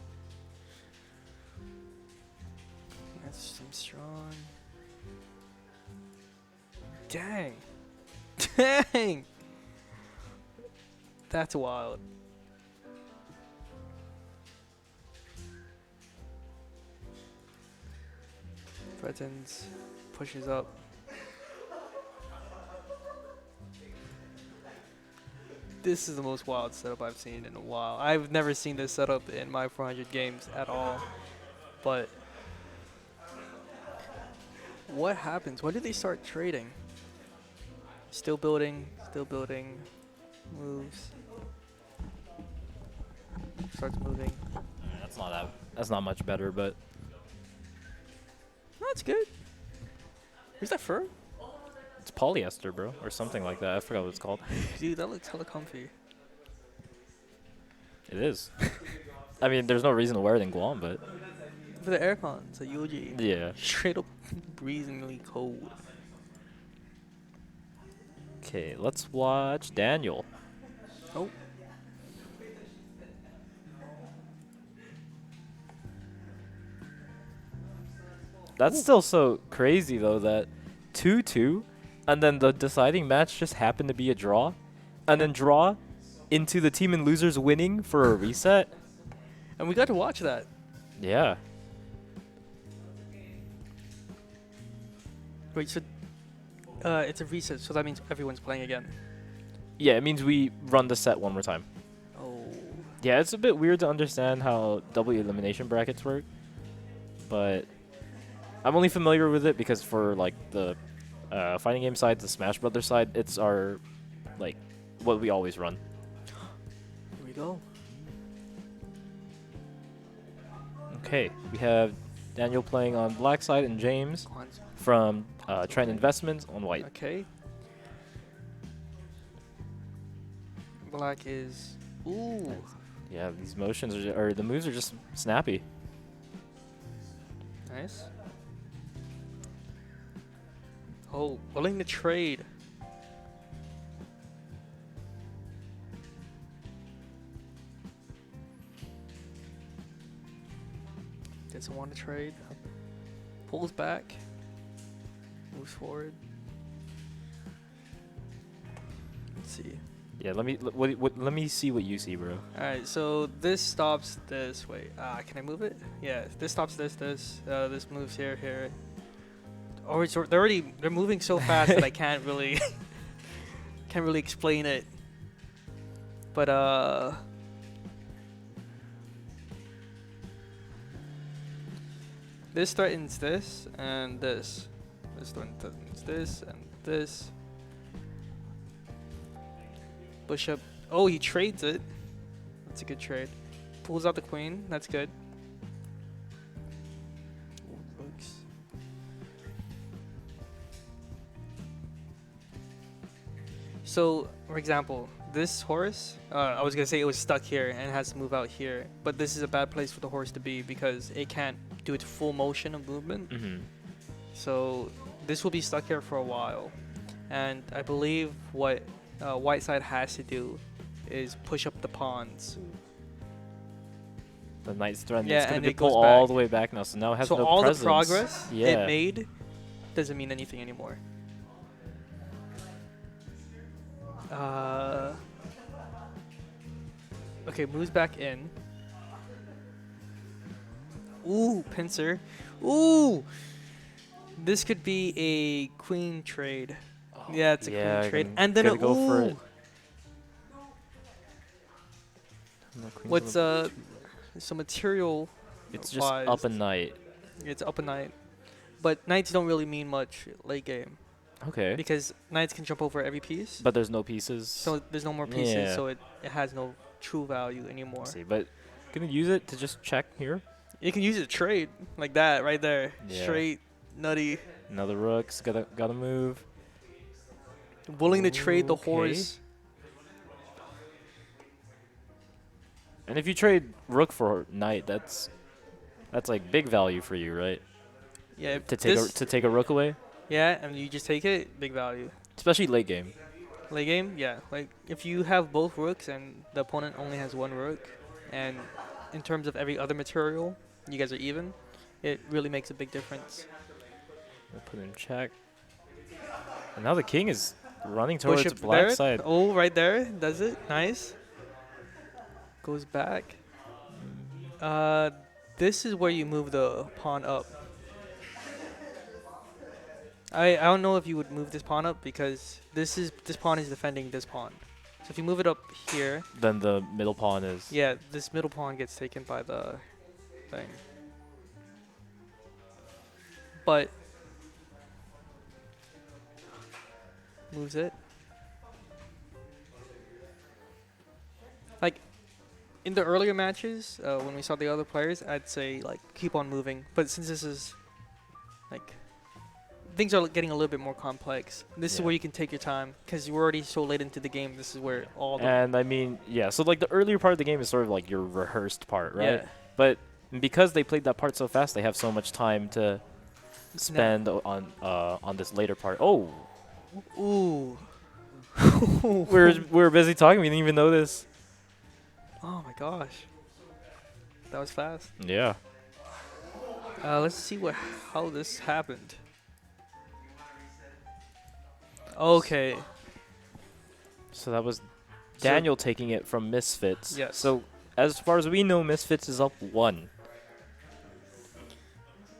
That's some strong. Dang. Dang. That's wild. Threatens, pushes up. This is the most wild setup I've seen in a while. I've never seen this setup in my 400 games at all. But what happens? When do they start trading? Still building, moves. Starts moving. That's not much better, but Oh, that's good. Where's that fur? it's polyester, bro, or something like that. I forgot what it's called. Dude, that looks hella comfy. It is. I mean, there's no reason to wear it in Guam, but For the aircon, it's a UG. yeah. Straight up breathingly cold. Okay, let's watch Daniel. Oh. That's still so crazy though that 2-2, and then the deciding match just happened to be a draw, and then draw into the team and losers winning for a reset. And we got to watch that. Yeah. Wait, so it's a reset, so that means everyone's playing again. Yeah, it means we run the set one more time. Oh. Yeah, it's a bit weird to understand how double elimination brackets work, but I'm only familiar with it because for like the fighting game side, the Smash Brothers side, it's our like what we always run. Here we go. Okay, we have Daniel playing on black side and James Quans- from Trend Investments on white. Okay. Black is. Ooh. Yeah, these motions are, or the moves are just snappy. Nice. Oh, willing to trade. Doesn't want to trade. Pulls back. Moves forward. Let's see. Yeah, let me see what you see, bro. Alright, so this stops this. Wait, can I move it? Yeah, this stops this. This moves here, here. Oh, it's, they're moving so fast that I can't really explain it. But this threatens this and this. This one threatens this and this. Push up. Oh, he trades it. That's a good trade. Pulls out the queen. That's good. So, for example, this horse, I was gonna say it was stuck here and has to move out here, but this is a bad place for the horse to be because it can't do its full motion of movement. Mm-hmm. So this will be stuck here for a while, and I believe what Whiteside has to do is push up the pawns. The knight's threatened. Yeah, It's gonna and be it goes pulled all back. the way back now, so now it has So no all presence. the progress Yeah. it made doesn't mean anything anymore. Okay, moves back in. Ooh, pincer. Ooh! This could be a queen trade. Yeah, it's a Yeah, queen trade. gonna- And then gotta go for ooh, it. No, queen's what's on some material? It's just up a knight. It's up a knight. But knights don't really mean much late game Okay. because knights can jump over every piece. But there's no pieces. So there's no more pieces, Yeah. so it has no true value anymore. Let's see, but gonna use it to just check here. You can use it to trade like that right there. Yeah. Straight, nutty. Another rook's gotta move. Willing to trade the Okay. horse. And if you trade rook for knight, that's like big value for you, right? Yeah, To take a rook away, yeah, and you just take it, big value. especially late game. Late game, yeah. Like if you have both rooks and the opponent only has one rook, and in terms of every other material, you guys are even. It really makes a big difference. We'll put it in check. And now the king is running Push towards it black there. side. Oh, right there, does it? Nice. Goes back. This is where you move the pawn up. I don't know if you would move this pawn up because this pawn is defending this pawn. So if you move it up here, Then the middle pawn is. yeah, this middle pawn gets taken by the thing. But moves it. Like in the earlier matches, when we saw the other players, I'd say like keep on moving. But since this is like things are getting a little bit more complex, this is Yeah. where you can take your time because you're already so late into the game. This is where all the And I mean, yeah. So like the earlier part of the game is sort of like your rehearsed part, right? yeah. But because they played that part so fast, they have so much time to spend on this later part. Oh, Ooh. we were busy talking. We didn't even notice. Oh my gosh. That was fast. Yeah. Let's see how this happened. Okay. So that was So- Daniel taking it from Misfits. Yes. So as far as we know, Misfits is up 1.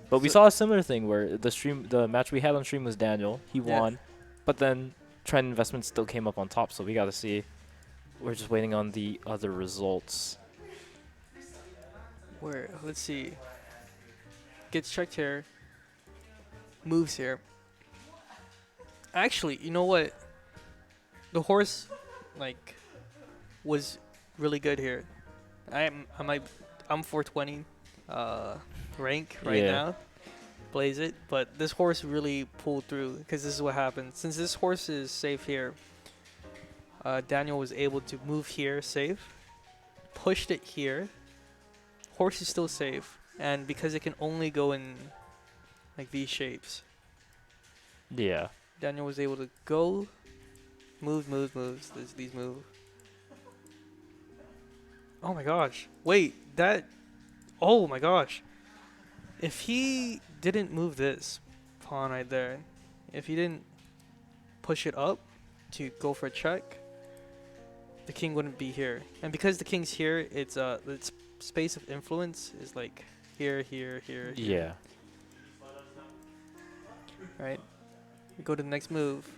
But we So- saw a similar thing where the match we had on stream was Daniel. He Yeah. won, but then Trend Investment still came up on top. So we got to see. We're just waiting on the other results. Where? Let's see. Gets checked here. Moves here. Actually, you know what? The horse, like, was really good here. I'm 420 rank right Yeah. now. Blaze it, but this horse really pulled through because this is what happened. Since this horse is safe here, Daniel was able to move here safe, pushed it here. Horse is still safe, and because it can only go in like these shapes, Yeah. Daniel was able to go, moves. These move. Oh my gosh! Wait, that. Oh my gosh! If he didn't move this pawn right there, if he didn't push it up to go for a check, the king wouldn't be here. And because the king's here, it's space of influence is like here. Yeah. Right? We go to the next move.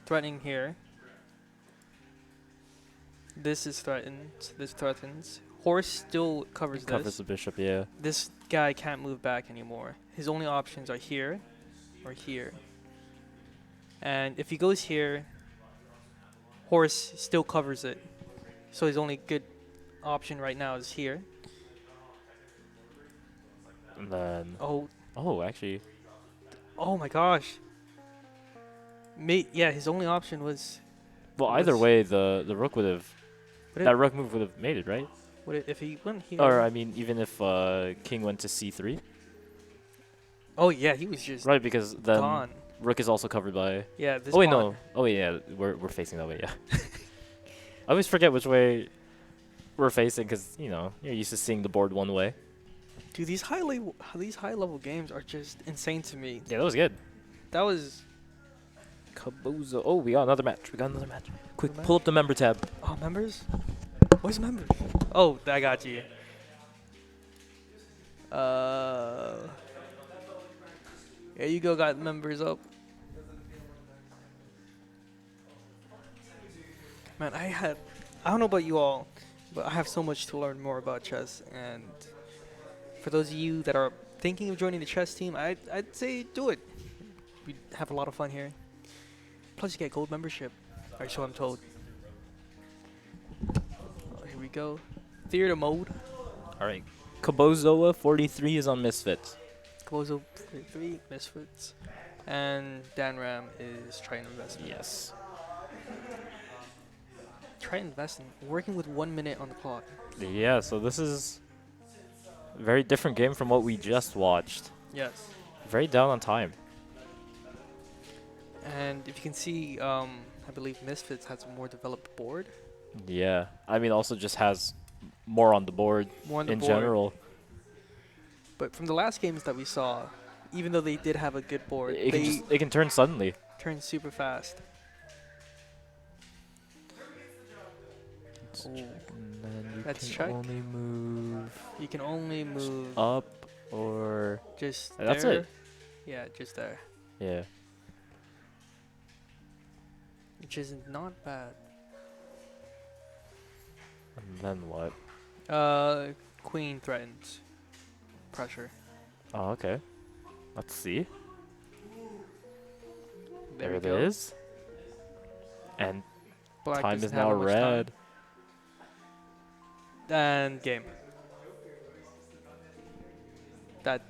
Threatening here. This is threatened. This threatens. Horse still covers Covers this. the bishop. Yeah. This guy can't move back anymore. His only options are here or here. And if he goes here, horse still covers it. So his only good option right now is here. And then. Oh, Oh, actually. oh my gosh. Yeah, his only option was. Well, either was- way, the rook would have Would that it, rook move would have made it, right? would it, if he went here. Or I mean, even if king went to c3, Oh yeah, he was just right? Because then gone. rook is also covered by. Yeah, this Oh wait, pawn. no. Oh wait, yeah, we're facing that way. Yeah. I always forget which way we're facing because you're used to seeing the board one way. Dude, these high level games are just insane to me. Yeah, that was good. That was Cabozo. Oh, we got another match. Quick, Another pull up the member tab. members. Where's members? Oh, I got you. There you go. Got members up. Man, I don't know about you all, but I have so much to learn more about chess. And for those of you that are thinking of joining the chess team, I'd say do it. We have a lot of fun here. Plus, you get gold membership. Or so I'm told. Oh, here we go. Theater mode. All right. Cabozoa 43 is on Misfits. Clozo 3 Misfits. And Dan Ram is Triton Investment. Yes. Triton Investment. Working with 1 minute on the clock. Yeah, so this is a very different game from what we just watched. Yes. Very down on time. And if you can see, I believe Misfits has a more developed board. Yeah. I mean, also just has more on the board More on the in board. general. But from the last games that we saw, even though they did have a good board, It can turn suddenly. turned super fast. Oh, And then you That's can check. only move you can only move up or just That's there. it. Yeah, just there. yeah. Which is not bad. And then what? Queen threatens pressure. Oh, okay. Let's see. There we it go. is. And Black time doesn't is have now that much time. red. And game. That's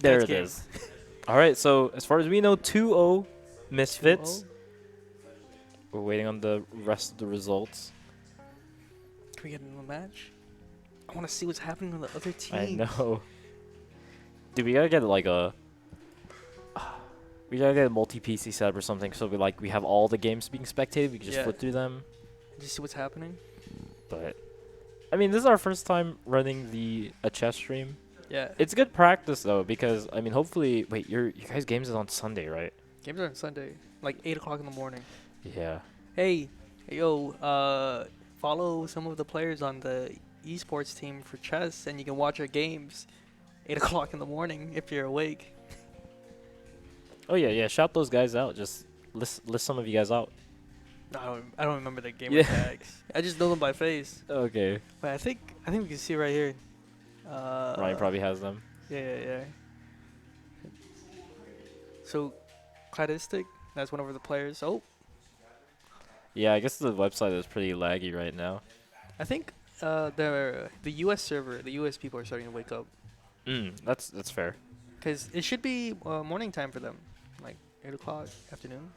There that's it game. is. All right, so as far as we know, 2-0 Misfits. 2-0. We're waiting on the rest of the results. Can we get into a match? I want to see what's happening on the other team. I know. Dude, we gotta get like a. We gotta get a multi-PC setup or something, so we have all the games being spectated. We can just Yeah. flip through them. Just see what's happening. But I mean, this is our first time running a chess stream. Yeah. It's good practice though, because I mean, hopefully, wait, your guys' games is on Sunday, right? Games are on Sunday, like 8 o'clock in the morning. Yeah. Hey, follow some of the players on the esports team for chess, and you can watch our games 8 o'clock in the morning if you're awake. Oh yeah. Shout those guys out. Just list some of you guys out. I don't remember the gamer Yeah. tags. I just know them by face. Okay. But I think we can see right here. Ryan probably has them. Yeah. So, Cladistic, that's one of the players. Oh, Yeah, I guess the website is pretty laggy right now. I think the US server, the US people are starting to wake up. That's fair. Because it should be morning time for them, like 8 o'clock afternoon.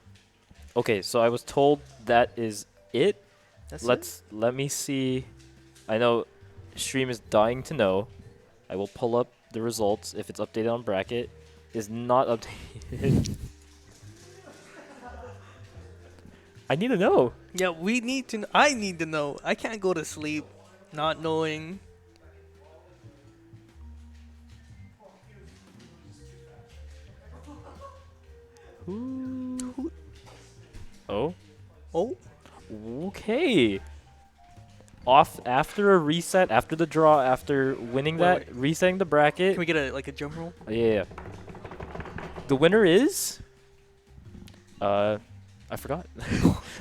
Okay, so I was told that is it. That's Let me see. I know stream is dying to know. I will pull up the results if it's updated on bracket. Is not updated. I need to know. Yeah, we need to. I need to know. I can't go to sleep not knowing. Oh, Oh, okay. Off after a reset, after the draw, after winning Wait, that, resetting the bracket. can we get a jump roll? Yeah. The winner is. I forgot.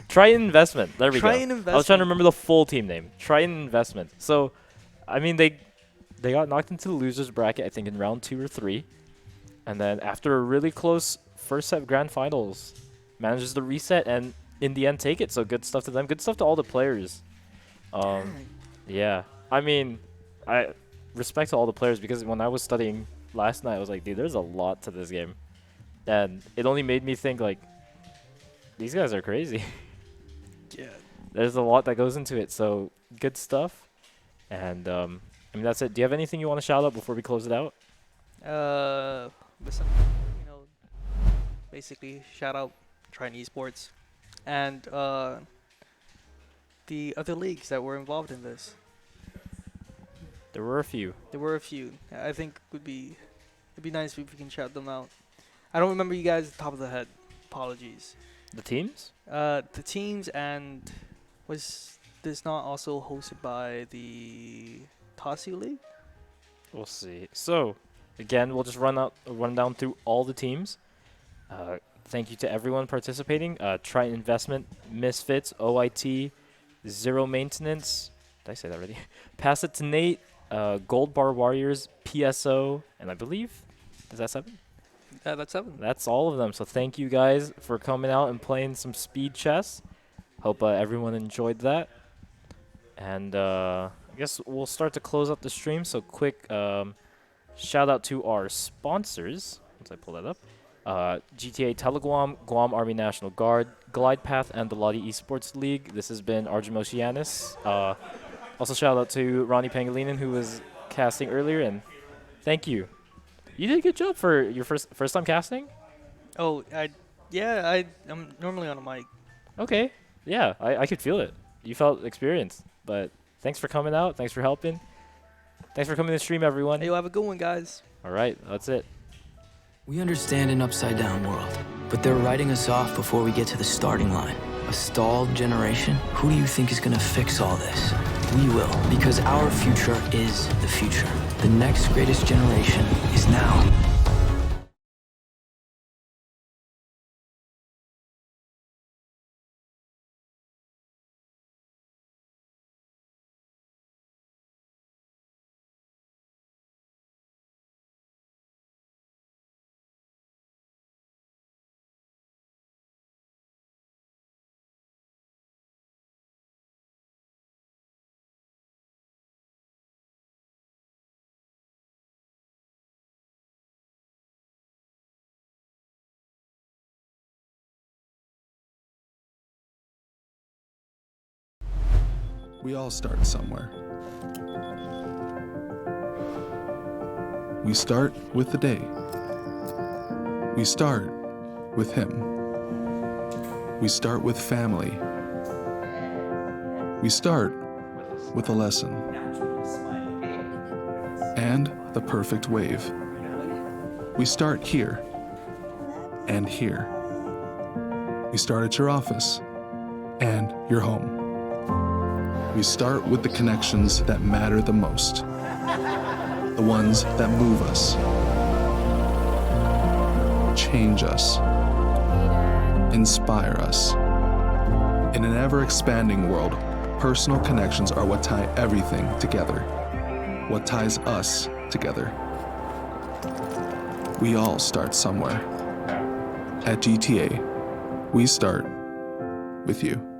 Triton Investment. There we Triton go. Investment. I was trying to remember the full team name. Triton Investment. So, I mean, they got knocked into the losers bracket, I think, in round 2 or 3, and then after a really close first set of grand finals, manages to reset and in the end take it. So good stuff to them. Good stuff to all the players. Yeah. I mean, I respect to all the players because when I was studying last night, I was like, dude, there's a lot to this game. And it only made me think, like, these guys are crazy. Yeah. There's a lot that goes into it, so good stuff. And I mean, that's it. Do you have anything you want to shout out before we close it out? Listen, basically shout out Trident Esports and the other leagues that were involved in this. There were a few. There were a few. I think it'd be nice if we can shout them out. I don't remember you guys at the top of the head. Apologies. The teams? The teams, and was this not also hosted by the Tassi League? We'll see. So, again, we'll just run down through all the teams. Thank you to everyone participating. Trident Investment, Misfits, OIT, Zero Maintenance. Did I say that already? Pass It to Nate, Gold Bar Warriors, PSO, and I believe, is that 7? That's 7. That's all of them. So thank you guys for coming out and playing some speed chess. Hope everyone enjoyed that. And I guess we'll start to close up the stream. So quick shout out to our sponsors. Once I pull that up. GTA Teleguam, Guam Army National Guard, Glide Path, and the Lottie Esports League. This has been Arjun Oceanus. Also shout out to Ronnie Pangilinan, who was casting earlier, and thank you. You did a good job for your first time casting. Oh, I'm normally on a mic. Okay, yeah, I could feel it. You felt experienced, but thanks for coming out. Thanks for helping. Thanks for coming to the stream, everyone. Hey, you have a good one, guys. All right, that's it. We understand an upside-down world, but they're writing us off before we get to the starting line. A stalled generation? Who do you think is gonna fix all this? We will, because our future is the future. The next greatest generation is now. We all start somewhere. We start with the day. We start with him. We start with family. We start with a lesson. And the perfect wave. We start here and here. We start at your office and your home. We start with the connections that matter the most. The ones that move us, change us, inspire us. In an ever-expanding world, personal connections are what tie everything together, what ties us together. We all start somewhere. At GTA, we start with you.